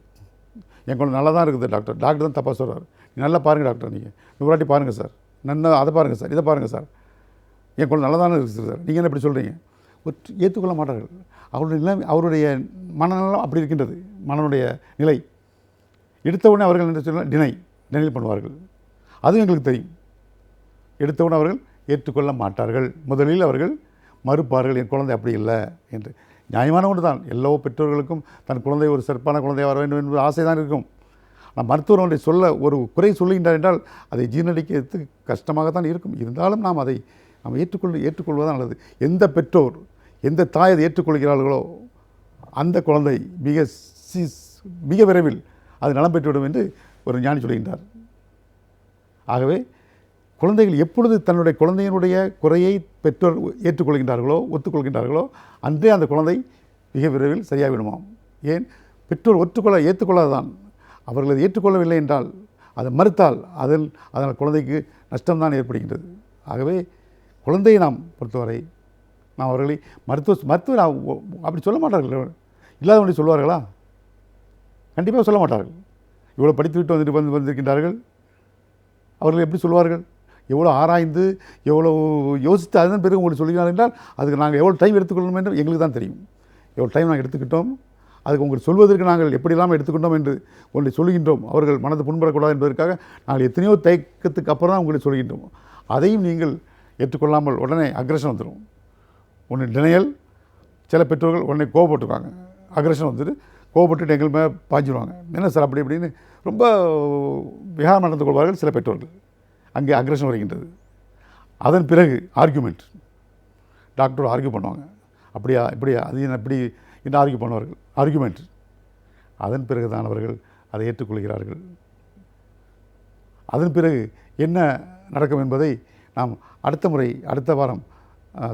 என் குழந்தை நல்லா தான் இருக்குது டாக்டர் தான் தப்பாக சொல்கிறார், நீ நல்லா பாருங்கள் டாக்டர், நீங்கள் 100 வாட்டி பாருங்கள் சார், நல்லா அதை பாருங்கள் சார், இதை பாருங்கள் சார், என் குழந்தை நல்லா தானே இருக்குது சார், நீங்கள் என்ன இப்படி சொல்கிறீங்க? ஏற்றுக்கொள்ள மாட்டார்கள். அவருடைய நிலைமை, அவருடைய மனநலம் அப்படி இருக்கின்றது. மனனுடைய நிலை எடுத்தவுடனே அவர்கள் என்ன சொல்ல டினைல் பண்ணுவார்கள். அதுவும் எங்களுக்கு தெரியும். எடுத்தவுடனே அவர்கள் ஏற்றுக்கொள்ள மாட்டார்கள். முதலில் அவர்கள் மறுப்பார்கள், என் குழந்தை அப்படி இல்லை என்று. நியாயமான ஒன்று தான். எல்லா பெற்றோர்களுக்கும் தன் குழந்தை ஒரு சிறப்பான குழந்தையாக வர வேண்டும் என்பது ஆசை தான் இருக்கும். ஆனால் மருத்துவர் ஒன்றை சொல்ல, ஒரு குறை சொல்லுகின்றார் என்றால் அதை ஜீர்ணிக்க கஷ்டமாகத்தான் இருக்கும். இருந்தாலும் நாம் அதை ஏற்றுக்கொள்வதுதான் நல்லது. எந்த பெற்றோர், எந்த தாய் அதை ஏற்றுக்கொள்கிறார்களோ அந்த குழந்தை மிக விரைவில் அது நலம் பெற்றுவிடும் என்று ஒரு ஞானி சொல்கின்றார். ஆகவே குழந்தைகள் எப்பொழுது தன்னுடைய குழந்தையினுடைய குறையை பெற்றோர் ஏற்றுக்கொள்கின்றார்களோ, ஒத்துக்கொள்கின்றார்களோ, அன்றே அந்த குழந்தை மிக விரைவில் சரியாகிவிடுமாம். ஏன்? பெற்றோர் ஏற்றுக்கொள்ளாதான். அவர்கள் அதை ஏற்றுக்கொள்ளவில்லை என்றால், அதை மறுத்தால் அதனால் குழந்தைக்கு நஷ்டம்தான் ஏற்படுகின்றது. ஆகவே குழந்தையை நாம் பொறுத்தவரை நாம் அவர்களை மருத்துவர் அப்படி சொல்ல மாட்டார்கள். இல்லாதவனை சொல்வார்களா? கண்டிப்பாக சொல்ல மாட்டார்கள். இவ்வளோ படித்து விட்டு வந்திருக்கின்றார்கள், அவர்கள் எப்படி சொல்வார்கள்? எவ்வளோ ஆராய்ந்து, எவ்வளோ யோசித்து அதன் பிறகு உங்களுக்கு சொல்கிறார்கள் என்றால் அதுக்கு நாங்கள் எவ்வளோ டைம் எடுத்துக்கொள்ளணும் என்று எங்களுக்கு தான் தெரியும். எவ்வளோ டைம் நாங்கள் எடுத்துக்கிட்டோம், அதுக்கு உங்களுக்கு சொல்வதற்கு நாங்கள் எப்படியெல்லாம் எடுத்துக்கிட்டோம் என்று ஒன்றை சொல்கின்றோம். அவர்கள் மனது புண்படக்கூடாது என்பதற்காக நாங்கள் எத்தனையோ தயக்கத்துக்கு அப்புறம் தான் உங்களுக்கு சொல்கின்றோம். அதையும் நீங்கள் ஏற்றுக்கொள்ளாமல் உடனே அக்ரெஷன் வந்துடும். ஒன்று டினையல், சில பெற்றோர்கள் உடனே கோவப்பட்டுருவாங்க, அக்ரெஷன் வந்துட்டு கோவப்பட்டு எங்கள் மேலே பாய்ஞ்சிடுவாங்க. என்ன சார் அப்படி இப்படின்னு ரொம்ப விகாரம் நடந்து கொள்வார்கள் சில பெற்றோர்கள். அங்கே அக்ரெஷன் வருகின்றது. அதன் பிறகு ஆர்கியூமெண்ட், டாக்டர் ஆர்கியூ பண்ணுவாங்க, அப்படியா இப்படியா அது என்ன இப்படி என்று ஆர்கியூ பண்ணுவார்கள், ஆர்கியூமெண்ட். அதன் பிறகு தான் அவர்கள் அதை ஏற்றுக்கொள்கிறார்கள். அதன் பிறகு என்ன நடக்கும் என்பதை நாம் அடுத்த வாரம்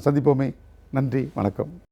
சந்திப்போமே. நன்றி, வணக்கம்.